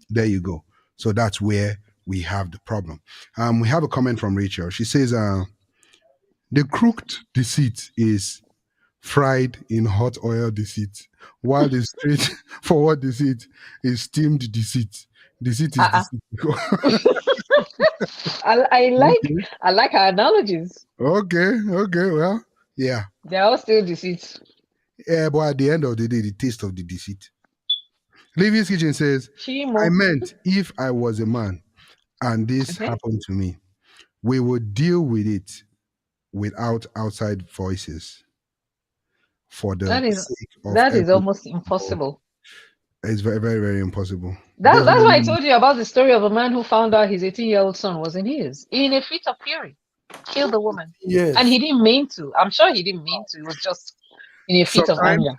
There you go. So that's where we have the problem. We have a comment from Rachel. She says, the crooked deceit is fried in hot oil deceit, while the straightforward deceit is steamed deceit. Deceit is deceit. I like her analogies. Okay, well, yeah. They're all still deceit. Yeah, but at the end of the day, the taste of the deceit. Livy's Kitchen says, I meant if I was a man and this happened to me, we would deal with it without outside voices. For the sake of that is almost impossible. It's very, very, very impossible. That's why I told you about the story of a man who found out his 18-year-old son wasn't his. In a fit of fury, killed the woman. Yes. And he didn't mean to. I'm sure he didn't mean to. It was just in a fit of anger.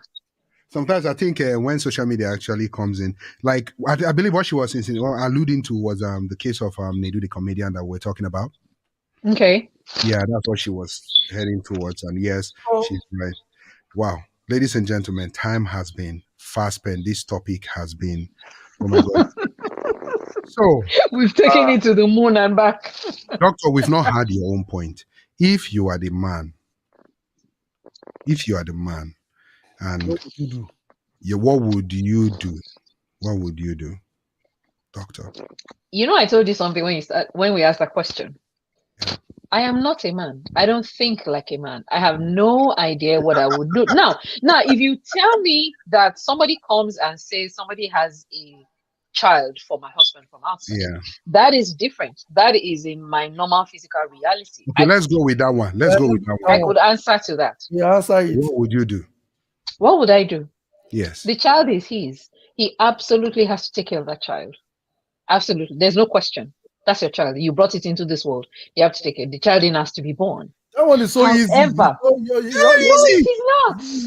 Sometimes I think when social media actually comes in, like I believe what she was alluding to was the case of Nedu, the comedian that we're talking about. Okay. Yeah, that's what she was heading towards. And yes, she's right. Wow. Ladies and gentlemen, time has been fast spent. This topic has been, oh my God. So we've taken it to the moon and back. Doctor, we've not had your own point. If you are the man, and what would you do? What would you do? What would you do, Doctor? You know, I told you something when we asked that question. Yeah. I am not a man. I don't think like a man. I have no idea what I would do. Now, if you tell me that somebody comes and says somebody has a child for my husband from outside, that is different. That is in my normal physical reality. Okay, let's go with that one. Let's go with that one. I could answer to that. Yeah, answer it. What would you do? What would I do? Yes. The child is his. He absolutely has to take care of that child. Absolutely. There's no question. That's your child. You brought it into this world. You have to take it. The child didn't have to be born. That one is so easy. No, it is not.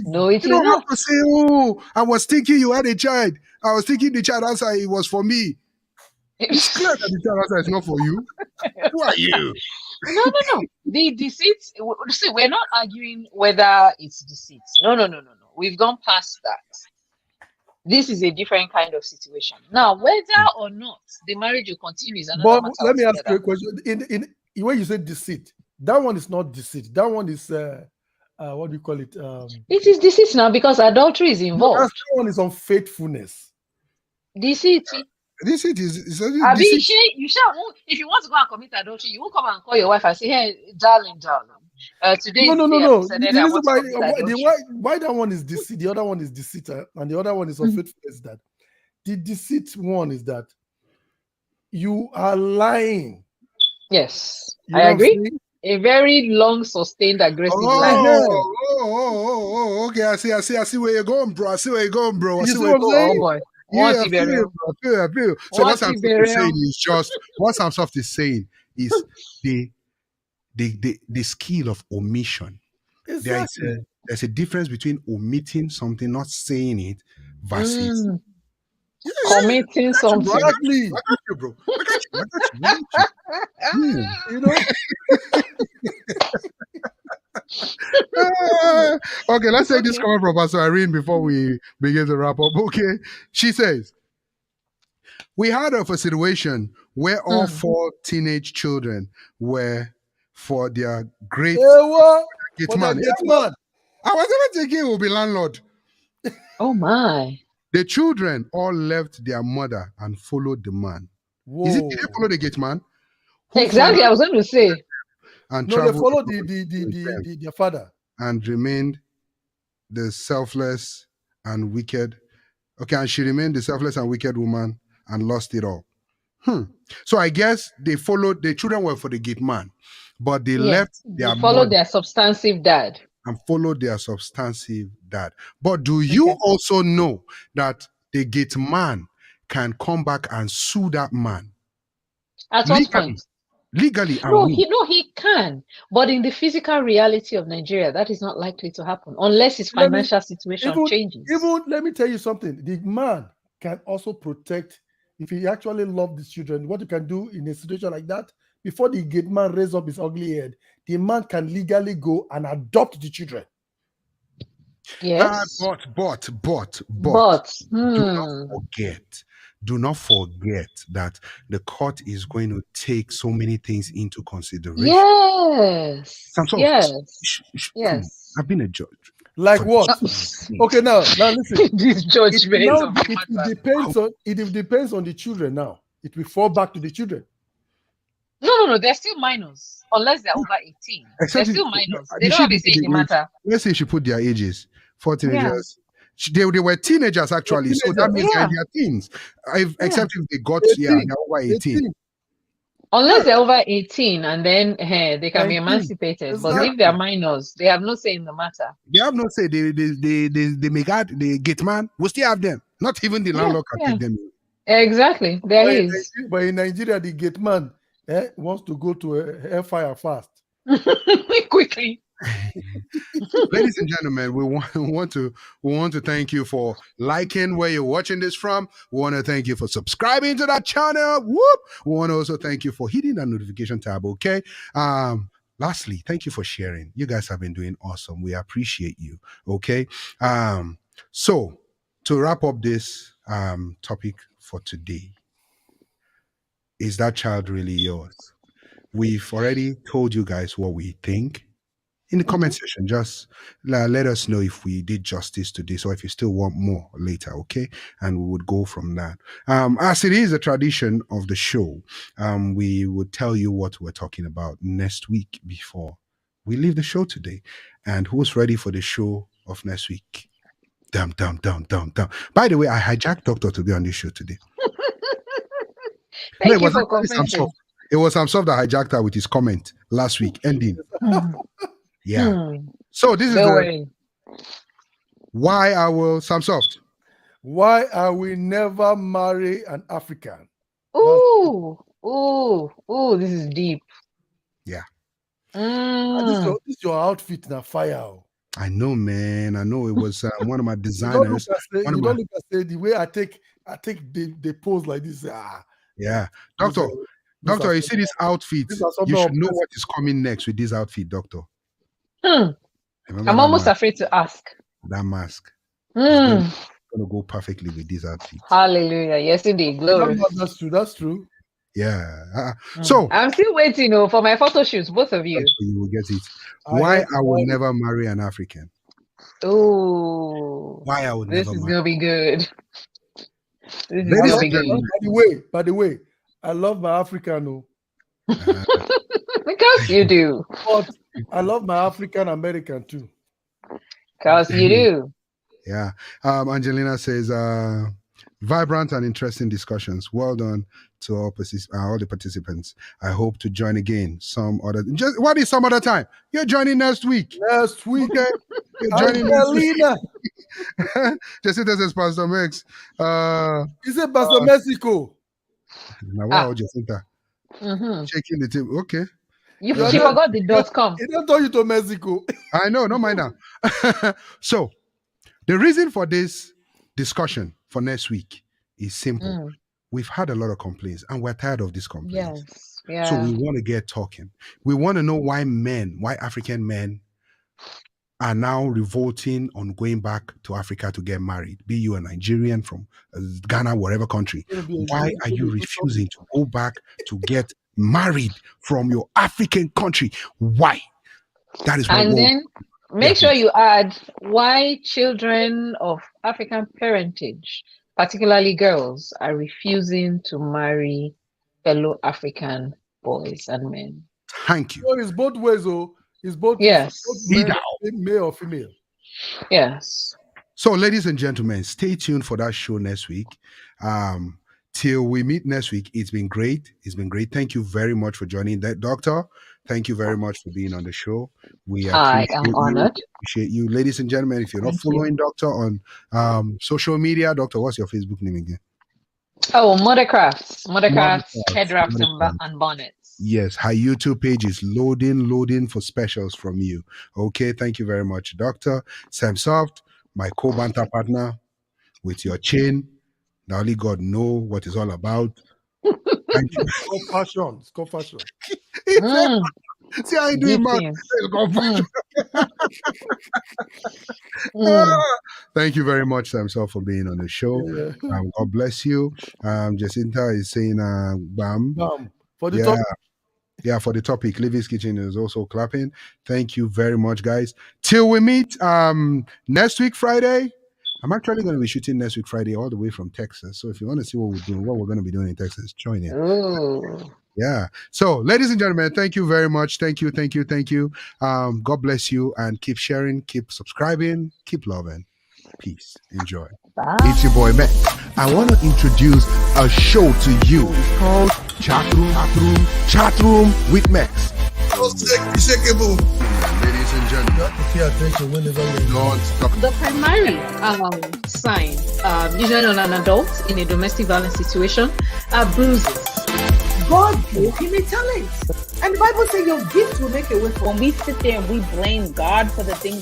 No, it is not. You don't have to say, oh, I was thinking you had a child. I was thinking the child outside, it was for me. It's clear that the child outside is not for you. Who are you? No. The deceit, see, we're not arguing whether it's deceit. No. We've gone past that. This is a different kind of situation. Now, whether or not the marriage will continue is another matter. Let me ask you a question. In when you say deceit, that one is not deceit. That one is what do you call it? It is deceit now because adultery is involved. That one is unfaithfulness. Deceit. Deceit is deceit. You shall. If you want to go and commit adultery, you won't come and call your wife and say, "Hey, darling. Today." No. Why that one is deceit? The other one is deceit, and the other one is unfaithfulness. That the deceit one is that you are lying. Yes, I agree. A very long, sustained, aggressive lie. Okay. I see where you're going, bro. You see what I'm saying? Oh boy. I feel. So what I'm saying is just what I'm soft is saying is the skill of omission. Exactly. There's a difference between omitting something, not saying it, versus committing something. Exactly. I got you, bro. I got you. You know. Okay, let's take this comment from Pastor Irene before we begin to wrap up. Okay, she says, we heard of a situation where all 4 teenage children were for their great man. I was even thinking it would be landlord. Oh my. The children all left their mother and followed the man. Did they follow the gate man? Exactly, I was going to say. And no, they followed their father. And remained the selfless and wicked. Okay, and she remained the selfless and wicked woman and lost it all. So I guess the children were for the gate man, but they left their followed their substantive dad. And followed their substantive dad. But do you also know that the gate man can come back and sue that man? At what point? Legally. He can. But in the physical reality of Nigeria, that is not likely to happen unless his financial situation changes. Even let me tell you something. The man can also protect, if he actually loves the children, what you can do in a situation like that, before the gate man raises up his ugly head, the man can legally go and adopt the children. Yes. But Hmm. do not forget that the court is going to take so many things into consideration. Yes. Some sort Yes. Come on, Yes. I've been a judge. Like For what? this. Okay, now listen. This judgment Now, of the matter. it depends on the children now. It will fall back to the children. No. They're still minors unless they're over 18. They're still minors. They don't have a say in the matter. Let's say she put their ages. 4 teenagers. They were teenagers actually, so that means they're in their teens. Except if they got 18. they're over 18. Unless they're over 18 and then they can be 19. emancipated. But Exactly. if they're minors, they have no say in the matter. They have no say. They make out the gate man. We still have them. Not even the landlord can take them. Exactly. But in Nigeria, the gate man wants to go to hellfire fast. Quickly. Ladies and gentlemen, we want to thank you for liking where you're watching this from. We want to thank you for subscribing to that channel. Whoop! We want to also thank you for hitting that notification tab. Okay. Lastly, thank you for sharing. You guys have been doing awesome. We appreciate you. Okay. So to wrap up this topic for today, is that child really yours? We've already told you guys what we think. In the comment section, just let us know if we did justice to this or if you still want more later, okay? And we would go from that. As it is a tradition of the show, we would tell you what we're talking about next week before we leave the show today. And who's ready for the show of next week? Dum. By the way, I hijacked Doctor to be on this show today. Thank you for confessing. It was Samsov that hijacked her with his comment last week, ending. Yeah. So this is why I will Samsoft. Why I will never marry an African. Ooh, this is deep. Yeah. This is your outfit now, fire. I know, man. I know it was one of my designers. You don't look at the way I take the pose like this. Yeah. Doctor, you see this outfit. You should know what is coming next with this outfit, Doctor. I'm almost afraid to ask. That mask. Going to go perfectly with this outfit. Hallelujah. Yes, indeed. Glory. That's true. Yeah. So I'm still waiting for my photo shoots, both of you. You will get it. Why I will never marry an African. Oh. Why I would this never is marry. gonna be good. This is gonna be good. By the way, I love my African. Because you do. But I love my African American too. Because you do. Yeah. Angelina says, vibrant and interesting discussions. Well done to all the participants. I hope to join again what is some other time? You're joining next week. Next week. Okay. You're joining next week. Jacinta says, Pastor Max. Is it Pastor Mexico? Now, wow, Jacinta. Checking the table. Okay. She forgot the .com. He don't tell you to Mexico. I know, no mind now. So, the reason for this discussion for next week is simple. We've had a lot of complaints and we're tired of these complaints. Yes. Yeah. So we want to get talking. We want to know why African men are now revolting on going back to Africa to get married. Be you a Nigerian from Ghana, whatever country. Why are you refusing to go back to get married from your African country? Why? That is what. And then make sure you add why children of African parentage, particularly girls, are refusing to marry fellow African boys and men. Thank you. So it's both ways, it's both. Yes. Male or female. Yes. So, ladies and gentlemen, stay tuned for that show next week. Till we meet next week, it's been great. Thank you very much for joining that, Doctor. Thank you very much for being on the show. I am honored. Appreciate you. Ladies and gentlemen, if you're not following Doctor on social media, Doctor, what's your Facebook name again? Oh, Mothercrafts, head wraps and bonnets. Yes, her YouTube page is loading for specials from you. Okay, thank you very much, Doctor. Sam Soft, my co-banter partner with your chin. Now only God know what it's all about. Thank you. It's called passion. It's called passion. Mm, See how you doing, man? gifting. It's called passion. Mm. Thank you very much, Samson, for being on the show. Yeah. God bless you. Jacinta is saying, "Bam." For the Yeah. top. Yeah, for the topic, Livy's Kitchen is also clapping. Thank you very much, guys. Till we meet next week, Friday. I'm actually going to be shooting next week, Friday, all the way from Texas. So if you want to see what we're going to be doing in Texas, join in. Ooh. Yeah. So, ladies and gentlemen, thank you very much. Thank you. God bless you, and keep sharing, keep subscribing, keep loving. Peace. Enjoy. Bye. It's your boy Max. I want to introduce a show to you. It's called Chat Room with Max. Ladies and gentlemen, You have to pay attention whenever you're don't stop. The primary sign, usually on an adult in a domestic violence situation, are bruises. God gave him a talent. And the Bible says your gift will make a way for When we sit there and we blame God for the things